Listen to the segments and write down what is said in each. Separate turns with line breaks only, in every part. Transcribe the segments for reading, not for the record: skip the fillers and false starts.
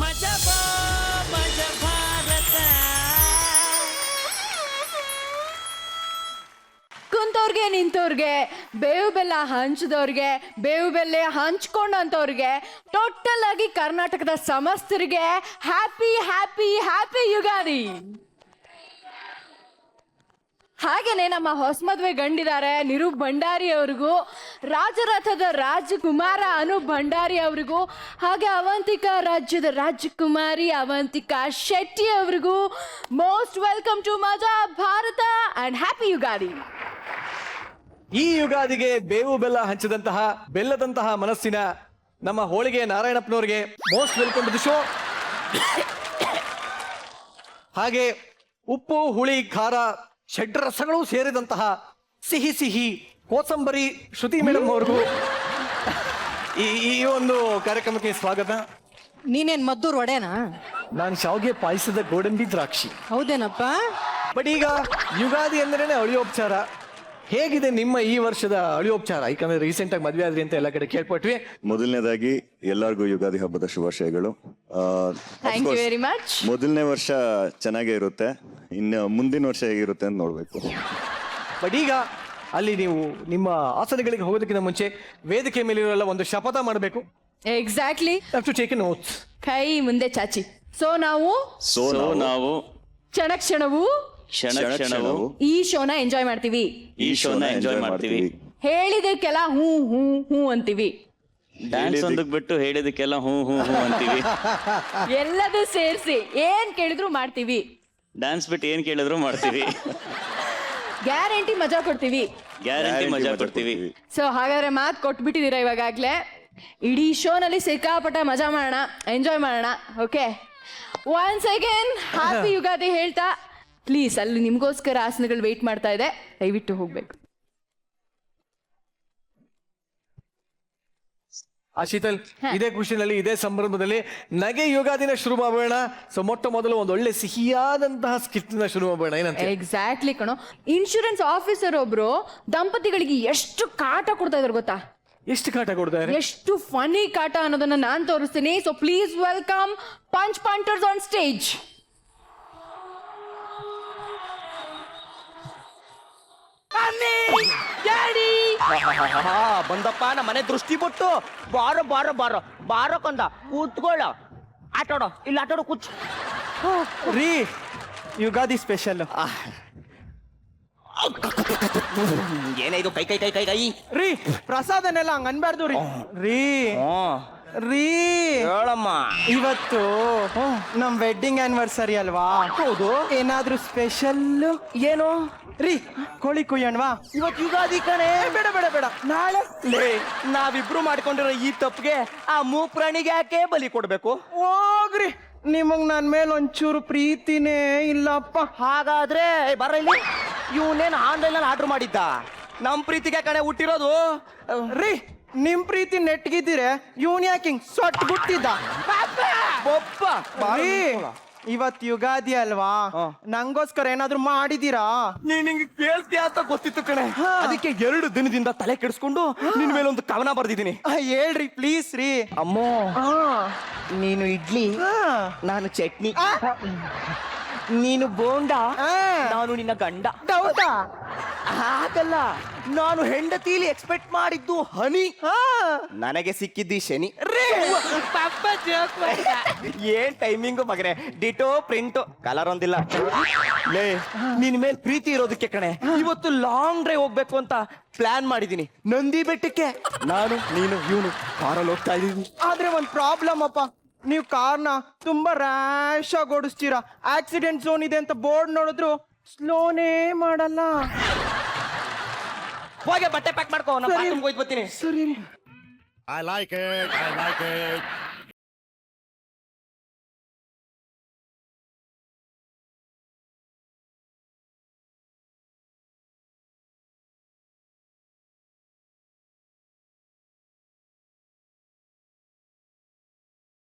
ಮಜಬೋ ಮಜ ಭಾರತ.
ಕುಂತವ್ರಿಗೆ ನಿಂತವ್ರಿಗೆ ಬೇವು ಬೆಲ್ಲ ಹಂಚಿದವ್ರಿಗೆ ಬೇವು ಬೆಲ್ಲ ಹಂಚ್ಕೊಂಡಂತವ್ರಿಗೆ ಟೋಟಲ್ ಆಗಿ ಕರ್ನಾಟಕದ ಸಮಸ್ತರಿಗೆ ಹ್ಯಾಪಿ ಹ್ಯಾಪಿ ಹ್ಯಾಪಿ ಯುಗಾದಿ. ಹಾಗೇನೆ ನಮ್ಮ ಹೊಸಮದ್ವೆ ಗಂಡಿದ್ದಾರೆ ನಿರೂಪ್ ಭಂಡಾರಿ ಅವ್ರಿಗೂ, ರಾಜರಥದ ರಾಜಕುಮಾರ ಅನೂಪ್ ಭಂಡಾರಿ ಅವ್ರಿಗೂ, ಹಾಗೆ ಅವಂತಿಕಾ ರಾಜ್ಯದ ರಾಜಕುಮಾರಿ ಅವಂತಿಕಾ ಶೆಟ್ಟಿ ಅವ್ರಿಗೂ ಮೋಸ್ಟ್ ವೆಲ್ಕಮ್ ಟು ಮಜಾ ಭಾರತ ಅಂಡ್ ಹ್ಯಾಪಿ ಯುಗಾದಿ.
ಈ ಯುಗಾದಿಗೆ ಬೇವು ಬೆಲ್ಲ ಹಂಚಿದಂತಹ ಬೆಲ್ಲದಂತಹ ಮನಸ್ಸಿನ ನಮ್ಮ ಹೋಳಿಗೆ ನಾರಾಯಣಪ್ಪನವರಿಗೆ most welcome to the show. ಹಾಗೆ ಉಪ್ಪು ಹುಳಿ ಖಾರ ಷಡ್ರಸಗಳು ಸೇರಿದಂತಹ ಸಿಹಿ ಸಿಹಿ ಕೋಸಂಬರಿ ಶ್ರುತಿ ಮೇಡಮ್ ಅವ್ರಿಗೂ ಈ ಒಂದು ಕಾರ್ಯಕ್ರಮಕ್ಕೆ ಸ್ವಾಗತ.
ನೀನೇನ್ ಮದ್ದೂರ್ ಒಡೆನಾ?
ನಾನು ಶಾವ್ಗೆ ಪಾಯಸದ ಗೋಡಂಬಿ ದ್ರಾಕ್ಷಿ.
ಹೌದೇನಪ್ಪ?
ಬಟ್ ಈಗ ಯುಗಾದಿ ಅಂದ್ರೇನೆ ಅಳಿಯೋಪಚಾರ. ಹೇಗಿದೆ ನಿಮ್ಮ ಈ ವರ್ಷದ ಅಳಿಯೋಪಚಾರ? ಯಾಕಂದ್ರೆ ರೀಸೆಂಟ್ ಆಗಿ ಮದ್ವೆ ಆದ್ರಿ ಅಂತ ಎಲ್ಲ ಕಡೆ ಕೇಳ್ಪಟ್ವಿ.
ಮೊದಲನೇದಾಗಿ ಎಲ್ಲರಿಗೂ ಯುಗಾದಿ ಹಬ್ಬದ ಶುಭಾಶಯಗಳು.
Thank you very much.
ಮೊದಲನೇ ವರ್ಷ ಚೆನ್ನಾಗೇ ಇರುತ್ತೆ, ಇನ್ನು ಮುಂದಿನ ವರ್ಷ ಹೇಗಿರುತ್ತೆ ಅಂತ ನೋಡ್ಬೇಕು.
ಬಟ್ ಈಗ ಅಲ್ಲಿ ನೀವು ನಿಮ್ಮ ಆಸನಗಳಿಗೆ ಹೋಗೋದಕ್ಕಿಂತ ಮುಂಚೆ ವೇದಿಕೆ ಮೇಲಿರೋಲ್ಲ ಒಂದು ಶಪಥ ಮಾಡಬೇಕು.
ಎಕ್ಸಾಕ್ಟ್ಲಿ.
To take notes.
ಕೈ ಮುಂದೆ ಚಾಚಿ. ಸೊ ನಾವು ಕ್ಷಣ ಕ್ಷಣವು ಈ ಶೋನ ಎಂಜಾಯ್ ಮಾಡ್ತೀವಿ. ಹೇಳಿದಕ್ಕೆಲ್ಲ ಹೂ ಹೂ ಹೂ ಅಂತೀವಿ.
ಡ್ಯಾನ್ಸ್ ಒಂದಕ್ಕೆ ಬಿಟ್ಟು ಹೇಳಿದಕ್ಕೆಲ್ಲ ಹೂ ಹೂ ಹೂ ಅಂತೀವಿ.
ಎಲ್ಲದೂ ಸೇರಿಸಿ ಏನ್ ಕೇಳಿದ್ರು ಮಾಡ್ತೀವಿ.
ಡ್ಯಾನ್ಸ್ ಬಿಟ್ಟು ಏನ್ ಕೇಳಿದ್ರು ಮಾಡ್ತೀವಿ.
ಗ್ಯಾರಂಟಿ ಮಜಾ ಕೊಡ್ತೀವಿ.
ಗ್ಯಾರಂಟಿ ಮಜಾ ಕೊಡ್ತೀವಿ.
ಸೊ ಹಾಗಾದ್ರೆ ಮಾತು ಕೊಟ್ಬಿಟ್ಟಿದ್ದೀರಾ ಇವಾಗಲೇ. ಇಡೀ ಶೋನಲ್ಲಿ ಸಿಕ್ಕಾಪಟ್ಟ ಮಜಾ ಮಾಡೋಣ, ಎಂಜಾಯ್ ಮಾಡೋಣ. Okay, once again happy Ugadi ಹೇಳ್ತಾ ಪ್ಲೀಸ್ ಅಲ್ಲಿ ನಿಮ್ಗೋಸ್ಕರ ಆಸನಗಳು ವೇಟ್ ಮಾಡ್ತಾ ಇದೆ, ದಯವಿಟ್ಟು ಹೋಗ್ಬೇಕು.
ಶೀತಲ್, ಇದೇ ಖುಷಿನಲ್ಲಿ ಇದೇ ಸಂಭ್ರಮದಲ್ಲಿ ನಗೆ ಯುಗಾದಿನ ಶುರು ಮಾಡೋಣ. ಸೊ ಮೊಟ್ಟ ಮೊದಲು ಒಂದು ಒಳ್ಳೆ ಸಿಹಿಯಾದಂತಹ ಸ್ಕಿಟ್ ನ ಶುರು ಮಾಡೋಣ. ಏನಂತ?
ಎಕ್ಸಾಕ್ಟ್ಲಿ ಕಣೋ. ಇನ್ಶೂರೆನ್ಸ್ ಆಫೀಸರ್ ಒಬ್ರು ದಂಪತಿಗಳಿಗೆ ಎಷ್ಟು ಕಾಟ ಕೊಡ್ತಾ ಇದಾರೆ ಗೊತ್ತಾ?
ಎಷ್ಟು ಕಾಟ ಕೊಡ್ತಾರೆ?
ಎಷ್ಟು ಫನಿ ಕಾಟ ಅನ್ನೋದನ್ನ ನಾನ್ ತೋರಿಸ್ತೀನಿ. So please welcome punch punters on stage.
ಬಂದಪ್ಪ ನಮ್ಮ ಮನೆ ದೃಷ್ಟಿ ಕೊಟ್ಟು ಬಾರೋ ಬಾರೋ ಬಾರೋ ಬಾರೋ ಕಂದ ಕೂತ್ಕೊಳ್ಳ. ಆಟಾಡೋ ಇಲ್ಲಿ ಆಟಾಡೋ ಕೂಚ್
ರೀ ಯುಗಾದಿ ಸ್ಪೆಷಲ್.
ಏನೇ ಇದು ಕೈ ಕೈ ಕೈ ಕೈ ಕೈ
ರೀ ಪ್ರಸಾದನೆಲ್ಲ ಹಂಗ ಅನ್ಬಾರ್ದು ರೀ. ರೀ ರೀ
ಹೇಳಮ್ಮ.
ಇವತ್ತು ನಮ್ ವೆಡ್ಡಿಂಗ್ ಆನಿವರ್ಸರಿ ಅಲ್ವಾ?
ಹೌದು.
ಏನಾದ್ರೂ ಸ್ಪೆಷಲ್?
ಏನು
ರೀ ಕೋಳಿ ಕುಯ್ಯಣ್ವಾ?
ಇವತ್ತು ಯುಗಾದಿ ಕಣೆ.
ಬೇಡ ಬೇಡ ಬೇಡ, ನಾಳೆ.
ಲೇ, ನಾವಿಬ್ರು ಮಾಡ್ಕೊಂಡಿರೋ ಈ ತಪ್ಪಿಗೆ ಆ ಮೂಪ್ರಾಣಿಗೆ ಯಾಕೆ ಬಲಿ ಕೊಡ್ಬೇಕು?
ಹೋಗ್ರಿ, ನಿಮಗ್ ನನ್ ಮೇಲೆ ಒಂಚೂರು ಪ್ರೀತಿನೇ ಇಲ್ಲಪ್ಪ.
ಹಾಗಾದ್ರೆ ಬರ ಇಲ್ಲಿ. ಇವನೇನು ಆನ್ಲೈನ್ ಅಲ್ಲಿ ಆರ್ಡರ್ ಮಾಡಿದ್ದ? ನಮ್ ಪ್ರೀತಿಗೆ ಕಣೆ ಹುಟ್ಟಿರೋದು.
ರೀ ನಿಮ್ ಪ್ರೀತಿ ನೆಟ್ಗಿದ್ದೀರೆ, ಇವನ್ ಯಾಕಿಂಗ್ ಸೊಟ್ ಬಿಟ್ಟಿದ್ದ?
ಬೊಪ್ಪ
ರೀ ಇವತ್ ಯುಗಾದಿ ಅಲ್ವಾ, ನಂಗೋಸ್ಕರ ಏನಾದ್ರೂ ಮಾಡಿದೀರಾ?
ನಿಂಗೆ ಕೇಳ್ತೀಯ ಅಂತ ಗೊತ್ತಿತ್ತು ಕಣೆ, ಅದಕ್ಕೆ 2 ದಿನದಿಂದ ತಲೆ ಕೆಡಿಸ್ಕೊಂಡು ನಿನ್ ಮೇಲೆ ಒಂದು ಕವನ ಬರ್ದಿದ್ದೀನಿ.
ಹೇಳ್ರಿ ಪ್ಲೀಸ್ ರೀ.
ಅಮ್ಮೋ, ನೀನು ಇಡ್ಲಿ, ನಾನು ಚಟ್ನಿ. ನೀನು ಬೋಂಡ, ನಾನು ನಿನ್ನ ಗಂಡ.
ಹೌದಾ?
ಹಾಗಲ್ಲ, ನಾನು ಹೆಂಡತಿಲಿ ಎಕ್ಸ್ಪೆಕ್ಟ್ ಮಾಡಿದ್ದು ಹನಿ, ನನಗೆ ಸಿಕ್ಕಿದ್ದಿ ಶನಿ. ಏನ್ ಟೈಮಿಂಗು ಮಗನೆ, ಡಿಟೋ ಪ್ರಿಂಟು, ಕಲರ್ ಒಂದಿಲ್ಲ. ಲೇ, ನಿನ್ ಮೇಲೆ ಪ್ರೀತಿ ಇರೋದಕ್ಕೆ ಕಣೆ ಇವತ್ತು ಲಾಂಗ್ ಡ್ರೈವ್ ಹೋಗ್ಬೇಕು ಅಂತ ಪ್ಲಾನ್ ಮಾಡಿದೀನಿ. ನಂದಿ ಬೆಟ್ಟಕ್ಕೆ ನಾನು ನೀನು ಇವನು ಕಾರಲ್ಲಿ ಹೋಗ್ತಾ ಇದೀವಿ.
ಆದ್ರೆ ಒಂದ್ ಪ್ರಾಬ್ಲಮ್ ಅಪ್ಪ, ನೀವು ಕಾರ್ನ ತುಂಬಾ ರ್ಯಾಶ್ ಆಗಿ ಓಡಿಸ್ತೀರಾ. ಆಕ್ಸಿಡೆಂಟ್ ಝೋನ್ ಇದೆ ಅಂತ ಬೋರ್ಡ್ ನೋಡಿದ್ರು ಸ್ಲೋನೇ ಮಾಡಲ್ಲ.
ಹೋಗಿ ಬಟ್ಟೆ ಪ್ಯಾಕ್ ಮಾಡ್ಕೋ, ನಾನು ಬಾತ್ರೂಮ್ಗೆ ಹೋಯ್ತು ಬರ್ತೀನಿ.
ಸರಿ.
I like it.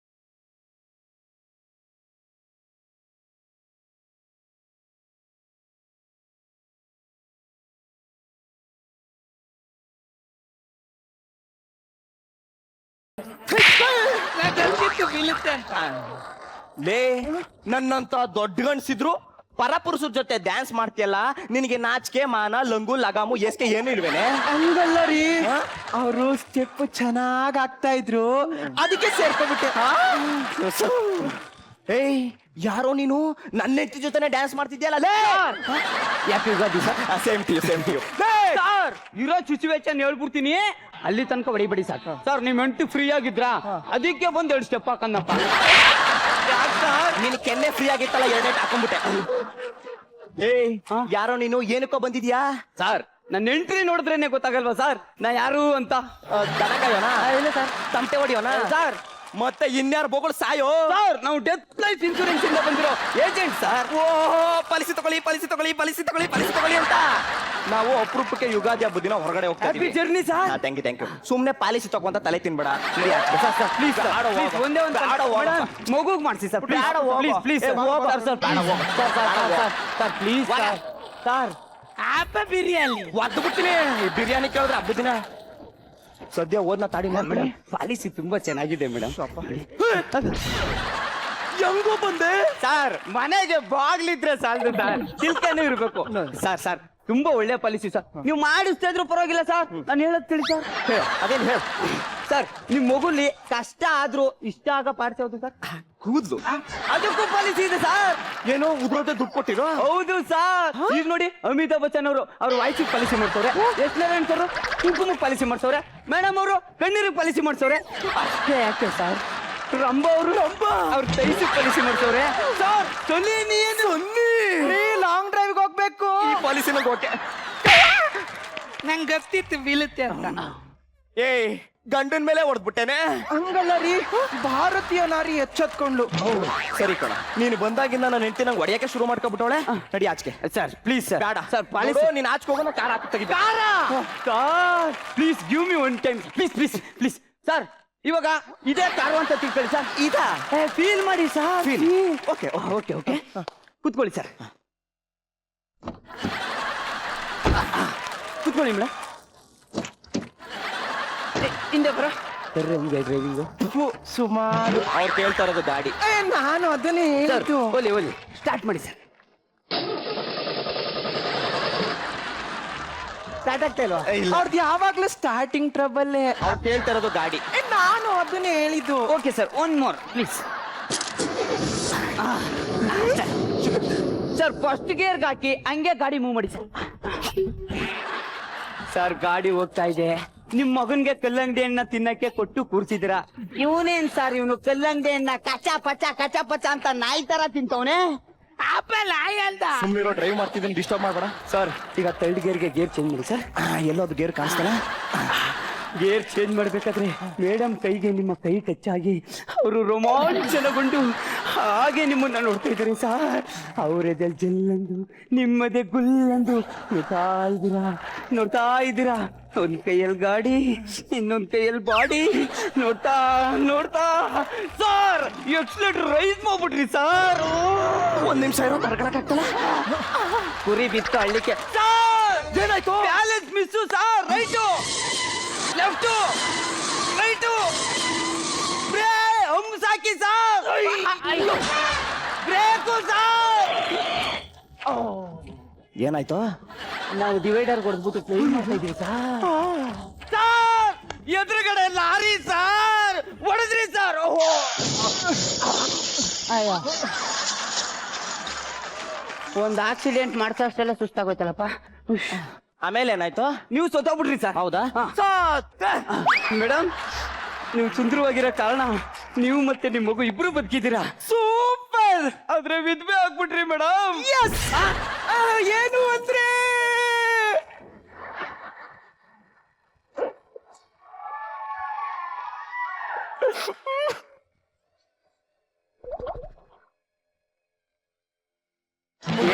ಲೇ ನನ್ನಂತ ದೊಡ್ಡ ಗಂಡ್ಸಿದ್ರು ಪರಪುರುಷರ ಜೊತೆ ಡ್ಯಾನ್ಸ್ ಮಾಡ್ತೀಯಲ್ಲ, ನಿನಗೆ ನಾಚಿಕೆ ಮಾನ ಲಂಗು ಲಗಾಮು ಎಸ್ಕೆ ಏನು ಇಲ್ವೇನೆ?
ಹಂಗಲ್ಲ ರೀ, ಅವರು ಸ್ಟೆಪ್ ಚೆನ್ನಾಗ್ ಆಗ್ತಾ ಇದ್ರು, ಅದಕ್ಕೆ ಸೇರ್ಕೊಂಡ್ಬಿಟ್ಟೆ.
ಏಯ್ ಯಾರೋ ನೀನು ನನ್ನ ಹೆಂಡತಿ ಜೊತೆನೆ ಡ್ಯಾನ್ಸ್ ಮಾಡ್ತಿದ್ಯಲ್ಲ ಲೇ? ಯಾಕೆ Ugadi sir? Same to same to.
Sir ಇರೋ ಸಿಚುವೇಶನ್ ಹೇಳ್ಬಿಡ್ತೀನಿ, ಅಲ್ಲಿ ತನಕ ಹೊಡಿಬೇಡಿ ಸಾಕು. ಸರ್ ನಿಮ್ ಹೆಂಡತಿ ಫ್ರೀ ಆಗಿದ್ರಾ, ಅದಕ್ಕೆ ಬಂದ್ 2 ಸ್ಟೆಪ್ ಹಾಕನ್ನಪ್ಪ.
ನೀನ್ ಕೆನ್ನೆ ಫ್ರೀ ಆಗಿತ್ತಲ್ಲ, 2 ಹಾಕೊಂಡ್ಬಿಟ್ಟೆ. ಏಯ್ ಯಾರೋ ನೀನು ಏನಕ್ಕೋ ಬಂದಿದ್ಯಾ?
ಸರ್ ನನ್ನ ಎಂಟ್ರಿ ನೋಡಿದ್ರೇನೆ ಗೊತ್ತಾಗಲ್ವಾ ಸರ್ ನಾ ಯಾರು ಅಂತ?
ದನ ಕಾಯೋನಾ?
ಇಲ್ಲ ಸರ್.
ತಮಟೆ ಹೊಡಿಯೋನಾ?
ಸರ್
ಮತ್ತೆ ಇನ್ಯಾರು ಬೋಗಳು ಸಾಯೋ?
ಸರ್ ನಾವು ಡೆತ್ ಲೈಫ್ ಇನ್ಶೂರೆನ್ಸ್ ಇಂದ ಬಂದಿರೋ ಏಜೆಂಟ್ ಸರ್.
ಓ ಪಾಲಿಸಿ ತಗೊಳ್ಳಿ ಪಾಲಿಸಿ ತಗೊಳ್ಳಿ ಪಾಲಿಸಿ ತಗೊಳ್ಳಿ ಪಾಲಿಸಿ ತಗೊಳ್ಳಿ ಅಂತ ನಾವು ಅಪರೂಪಕ್ಕೆ ಯುಗಾದಿ ಹಬ್ಬದ ದಿನ ಹೊರಗಡೆ ಹೋಗ್ತಾ
ಹ್ಯಾಪಿ
ಇದೀವಿ.
Journey sir.
Thank you. ಸುಮ್ನೆ ಪಾಲಿಸಿ ತಗೊಂತ ತಲೆ ತಿನ್ಬೇಡ.
ಪ್ಲೀಸ್ ಒಂದೇ ಒಂದು ಮಗುಗ್ ಮಾಡಿಸಿ ಸರ್.
ಬೇಡ ಹೋಗು.
ಪ್ಲೀಸ್ ಪ್ಲೀಸ್
ಏ, ಹೋಗು.
ಸರ್
ಬೇಡ ಹೋಗು.
ಸರ್ ಪ್ಲೀಸ್
ಹೋಗು.
ಸರ್ ಹ್ಯಾಪಿ ಬಿರಿಯಾನಿ
ಒದ್ದು ಬಿಡ್ತೀನಿ. ಬಿರಿಯಾನಿ ಕೇಳಿದ್ರೆ ಹಬ್ಬದ ದಿನ ಸದ್ಯ ಓದ್ನ ತಾಡಿ
ಮೇಡಮ್. ಪಾಲಿಸಿ ತುಂಬಾ ಚೆನ್ನಾಗಿದೆ ಮೇಡಮ್.
ಹೆಂಗೋ ಬಂದೆ
ಸರ್ ಮನೆಗೆ ಬಾಗ್ಲಿದ್ರೆ ಸಾಲದು ಸರ್, ಚಿಲ್ಕನೂ ಇರ್ಬೇಕು ಸರ್. ಸರ್ ತುಂಬಾ ಒಳ್ಳೆ ಪಾಲಿಸಿ ಸರ್, ನೀವು ಮಾಡಿಸ್ತಾ ಇದ್ರು ಪರವಾಗಿಲ್ಲ ಸರ್. ನಾನು ಹೇಳೋದ್ ತಿಳಿ ಸರ್.
ಅದೇನು ಹೇಳ
ಸರ್ ನಿಮ್ ಮಗುಲಿ ಕಷ್ಟ ಆದ್ರೂ ಇಷ್ಟ ಆಗ ಪಾಡ್ಸಿ ಹೌದು ಸರ್.
ಕೂದ್ಲು
ಅದಕ್ಕೂ ಪಾಲಿಸಿ ಇದೆ ಸರ್.
ಏನೋ ಉದ್ರೋತೆ ದುಡ್ಡು ಕೊಟ್ಟಿರೋ?
ಹೌದು ಸರ್. ಈಗ ನೋಡಿ ಅಮಿತಾಬ್ ಬಚ್ಚನ್ ಅವರು ಅವ್ರ ವಾಯ್ಸಿಗೆ ಪಾಲಿಸಿ ಮಾಡ್ತವ್ರೆ, ಎಸ್ ನಾರಾಯಣ್ ಸರ್ ಕುಂಕುಮಕ್ಕೆ ಪಾಲಿಸಿ ಮಾಡ್ತವ್ರೆ, ಮೇಡಮ್ ಅವರು ಕಣ್ಣೀರಿಗೆ ಪಾಲಿಸಿ ಮಾಡ್ತವ್ರೆ. ಅಷ್ಟೇ ಯಾಕೆ ಸರ್, ರಂಬ ಅವರು ಅವ್ರ ತೈಸಿಗೆ ಪಾಲಿಸಿ ಮಾಡ್ತವ್ರೆ ಸರ್. ಸೊನ್ನೆ ನೀನು
ಲಾಂಗ್ ಡ್ರೈವ್ ಹೋಗ್ಬೇಕು.
ಈ ಪಾಲಿಸಿನ ಓಕೆ.
ನಂಗೆ ಗೊತ್ತಿತ್ತು ಬೀಳುತ್ತೆ ಅಂತ.
ಏಯ್ ಗಂಡನ ಮೇಲೆ ಹೊಡೆದ್ಬಿಟ್ಟೇನೆ.
ಹಂಗಲ್ಲ ರೀ, ಭಾರತೀಯ ನಾರಿ ಎಚ್ಚೆತ್ಕೊಂಡ್ಲು.
ಸರಿ ಕಣ, ನೀನು ಬಂದಾಗಿಂದ ನನ್ನ ಹೆಂಡತಿ ನಂಗೆ ಹೊಡೆಯಕ್ಕೆ ಶುರು ಮಾಡ್ಕೊಬಿಟ್ಟವಳೆ. ನಡಿ ಆಚೆಗೆ.
Sir please sir.
ಬೇಡ
ಸರ್ ಪಾಲಿಸಿ.
ನೀನ್ ಆಚೆಗೆ ಹೋಗೋಣ, ಕಾರ್ ಹಾಕಿ ತೆಗಿ.
Sir please give me one time please please please sir. ಇವಾಗ ಇದೇ ಕಾರು ಅಂತ ತಿಳ್ಕೊಳ್ಳಿ ಸರ್.
ಇದಾ
ಫೀಲ್ ಮಾಡಿ ಸರ್.
ಓಕೆ
ಓಕೆ ಓಕೆ ಕೂತ್ಕೊಳ್ಳಿ ಸರ್. ಕೂತ್ಕೊಳ್ಳಿ ಮೇಡಮ್. ಹಿಂದೆ ಬರ ಡ್ರೈವಿಂಗ್
ಸುಮಾರು
ಅವ್ರು ಕೇಳ್ತಾ ಇರೋದು ಗಾಡಿ.
ನಾನು ಅದನ್ನೇ
ಸರ್.
ಹೇಳಿದ್ದು.
ಒಲಿ ಸ್ಟಾರ್ಟ್ ಮಾಡಿ ಸರ್. ಸ್ಟಾರ್ಟ್ ಆಗ್ತಾ ಇಲ್ವಾ?
ಅವ್ರದ್ದು ಯಾವಾಗ್ಲೂ ಸ್ಟಾರ್ಟಿಂಗ್ ಟ್ರಬಲ್.
ಅವ್ರು ಕೇಳ್ತಾ ಇರೋದು ಗಾಡಿ.
ನಾನು ಅದನ್ನೇ ಹೇಳಿದ್ದು.
Okay sir, one more please. Sir first ಗೇರ್ಗೆ ಹಾಕಿ ಹಂಗೆ ಗಾಡಿ ಮೂವ್ ಮಾಡಿ ಸರ್. ಸರ್ ಗಾಡಿ ಹೋಗ್ತಾ ಇದೆ. ನಿಮ್ ಮಗನ್ಗೆ ಕಲ್ಲಂಗಡಿ ಹಣ್ಣ ತಿನ್ನಕ್ಕೆ ಕೊಟ್ಟು ಕೂರ್ಸಿದಿರಾ. ಇವನೇನ್ ಸರ್, ಇವನು ಕಲ್ಲಂಗಡಿ ಹಣ್ಣ ಕಚ ಪಚ ಅಂತ ನಾಯಿ ತರ ತಿಂತವನೆ. ಆಪಲ್ ಆಯಲ್ದ
ಸುಮ್ಮನಿರೋ, ಡ್ರೈವ್ ಮಾಡ್ತಿದ್ದೀನಿ, ಡಿಸ್ಟರ್ಬ್ ಮಾಡಬೇಡ.
ಸರ್ ಈಗ ಥರ್ಡ್ ಗೇರ್ಗೆ ಗೇರ್ ಚೇಂಜ್ ಮಾಡಿ ಸರ್.
ಎಲ್ಲೋದು ಗೇರ್ ಕಾಣಿಸ್ತಲ್ಲ.
ಗೇರ್ ಚೇಂಜ್ ಮಾಡ್ಬೇಕಾದ್ರೆ ಮೇಡಮ್ ಕೈಗೆ ನಿಮ್ಮ ಕೈ ಟಚ್ ಆಗಿ ಅವರು ರೋಮಾಂಚನಗೊಂಡು ಹಾಗೆ ನಿಮ್ಮನ್ನ ನೋಡ್ತಾ ಇದ್ದಾರೆ ಸರ್. ಅವರದೇ ಜಲ್ಲಂದು ನಿಮ್ಮದೇ ಗುಲ್ಲಂದು ನೋಡ್ತಾ ಇದ್ದೀರಾ. ಒಂದ್ ಕೈಯಲ್ಲಿ ಗಾಡಿ, ಇನ್ನೊಂದ್ ಕೈಯಲ್ಲಿ ಬಾಡಿ, ನೋಡ್ತಾ ನೋಡ್ತಾ ಸರ್ ಎಕ್ಸ್ಲೇಟರ್ ರೈಸ್ ಮಾಡ್ಬಿಟ್ರಿ ಸರ್.
ಒಂದ್ ನಿಮಿಷ ಇರೋ, ಕರ್ಕೊಳಕ್ಕಾಗ್ತಲ್ಲ.
ಕುರಿ ಬಿತ್ತು ಹಳ್ಳಿಕ್ಕೆ ಸರ್. ಏನಾಯ್ತು? Balance miss sir. Right left right ಸಾಕಿ ಸರ್. Brake sir.
ಏನಾಯ್ತು?
ನಾವು ಡಿವೈಡರ್ ಕೊಡ್ಬಿಟ್ಟು ಪ್ಲೇನ್ ಮಾಡ್ತಾ ಇದೀವಿ ಸರ್. ಎದುರುಗಡೆ ಲಾರಿ ಸರ್, ಹೊಡೆದ್ರಿ ಸರ್. ಒಂದ್ ಆಕ್ಸಿಡೆಂಟ್ ಮಾಡ್ತಾ ಅಷ್ಟೆಲ್ಲ ಸುಸ್ತಾಗೋಯ್ತಲ್ಲಪ್ಪ.
ಆಮೇಲೆ ಏನಾಯ್ತು?
ನೀವು ಸೊತ್ತೋಗ್ಬಿಟ್ರಿ ಸರ್.
ಹೌದಾ?
ಮೇಡಮ್ ನೀವು ಸುಂದರವಾಗಿರೋ ಕಾರಣ ನೀವು ಮತ್ತೆ ನಿಮ್ ಮಗು ಇಬ್ರು ಬದುಕಿದ್ದೀರಾ. ಸೂಪರ್. ಆದ್ರೆ ವಿದ್ವೆ ಆಗ್ಬಿಟ್ರಿ ಮೇಡಮ್.
ಏನು ಅಂದ್ರೆ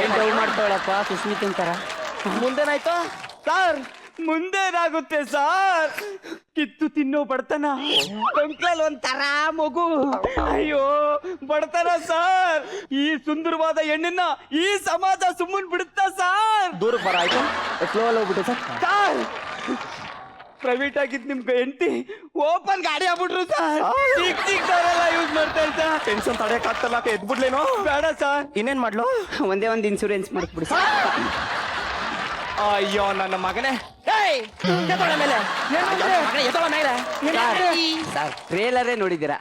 ಏನ್ ಡೌ ಮಾಡ್ತಾಳಪ್ಪ ಸುಸ್ಮಿತ್ ಅಂತಾರ.
ಮುಂದೇನಾಯ್ತು?
ಸರ್ ಮುಂದೇನಾಗುತ್ತೆ ಸರ್, ಕಿತ್ತು ತಿನ್ನೋ ಬಡತನ, ಕಂಕಲ್ ಒಂಥರ ಮಗು. ಅಯ್ಯೋ ಬಡತನ ಸರ್. ಈ ಸುಂದರವಾದ ಹೆಣ್ಣನ್ನ ಈ ಸಮಾಜ ಸುಮ್ಮನ್ ಬಿಡುತ್ತಾ ಸರ್?
ದೂರಕ್ಕೆ ಬರ ಆಯ್ತು.
ಸ್ಲೋ ಹೋಗ್ಬಿಟ್ಟೆ ಸರ್. ಸರ್ ಪ್ರೈವೇಟ್ ಆಗಿದ್ ನಿಮ್ಗೆ ಹೆಂಡತಿ ಓಪನ್ ಗಾಡಿ ಆಗ್ಬಿಟ್ರು ಸರ್. ಚಿಕ್ಕದವರೆಲ್ಲ ಯೂಸ್ ಮಾಡ್ತಾರೆ ಸರ್.
ಟೆನ್ಷನ್ ತಡೆಯಕ್ ಆಗ್ತಲ್ಲ ಎದ್ಬಿಡ್ಲೇನೋ.
ಬೇಡ ಸರ್,
ಇನ್ನೇನ್ ಮಾಡ್ಲು?
ಒಂದೇ ಒಂದು ಇನ್ಶೂರೆನ್ಸ್ ಮಾಡ್ಬಿಡಿ ಸರ್.
ಅಯ್ಯೋ ನನ್ನ ಮಗನೇ. ಏಯ್, ಎತ್ತೋಳ ಮೇಲೆ. ಮಗನೇ, ಎತ್ತೋಳ ಮೇಲೆ.
ಸರ್ ಟ್ರೇಲರೇ ನೋಡಿದ್ದೀರಾ,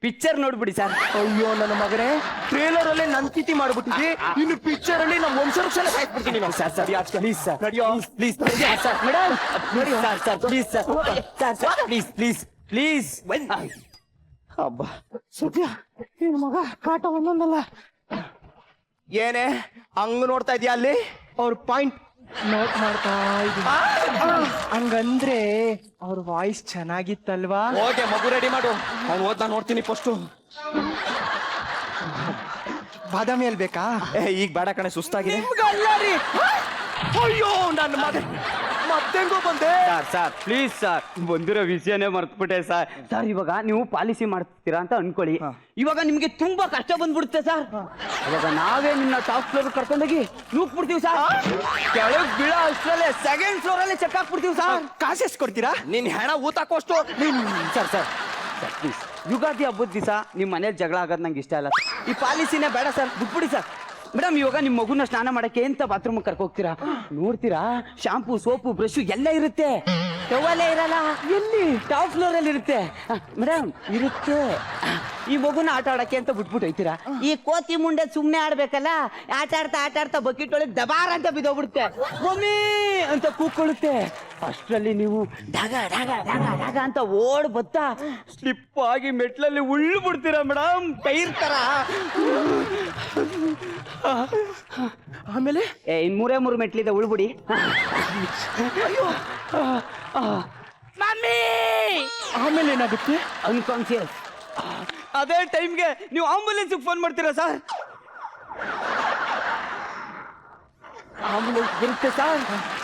ಪಿಕ್ಚರ್ ನೋಡ್ಬಿಡಿ ಸರ್.
ಅಯ್ಯೋ ನನ್ನ ಮಗನೇ, ಟ್ರೇಲರ್ ಅಲ್ಲೇ ನನ್ ಸ್ಥಿತಿ ಮಾಡ್ಬಿಟ್ಟಿದ್ದಿ, ಇನ್ನು ಪಿಕ್ಚರ್ ಅಲ್ಲಿ ನಮ್ಮ ವಂಶವೃಕ್ಷ ಸಾಯ್ಬಿಡ್ತೀನಿ ನಾನು.
ಸರ್ ಸರ್ ಪ್ಲೀಸ್ ಸರ್,
ನಡಿಯೋ please.
Sir madam sir sir please sir, sir sir please please please.
ಹಬ್ಬ ಸದ್ಯ ನಿನ್ ಮಗ ಕಾಟ ಒಂದೊಂದಲ್ಲ. ಏನೇ ಹಂಗ್ ನೋಡ್ತಾ ಇದೀಯ ಅಲ್ಲಿ?
ಅವ್ರ ಪಾಯಿಂಟ್ ನೋಟ್ ಮಾಡ್ತಾ ಇದ್ದೀನಿ. ಹಂಗಂದ್ರೆ ಅವ್ರ ವಾಯ್ಸ್ ಚೆನ್ನಾಗಿತ್ತಲ್ವಾ?
ಓಕೆ, ಮಗು ರೆಡಿ ಮಾಡು, ಅವ್ನು ಓದ್ತಾ ನೋಡ್ತೀನಿ ಫಸ್ಟು.
ಬಾದಾಮಿ ಅಲ್ಲಿ ಬೇಕಾ?
ಈಗ ಬೇಡ ಕಣೆ, ಸುಸ್ತಾಗಿದೆ. ಅಯ್ಯೋ ನನ್ನ ಮಗ, ಮತ್ತೆಂಗೋ ಬಂದೆ?
ಸರ್ ಸರ್ ಪ್ಲೀಸ್ ಸರ್, ಬಂದಿರೋ ವಿಷಯನೇ ಮರ್ತ್ಬಿಟ್ಟೆ ಸರ್. ಸರ್ ಇವಾಗ ನೀವು ಪಾಲಿಸಿ ಮಾಡ್ತೀರಾ ಅಂತ ಅನ್ಕೊಳ್ಳಿ, ಇವಾಗ ನಿಮ್ಗೆ ತುಂಬಾ ಕಷ್ಟ ಬಂದ್ಬಿಡುತ್ತೆ ಸರ್. ಇವಾಗ ನಾವೇ ನಿನ್ನ ಟಾಪ್ ಫ್ಲೋರ್ ಕರ್ಕೊಂಡೋಗಿ ನೂಕ್ಬಿಡ್ತೀವಿ ಸರ್. ಕೆಳಗ್ ಬೀಳೋ ಅಷ್ಟರಲ್ಲೇ ಸೆಕೆಂಡ್ ಫ್ಲೋರ್ ಅಲ್ಲಿ ಚೆಕ್ ಹಾಕ್ಬಿಡ್ತೀವಿ ಸರ್.
ಕಾಸು ಎಷ್ಟು ಕೊಡ್ತೀರಾ? ನಿನ್ ಹೆಣ ಊತಾಕೋಷ್ಟು.
Sir sir sir please, Ugadi ಹಬ್ಬದ ದಿವಸ ನಿಮ್ಮ ಮನೇಲಿ ಜಗಳ ಆಗೋದು ನಂಗೆ ಇಷ್ಟ ಇಲ್ಲ. ಈ ಪಾಲಿಸಿನೇ ಬೇಡ ಸರ್, ಬಿಟ್ಬಿಡಿ ಸರ್. ಮೇಡಮ್ ಇವಾಗ ನಿಮ್ಮ ಮಗುನ ಸ್ನಾನ ಮಾಡಕ್ಕೆ ಅಂತ ಬಾತ್ರೂಮ್ ಕರ್ಕೊ ಹೋಗ್ತೀರಾ, ನೋಡ್ತೀರಾ ಶಾಂಪೂ ಸೋಪು ಬ್ರಷ್ ಎಲ್ಲ ಇರುತ್ತೆ, ಟವಲೇ ಇರಲ್ಲ. ಎಲ್ಲಿ? ಟಾಪ್ ಫ್ಲೋರ್ ಅಲ್ಲಿ ಇರುತ್ತೆ ಮೇಡಮ್, ಇರುತ್ತೆ. ಈ ಮಗುನ ಆಟ ಆಡಕ್ಕೆ ಅಂತ ಬಿಟ್ಬಿಟ್ಟು ಹೋಯ್ತೀರಾ, ಈ ಕೋತಿ ಮುಂಡೆ ಸುಮ್ನೆ ಆಡ್ಬೇಕಲ್ಲ, ಆಟ ಆಡ್ತಾ ಬಕೆಟ್ ಒಳಗೆ ದಬಾರ್ ಅಂತ ಬಿದ್ದೋಗ್ಬಿಡುತ್ತೆ, ಮಮ್ಮಿ ಅಂತ ಕೂತ್ಕೊಳ್ಳುತ್ತೆ. ಅಷ್ಟರಲ್ಲಿ ನೀವು ಡಾಗ ಡಾಗ ಡಾಗ ಡಾಗ ಅಂತ ಓಡ್ ಬತ್ತಾ ಸ್ಲಿಪ್ ಆಗಿ ಮೆಟ್ಲಲ್ಲಿ ಉಳ್ಳು ಬಿಡ್ತೀರಾ ಮೇಡಮ್, ಟೈರ್ ತರ.
ಆಮೇಲೆ
ಇನ್ ಮೂರೇ ಮೆಟ್ಲಿದೆ, ಉಳ್ಬಿಡಿ. ಮಮ್ಮಿ
ಆಮೇಲೆ ಏನಾಗುತ್ತೆ?
ಅನ್ಕಾನ್ಸಿಯಸ್. ಅದೇ ಟೈಮ್ಗೆ ನೀವು ಆಂಬುಲೆನ್ಸ್ ಫೋನ್ ಮಾಡ್ತೀರಾ ಸರ್? ಆಂಬುಲೆನ್ಸ್ ಬರುತ್ತೆ ಸರ್,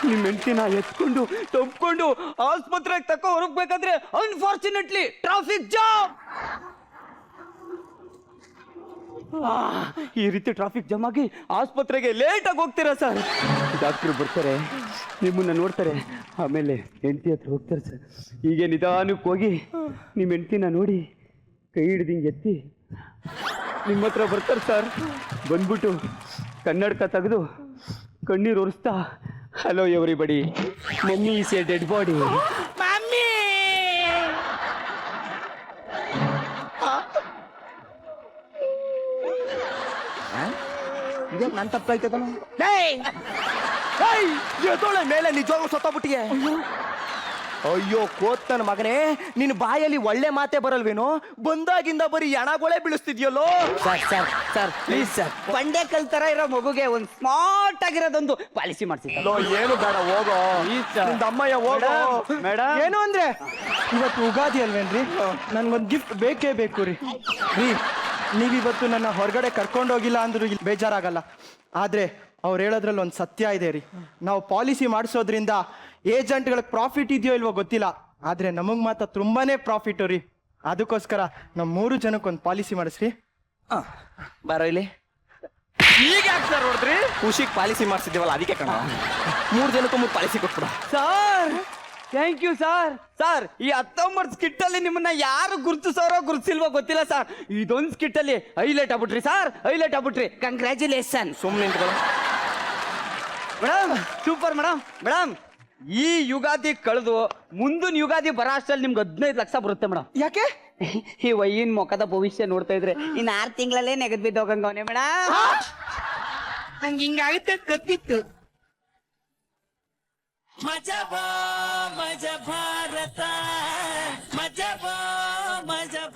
ನಿಮ್ಮ ಹೆಂಡತಿನ ಎತ್ಕೊಂಡು ತಪ್ಕೊಂಡು ಆಸ್ಪತ್ರೆಗೆ ತಕ್ಕ ಹೊರಗ್ಬೇಕಾದ್ರೆ ಅನ್ಫಾರ್ಚುನೇಟ್ಲಿ ಟ್ರಾಫಿಕ್ ಜಾಮ್. ಈ ರೀತಿ ಟ್ರಾಫಿಕ್ ಜಾಮ್ ಆಗಿ ಆಸ್ಪತ್ರೆಗೆ ಲೇಟ್ ಆಗಿ ಹೋಗ್ತೀರಾ ಸರ್. ಡಾಕ್ಟ್ರು ಬರ್ತಾರೆ, ನಿಮ್ಮನ್ನ ನೋಡ್ತಾರೆ, ಆಮೇಲೆ ಹೆಂಡತಿ ಹತ್ರ ಹೋಗ್ತಾರೆ ಸರ್. ಹೀಗೆ ನಿಧಾನಕ್ಕೆ ಹೋಗಿ ನಿಮ್ಮ ಹೆಂಡತಿನ ನೋಡಿ ಕೈ ಹಿಡ್ದು ಎತ್ತಿ ನಿಮ್ಮ ಹತ್ರ ಬರ್ತಾರೆ ಸರ್. ಬಂದ್ಬಿಟ್ಟು ಕನ್ನಡಕ ತೆಗೆದು ಕಣ್ಣೀರು ಒರೆಸ್ತಾ, hello everybody, mummy is a dead body. Mummy
ನನ್ ತಪ್ಪಾಯ್ತದ. ಎದೋಳೆ ಮೇಲೆ ನಿಜವಾಗ್ಲೂ ಸತ್ತೋಗ್ಬಿಟ್ಟಿಗೆ. ಅಯ್ಯೋ ಕೋತ್ ನನ್ನ ಮಗನೇ, ನಿನ್ ಬಾಯಲ್ಲಿ ಒಳ್ಳೆ ಮಾತೆ ಬರಲ್ವೇನೋ, ಬಂದಾಗಿಂದ ಬರೀ ಎಣಗೊಳೆ ಬೀಳಿಸ್ತಿದ್ಯಲ್ಲೋ.
Sir sir sir please sir, ಬಂಡೆ ಕಲ್ ತರ ಇರೋ ಮಗುಗೆ ಒಂದು ಸ್ಮಾರ್ಟ್ ಆಗಿರೋದೊಂದು ಪಾಲಿಸಿ ಮಾಡ್ಸಿದ್ದೋ.
ಏನು ಬೇಡ, ಹೋಗೋ ನಿಂದ ಅಮ್ಮಯ್ಯ, ಹೋಗೋ.
ಮೇಡಮ್
ಏನು ಅಂದ್ರೆ ಇವತ್ತು ಉಗಾದಿ ಅಲ್ವೇನ್ರಿ, ನನ್ಗೊಂದು ಗಿಫ್ಟ್ ಬೇಕೇ ಬೇಕು ರೀ. ನೀವಿವತ್ತು ನನ್ನ ಹೊರಗಡೆ ಕರ್ಕೊಂಡೋಗಿಲ್ಲ ಅಂದ್ರೂ ಇಲ್ಲಿ ಬೇಜಾರಾಗಲ್ಲ. ಆದ್ರೆ ಅವ್ರು ಹೇಳೋದ್ರಲ್ಲಿ ಒಂದು ಸತ್ಯ ಇದೆ ರೀ. ನಾವು ಪಾಲಿಸಿ ಮಾಡಿಸೋದ್ರಿಂದ ಏಜೆಂಟ್ಗಳಿಗೆ ಪ್ರಾಫಿಟ್ ಇದೆಯೋ ಇಲ್ವೋ ಗೊತ್ತಿಲ್ಲ, ಆದ್ರೆ ನಮಗ್ ಮಾತ್ರ ತುಂಬಾನೇ ಪ್ರಾಫಿಟ್ ರೀ. ಅದಕ್ಕೋಸ್ಕರ ನಮ್ಮ 3 ಜನಕ್ಕೊಂದು ಪಾಲಿಸಿ ಮಾಡಿಸ್ರಿ.
ಬಾರೋ ಇಲ್ಲಿ. ಈಗ ಯಾಕೆ ಸರ್ ಹೊಡೆದ್ರಿ? ಖುಷಿಗೆ ಪಾಲಿಸಿ ಮಾಡಿಸಿದ್ದೀವಲ್ಲ ಅದಕ್ಕೆ ಕಣ. 3 ಜನಕ್ಕೂ 3 ಪಾಲಿಸಿ ಕೊಟ್ಬಿಡ.
Sir thank you sir. Sir ಈ 19 ಸ್ಕಿಟ್ ಅಲ್ಲಿ ನಿಮ್ಮನ್ನ ಯಾರು ಗುರುತಿಸೋರೋ ಗುರುತಿಲ್ವೋ ಗೊತ್ತಿಲ್ಲ ಸರ್, ಇದೊಂದು ಸ್ಕಿಟ್ ಅಲ್ಲಿ ಹೈಲೈಟ್ ಆಗ್ಬಿಟ್ರಿ ಸರ್, ಹೈಲೈಟ್ ಆಗ್ಬಿಟ್ರಿ. ಕಂಗ್ರ್ಯಾಚುಲೇಷನ್.
ಸುಮ್ಮನೆ ನಿಂತ್ಕೊಳ್ಳೋ
ಮೇಡಮ್, ಸೂಪರ್ ಮೇಡಮ್. ಮೇಡಮ್ ಈ ಯುಗಾದಿ ಕಳೆದು ಮುಂದಿನ ಯುಗಾದಿ ಬರೋ ಅಷ್ಟರಲ್ಲಿ ನಿಮ್ಗೆ 15 ಲಕ್ಷ ಬರುತ್ತೆ ಮೇಡಮ್.
ಯಾಕೆ?
ಈ ವೈನ್ ಮೊಕದ ಭವಿಷ್ಯ ನೋಡ್ತಾ ಇದ್ರೆ ಇನ್ನು 6 ತಿಂಗಳಲ್ಲೇ ನೆಗದ್ ಬಿದ್ದೋಗಂಗವನೇ ಮೇಡಮ್. ನಂಗೆ ಹಿಂಗಾಗುತ್ತೆ ಗೊತ್ತಿತ್ತು.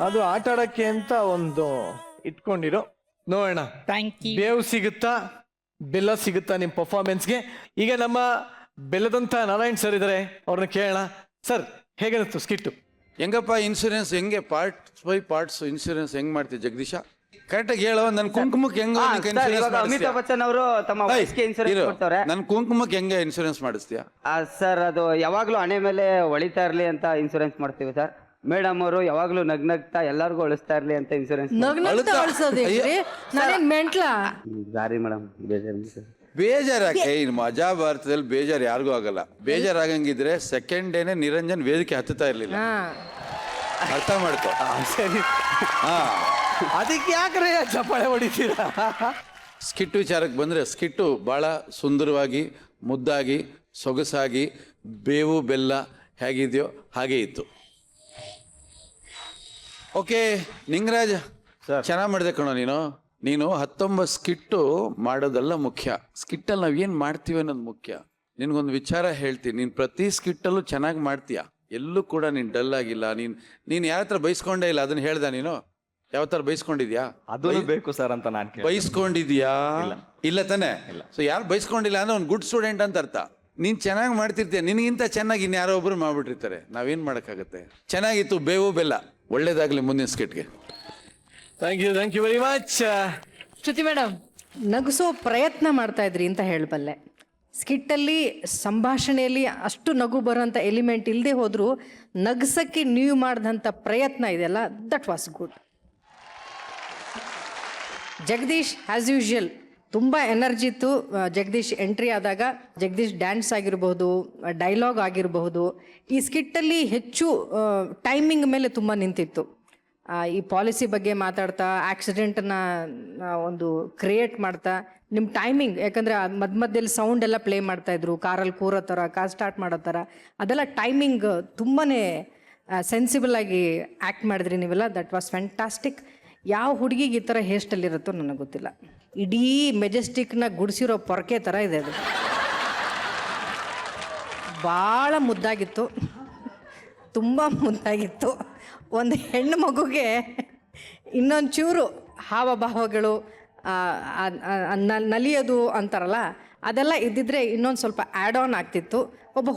ಅದು ಆಟ ಆಡಕ್ಕೆ ಅಂತ ಒಂದು ಇಟ್ಕೊಂಡಿರೋ, ನೋಡೋಣ ಬೇವು ಸಿಗುತ್ತಾ ಬೆಲ್ಲ ಸಿಗುತ್ತಾ ನಿಮ್ ಪರ್ಫಾರ್ಮೆನ್ಸ್ಗೆ. ಈಗ ನಮ್ಮ ಬೆಲ್ಲದಂತ ನಾರಾಯಣ್ ಸರ್ ಇದಾರೆ, ಅವ್ರನ್ನ ಕೇಳೋಣ. ಸರ್ ಹೇಗಿರುತ್ತು ಸ್ಕಿಟ್ಟು?
ಹೆಂಗಪ್ಪ ಇನ್ಶೂರೆನ್ಸ್ ಹೆಂಗೆ ಪಾರ್ಟ್ಸ್ ಬೈ ಪಾರ್ಟ್ಸ್ ಇನ್ಶೂರೆನ್ಸ್ ಹೆಂಗ್ ಮಾಡ್ತೀವಿ ಜಗದೀಶ? ಕರೆಕ್ಟಾಗಿ ಹೇಳೋ. ನನ್ನ ಕುಂಕುಮಕ್ಕೆ ಹೆಂಗ
ಅಮಿತಾಬ್ ಬಚ್ಚನ್ ಅವರು ತಮ್ಮ ವಯಸ್ಸಿಗೆ ಇನ್ಸೂರೆನ್ಸ್ ಕೊಡ್ತಾರೆ.
ನನ್ನ ಕುಂಕುಮಕ್ಕೆ ಹೆಂಗೆ ಇನ್ಶೂರೆನ್ಸ್ ಮಾಡಿಸ್ತೀಯಾ?
ಸರ್ ಅದು ಯಾವಾಗ್ಲೂ ಹಣೆ ಮೇಲೆ ಹೊಳಿತಾ ಇರ್ಲಿ ಅಂತ ಇನ್ಸೂರೆನ್ಸ್ ಮಾಡ್ತೀವಿ ಸರ್. ಮೇಡಮ್ ಅವರು ಯಾವಾಗ್ಲೂ ನಗ್ನಗ್ತಾ ಎಲ್ಲರಿಗೂ ಅಳಿಸ್ತಾ ಇರ್ಲಿ ಅಂತ ಇನ್ಸೂರೆನ್ಸ್.
ನಗ್ನಗ್ತಾ ಅಳ್ಸೋದೇನ್ರಿ? ನಾನೇನ್ ಮೆಂಟ್ಲಾ?
ಸಾರಿ ಮೇಡಮ್, ಬೇಜಾರು ಸರ್.
ಬೇಜಾರಾಗ ಮಜಾ ಭಾರತದಲ್ಲಿ ಬೇಜಾರು ಯಾರಿಗೂ ಆಗಲ್ಲ. ಬೇಜಾರಾಗಂಗಿದ್ರೆ ಸೆಕೆಂಡ್ ಡೇನೆ ನಿರಂಜನ್ ವೇದಿಕೆ ಹತ್ತುತ್ತಾ ಇರ್ಲಿಲ್ಲ. ಅರ್ಥ ಮಾಡ್ಕೊ.
ಸರಿ,
ಹಾ,
ಅದಕ್ಕೆ ಯಾಕ್ರೆ ಚಪ್ಪಾಳೆ ಹೊಡಿತೀರಾ?
ಸ್ಕಿಟ್ ವಿಚಾರಕ್ಕೆ ಬಂದರೆ ಸ್ಕಿಟ್ಟು ಭಾಳ ಸುಂದರವಾಗಿ, ಮುದ್ದಾಗಿ, ಸೊಗಸಾಗಿ, ಬೇವು ಬೆಲ್ಲ ಹೇಗಿದೆಯೋ ಹಾಗೇ ಇತ್ತು. ಓಕೆ ನಿಂಗರಾಜ್, ಚೆನ್ನಾಗಿ ಮಾಡಿದೆ ಕಣೋ ನೀನು 19 ಸ್ಕಿಟ್ಟು ಮಾಡೋದಲ್ಲ ಮುಖ್ಯ, ಸ್ಕಿಟ್ಟಲ್ಲಿ ನಾವು ಏನು ಮಾಡ್ತೀವಿ ಅನ್ನೋದು ಮುಖ್ಯ. ನಿನಗೊಂದು ವಿಚಾರ ಹೇಳ್ತೀನಿ, ನೀನು ಪ್ರತಿ ಸ್ಕಿಟ್ಟಲ್ಲೂ ಚೆನ್ನಾಗಿ ಮಾಡ್ತೀಯ, ಎಲ್ಲೂ ಕೂಡ ನೀನು ಡಲ್ ಆಗಿಲ್ಲ. ನೀನು ಯಾರ ಹತ್ರ ಬೈಸ್ಕೊಂಡೇ ಇಲ್ಲ, ಅದನ್ನು ಹೇಳ್ದ ನೀನು ಯಾವ ಥರ ಬೈಸ್ಕೊಂಡಿದ್ಯಾ?
ಅದು ಬೇಕು ಸರ್ ಅಂತ ನಾನು
ಬೈಸ್ಕೊಂಡಿದ್ಯಾ? ಇಲ್ಲ ತಾನೆ. ಸೊ ಯಾರು ಬೈಸ್ಕೊಂಡಿಲ್ಲ ಅಂದ್ರೆ ಒಂದು ಗುಡ್ ಸ್ಟೂಡೆಂಟ್ ಅಂತ ಅರ್ಥ. ನೀನು ಚೆನ್ನಾಗಿ ಮಾಡ್ತಿರ್ತೀಯ, ನಿನಗಿಂತ ಚೆನ್ನಾಗಿ ಇನ್ಯಾರೋ ಒಬ್ರು ಮಾಡ್ಬಿಟ್ಟಿರ್ತಾರೆ, ನಾವೇನು ಮಾಡೋಕ್ಕಾಗತ್ತೆ. ಚೆನ್ನಾಗಿತ್ತು ಬೇವು ಬೆಲ್ಲ, ಒಳ್ಳೇದಾಗಲಿ ಮುಂದಿನ ಸ್ಕಿಟ್ಗೆ.
Thank you very much.
Shruti madam,
ನಗಿಸೋ ಪ್ರಯತ್ನ ಮಾಡ್ತಾ ಇದ್ರಿ ಅಂತ ಹೇಳಬಲ್ಲೆ. ಸ್ಕಿಟ್ಟಲ್ಲಿ ಸಂಭಾಷಣೆಯಲ್ಲಿ ಅಷ್ಟು ನಗು ಬರೋಂಥ ಎಲಿಮೆಂಟ್ ಇಲ್ಲದೆ ಹೋದರೂ ನಗ್ಸಕ್ಕೆ ನೀವು ಮಾಡಿದಂಥ ಪ್ರಯತ್ನ ಇದೆಯಲ್ಲ, that was good. Jagadish as usual ತುಂಬ ಎನರ್ಜಿ ಇತ್ತು. ಜಗದೀಶ್ ಎಂಟ್ರಿ ಆದಾಗ ಜಗದೀಶ್ ಡ್ಯಾನ್ಸ್ ಆಗಿರಬಹುದು, ಡೈಲಾಗ್ ಆಗಿರಬಹುದು, ಈ ಸ್ಕಿಟ್ಟಲ್ಲಿ ಹೆಚ್ಚು ಟೈಮಿಂಗ್ ಮೇಲೆ ತುಂಬ ನಿಂತಿತ್ತು. ಈ ಪಾಲಿಸಿ ಬಗ್ಗೆ ಮಾತಾಡ್ತಾ, ಆಕ್ಸಿಡೆಂಟನ್ನು ಒಂದು ಕ್ರಿಯೇಟ್ ಮಾಡ್ತಾ, ನಿಮ್ಮ ಟೈಮಿಂಗ್, ಯಾಕಂದರೆ ಮಧ್ಯದಲ್ಲಿ ಸೌಂಡ್ ಎಲ್ಲ ಪ್ಲೇ ಮಾಡ್ತಾಯಿದ್ರು, ಕಾರಲ್ಲಿ ಕೂರೋ ಥರ, ಕಾರ್ ಸ್ಟಾರ್ಟ್ ಮಾಡೋ ಥರ, ಅದೆಲ್ಲ ಟೈಮಿಂಗ್ ತುಂಬಾ ಸೆನ್ಸಿಬಲ್ ಆಗಿ ಆ್ಯಕ್ಟ್ ಮಾಡಿದ್ರಿ ನೀವೆಲ್ಲ. That was fantastic. ಯಾವ ಹುಡುಗಿಗೆ ಈ ಥರ ಹೇರ್ ಸ್ಟೈಲ್ ಇರುತ್ತೋ ನನಗೆ ಗೊತ್ತಿಲ್ಲ. ಇಡೀ ಮೆಜೆಸ್ಟಿಕ್ನ ಗುಡಿಸಿರೋ ಪೊರಕೆ ಥರ ಇದೆ ಅದು. ಭಾಳ ಮುದ್ದಾಗಿತ್ತು, ತುಂಬ ಮುದ್ದಾಗಿತ್ತು. ಒಂದು ಹೆಣ್ಣು ಮಗುಗೆ ಇನ್ನೊಂದು ಚೂರು ಹಾವಭಾವಗಳು, ನಲಿಯೋದು ಅಂತಾರಲ್ಲ, ಅದೆಲ್ಲ ಇದ್ದಿದ್ರೆ ಇನ್ನೊಂದು ಸ್ವಲ್ಪ ಆ್ಯಡ್ ಆನ್ ಆಗ್ತಿತ್ತು. ಒಬ್ಬ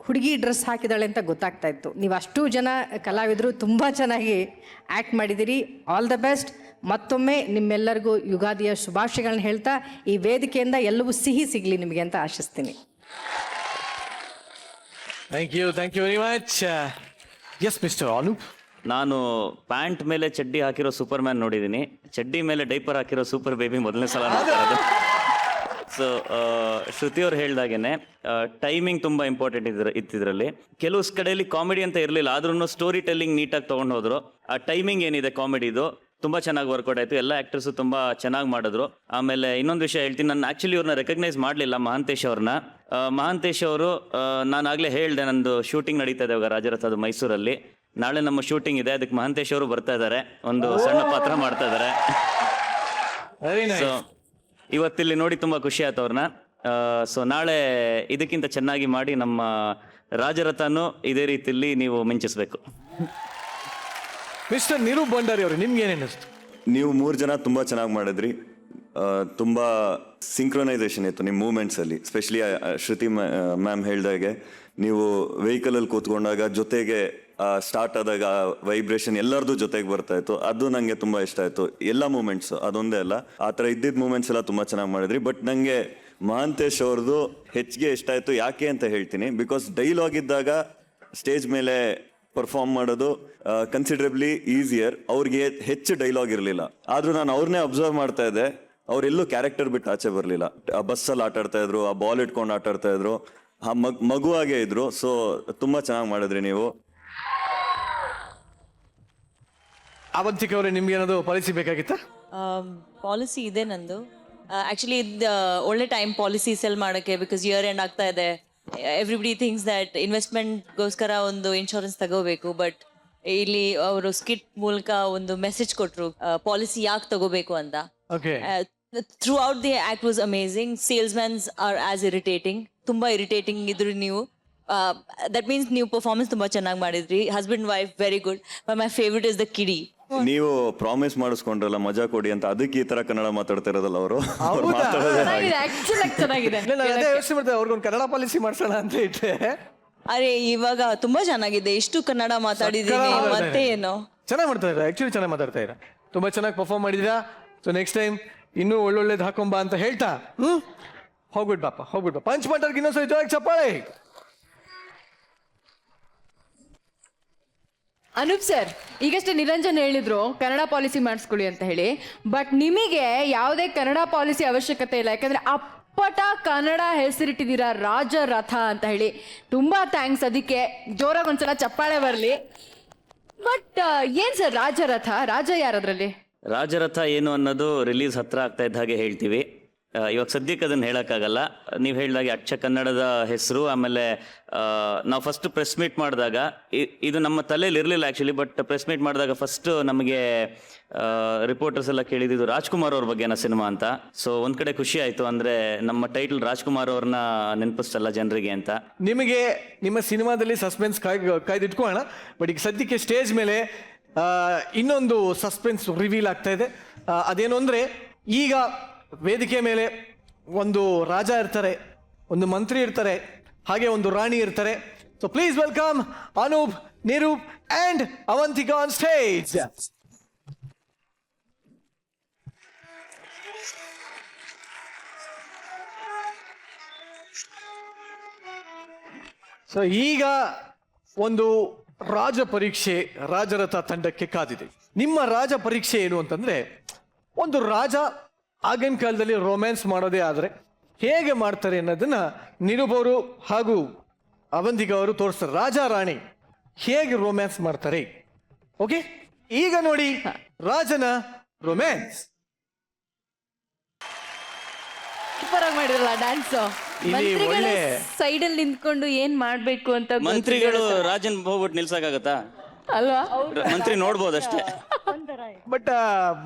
ಹುಡುಗಿ ಡ್ರೆಸ್ ಹಾಕಿದಾಳೆ ಅಂತ ಗೊತ್ತಾಗ್ತಾ ಇತ್ತು. ನೀವು ಅಷ್ಟು ಜನ ಕಲಾವಿದರು ತುಂಬ ಚೆನ್ನಾಗಿ ಆ್ಯಕ್ಟ್ ಮಾಡಿದ್ದೀರಿ. All the best. ಮತ್ತೊಮ್ಮೆ ನಿಮ್ಮೆಲ್ಲರಿಗೂ ಯುಗಾದಿಯ ಶುಭಾಶಯಗಳನ್ನ ಹೇಳ್ತಾ, ಈ ವೇದಿಕೆಯಿಂದ ಎಲ್ಲವೂ ಸಿಹಿ ಸಿಗಲಿ ನಿಮಗೆ ಅಂತ ಆಶಿಸ್ತೀನಿ.
Thank you very much. Yes mister Anoop.
ನಾನು ಪ್ಯಾಂಟ್ ಮೇಲೆ ಚಡ್ಡಿ ಹಾಕಿರೋ ಸೂಪರ್ ಮ್ಯಾನ್ ನೋಡಿದ್ದೀನಿ, ಚಡ್ಡಿ ಮೇಲೆ ಡೈಪರ್ ಹಾಕಿರೋ ಸೂಪರ್ ಬೇಬಿ ಮೊದಲನೇ ಸಲ ನೋಡ್ತಾ ಇರೋದು. ಸೊ ಶ್ರುತಿಯವ್ರು ಹೇಳ್ದಾಗೇನೆ ಟೈಮಿಂಗ್ ತುಂಬ ಇಂಪಾರ್ಟೆಂಟ್ ಇತ್ತಿದ್ರಲ್ಲಿ. ಕೆಲವು ಕಡೆಯಲ್ಲಿ ಕಾಮಿಡಿ ಅಂತ ಇರಲಿಲ್ಲ, ಆದ್ರೂ ಸ್ಟೋರಿ ಟೆಲ್ಲಿಂಗ್ ನೀಟಾಗಿ ತೊಗೊಂಡು ಹೋದ್ರು. ಆ ಟೈಮಿಂಗ್ ಏನಿದೆ ಕಾಮಿಡಿದು ತುಂಬ ಚೆನ್ನಾಗಿ ವರ್ಕೌಟ್ ಆಯಿತು. ಎಲ್ಲ ಆ್ಯಕ್ಟರ್ಸು ತುಂಬ ಚೆನ್ನಾಗಿ ಮಾಡಿದ್ರು. ಆಮೇಲೆ ಇನ್ನೊಂದು ವಿಷಯ ಹೇಳ್ತೀನಿ, ನಾನು ಆ್ಯಕ್ಚುಲಿ ಇವ್ರನ್ನ ರೆಕಗ್ನೈಸ್ ಮಾಡಲಿಲ್ಲ, ಮಹಾಂತೇಶ್ ಅವ್ರನ್ನ. ಮಹಾಂತೇಶ್ ಅವರು, ನಾನು ಆಗಲೇ ಹೇಳಿದೆ, ನಂದು ಶೂಟಿಂಗ್ ನಡೀತಾ ಇದೆ ಇವಾಗ ರಾಜರಥದ ಮೈಸೂರಲ್ಲಿ. ನಾಳೆ ನಮ್ಮ ಶೂಟಿಂಗ್ ಇದೆ, ಅದಕ್ಕೆ ಮಹಾಂತೇಶ್ ಅವರು ಬರ್ತಾ ಇದ್ದಾರೆ, ಒಂದು ಸಣ್ಣ ಪಾತ್ರ ಮಾಡ್ತಾ ಇದ್ದಾರೆ. ಸೊ ಇವತ್ತಿಲ್ಲಿ ನೋಡಿ ತುಂಬ ಖುಷಿ ಆಯ್ತು ಅವ್ರನ್ನ. ಸೊ ನಾಳೆ ಇದಕ್ಕಿಂತ ಚೆನ್ನಾಗಿ ಮಾಡಿ ನಮ್ಮ ರಾಜರಥನೂ ಇದೇ ರೀತಿಯಲ್ಲಿ ನೀವು ಮಿಂಚಿಸ್ಬೇಕು.
ಮಿಸ್ಟರ್ ನಿರೂಪ್ ಭಂಡಾರಿ ಅವರು, ನಿಮ್ಗೆ ಏನೇನಿಸ್ತು?
ನೀವು 3 ಜನ ತುಂಬ ಚೆನ್ನಾಗಿ ಮಾಡಿದ್ರಿ. ತುಂಬ ಸಿಂಕ್ರೊನೈಸೇಷನ್ ಇತ್ತು ನಿಮ್ಮ ಮೂಮೆಂಟ್ಸಲ್ಲಿ. ಸ್ಪೆಷಲಿ ಶ್ರುತಿ ಮ್ಯಾಮ್ ಹೇಳ್ದಾಗೆ, ನೀವು ವೆಹಿಕಲಲ್ಲಿ ಕೂತ್ಕೊಂಡಾಗ ಜೊತೆಗೆ ಸ್ಟಾರ್ಟ್ ಆದಾಗ ವೈಬ್ರೇಷನ್ ಎಲ್ಲರದು ಜೊತೆಗೆ ಬರ್ತಾ ಇತ್ತು. ಅದು ನನಗೆ ತುಂಬ ಇಷ್ಟ ಆಯಿತು. ಎಲ್ಲ ಮೂಮೆಂಟ್ಸು, ಅದೊಂದೇ ಅಲ್ಲ, ಆ ಥರ ಇದ್ದಿದ್ದ ಮೂಮೆಂಟ್ಸ್ ಎಲ್ಲ ತುಂಬ ಚೆನ್ನಾಗಿ ಮಾಡಿದ್ರಿ. ಬಟ್ ನನಗೆ ಮಹಾಂತೇಶ್ ಅವ್ರದ್ದು ಹೆಚ್ಚಿಗೆ ಇಷ್ಟ ಆಯಿತು. ಯಾಕೆ ಅಂತ ಹೇಳ್ತೀನಿ. ಬಿಕಾಸ್ ಡೈಲಾಗ್ ಇದ್ದಾಗ ಸ್ಟೇಜ್ ಮೇಲೆ ಪರ್ಫಾರ್ಮ್ ಮಾಡೋದು ಕನ್ಸಿಡರಬ್ಲಿ ಈಸಿಯರ್. ಅವ್ರಿಗೆ ಹೆಚ್ಚು ಡೈಲಾಗ್ ಇರಲಿಲ್ಲ, ಆದರೂ ನಾನು ಅವ್ರನ್ನೇ ಅಬ್ಸರ್ವ್ ಮಾಡ್ತಾ ಇದ್ದೆ. ಅವರೆಲ್ಲೂ ಕ್ಯಾರೆಕ್ಟರ್ ಬಿಟ್ಟು ಆಚೆ ಬರಲಿಲ್ಲ. ಆ ಬಸ್ಸಲ್ಲಿ ಆಟ ಆಡ್ತಾ ಇದ್ರು, ಆ ಬಾಲ್ ಇಟ್ಕೊಂಡು ಆಟ ಆಡ್ತಾ ಇದ್ರು, ಆ ಮಗುವಾಗೇ ಇದ್ರು. ಸೊ ತುಂಬ ಚೆನ್ನಾಗಿ ಮಾಡಿದ್ರಿ ನೀವು.
ಅವಂತಿಕ ಅವರೇ, ನಿಮ್ಗೆ ಏನಾದ್ರು ಪಾಲಿಸಿ ಬೇಕಾಗಿತ್ತಾ?
ಪಾಲಿಸಿ ಇದೆ ನಂದು. ಆ್ಯಕ್ಚುಲಿ ಇದು ಒಳ್ಳೆ ಟೈಮ್ ಪಾಲಿಸಿ ಸೆಲ್ ಮಾಡೋಕ್ಕೆ, ಬಿಕಾಸ್ ಇಯರ್ ಎಂಡ್ ಆಗ್ತಾ ಇದೆ. ಎವ್ರಿಬಡಿ ಥಿಂಕ್ಸ್ ದ್ಯಾಟ್ ಇನ್ವೆಸ್ಟ್ಮೆಂಟ್ಗೋಸ್ಕರ ಒಂದು ಇನ್ಶೂರೆನ್ಸ್ ತಗೋಬೇಕು, ಬಟ್ ಇಲ್ಲಿ ಅವರು ಸ್ಕಿಟ್ ಮೂಲಕ ಒಂದು ಮೆಸೇಜ್ ಕೊಟ್ಟರು ಪಾಲಿಸಿ ಯಾಕೆ ತಗೋಬೇಕು ಅಂತ. Throughout the act was amazing. Salesmans are as irritating, ತುಂಬ ಇರಿಟೇಟಿಂಗ್ ಇದ್ರು ನೀವು. ದಟ್ ಮೀನ್ಸ್ ನೀವು ಪರ್ಫಾರ್ಮೆನ್ಸ್ ತುಂಬ ಚೆನ್ನಾಗಿ ಮಾಡಿದ್ರಿ. Husband wife very good. But my favourite is the kiddie.
ನೀವು ಪ್ರಾಮಿಸ್ ಮಾಡಿಸ್ಕೊಂಡ್ರಲ್ಲ ಮಜಾ ಕೊಡಿ ಅಂತ, ಅದಕ್ಕೆ ಈ ತರ ಕನ್ನಡ ಮಾತಾಡ್ತಾ ಇರೋದಲ್ಲ ಅವರು.
ಚೆನ್ನಾಗಿದೆ.
ಯೋಚನೆ ಮಾಡ್ತಾರೆ ಅವ್ರಿಗೊಂದು ಕನ್ನಡ ಪಾಲಿಸಿ ಮಾಡ್ಸೋಣ ಅಂತ ಇಟ್ಟೆ.
ಅರೆ ಇವಾಗ ತುಂಬಾ ಚೆನ್ನಾಗಿದೆ, ಎಷ್ಟು ಕನ್ನಡ ಮಾತಾಡಿದೀನಿ, ಮತ್ತೆ ಏನು
ಚೆನ್ನಾಗಿ ಮಾಡ್ತಾ ಇದ್ದಾರೆ. ಆಕ್ಚುಲಿ ಚೆನ್ನಾಗಿ ಮಾತಾಡ್ತಾ ಇದ್ದಾರೆ, ತುಂಬಾ ಚೆನ್ನಾಗಿ ಪರ್ಫಾರ್ಮ್ ಮಾಡಿದ್ದೀರಾ. ಸೊ ನೆಕ್ಸ್ಟ್ ಟೈಮ್ ಇನ್ನೂ ಒಳ್ಳೊಳ್ಳೇದು ಹಾಕೊಂಬ ಅಂತ ಹೇಳ್ತಾ ಹೋಗ್ಬಿಟ್ಟು ಬಾಪ ಪಂಚ್ ಮಾಟರ್ಗೆ ಇನ್ನೊಂದ್ಸರಿ ಜೋರಾಗಿ ಚಪ್ಪಾಳೆ.
ಅನೂಪ್ ಸರ್, ಈಗಷ್ಟೇ ನಿರಂಜನ್ ಹೇಳಿದ್ರು ಕನ್ನಡ ಪಾಲಿಸಿ ಮಾಡಿಸ್ಕೊಳ್ಳಿ ಅಂತ ಹೇಳಿ. ಬಟ್ ನಿಮಗೆ ಯಾವುದೇ ಕನ್ನಡ ಪಾಲಿಸಿ ಅವಶ್ಯಕತೆ ಇಲ್ಲ, ಯಾಕಂದ್ರೆ ಆ ಅಪ್ಪಟ ಕನ್ನಡ ಹೆಸರಿಟ್ಟಿದ್ದೀರಾ ರಾಜರಥ ಅಂತ ಹೇಳಿ. ತುಂಬಾ ಥ್ಯಾಂಕ್ಸ್. ಅದಕ್ಕೆ ಜೋರಾಗಿ ಒಂದ್ಸಲ ಚಪ್ಪಾಳೆ ಬರಲಿ. ಬಟ್ ಏನ್ ಸರ್ ರಾಜರಥ, ರಾಜ ಯಾರದ್ರಲ್ಲಿ?
ರಾಜರಥ ಏನು ಅನ್ನೋದು ರಿಲೀಸ್ ಹತ್ರ ಆಗ್ತಾ ಇದ್ದ ಹಾಗೆ ಹೇಳ್ತೀವಿ. ಇವಾಗ ಸದ್ಯಕ್ಕೆ ಅದನ್ನು ಹೇಳೋಕ್ಕಾಗಲ್ಲ. ನೀವು ಹೇಳಿದಾಗೆ ಅಚ್ಚ ಕನ್ನಡದ ಹೆಸರು. ಆಮೇಲೆ ನಾವು ಫಸ್ಟ್ ಪ್ರೆಸ್ ಮೀಟ್ ಮಾಡಿದಾಗ ಇದು ನಮ್ಮ ತಲೆಯಲ್ಲಿ ಇರಲಿಲ್ಲ ಆ್ಯಕ್ಚುಲಿ. ಬಟ್ ಪ್ರೆಸ್ ಮೀಟ್ ಮಾಡಿದಾಗ ಫಸ್ಟ್ ನಮಗೆ ರಿಪೋರ್ಟರ್ಸ್ ಎಲ್ಲ ಕೇಳಿದ್ದು ರಾಜ್ಕುಮಾರ್ ಅವ್ರ ಬಗ್ಗೆನ ಸಿನಿಮಾ ಅಂತ. ಸೊ ಒಂದು ಕಡೆ ಖುಷಿ ಆಯಿತು, ಅಂದರೆ ನಮ್ಮ ಟೈಟಲ್ ರಾಜ್ಕುಮಾರ್ ಅವ್ರನ್ನ ನೆನಪಿಸ್ತಲ್ಲ ಜನರಿಗೆ ಅಂತ.
ನಿಮಗೆ ನಿಮ್ಮ ಸಿನಿಮಾದಲ್ಲಿ ಸಸ್ಪೆನ್ಸ್ ಕಾಯ್ದಿಟ್ಕೊಳ್ಳೋಣ. ಬಟ್ ಈಗ ಸದ್ಯಕ್ಕೆ ಸ್ಟೇಜ್ ಮೇಲೆ ಇನ್ನೊಂದು ಸಸ್ಪೆನ್ಸ್ ರಿವೀಲ್ ಆಗ್ತಾ ಇದೆ. ಅದೇನು ಅಂದರೆ, ಈಗ ವೇದಿಕೆ ಮೇಲೆ ಒಂದು ರಾಜ ಇರ್ತಾರೆ, ಒಂದು ಮಂತ್ರಿ ಇರ್ತಾರೆ, ಹಾಗೆ ಒಂದು ರಾಣಿ ಇರ್ತಾರೆ. So please welcome Anoop, Niroop and Avantika on stage. So ಈಗ ಒಂದು ರಾಜ ಪರೀಕ್ಷೆ ರಾಜರಥ ತಂಡಕ್ಕೆ ಕಾದಿದೆ. ನಿಮ್ಮ ರಾಜ ಪರೀಕ್ಷೆ ಏನು ಅಂತಂದ್ರೆ, ಒಂದು ರಾಜ ಆಗಿನ ಕಾಲದಲ್ಲಿ ರೊಮ್ಯಾನ್ಸ್ ಮಾಡೋದೇ ಆದರೆ ಹೇಗೆ ಮಾಡ್ತಾರೆ ಅನ್ನೋದನ್ನ ನಿರೂಪ್ ಅವರು ಹಾಗೂ ಅವಂತಿಕಾ ಅವರು ತೋರಿಸ್ತಾರೆ. ರಾಜ ರಾಣಿ ಹೇಗೆ ರೊಮ್ಯಾನ್ಸ್ ಮಾಡ್ತಾರೆ. ಓಕೆ, ಈಗ ನೋಡಿ ರಾಜನ ರೊಮ್ಯಾನ್ಸ್.
ಸೂಪರ್ ಆಗಿ ಮಾಡಿರಲ್ಲ ಡ್ಯಾನ್ಸ್.
ಇಲ್ಲಿ ಒಳ್ಳೆ
ಸೈಡ್ ಅಲ್ಲಿ ನಿಂತ್ಕೊಂಡು ಏನ್ ಮಾಡ್ಬೇಕು ಅಂತ
ಮಂತ್ರಿಗಳು ರಾಜನ್ ಹೋಗ್ಬಿಟ್ಟು ನಿಲ್ಸಕ್ಕಾಗತ್ತಾ?
ಅಲ್ವಾ?
ಮಂತ್ರಿ ನೋಡ್ಬೋದಷ್ಟೇ.
ಬಟ್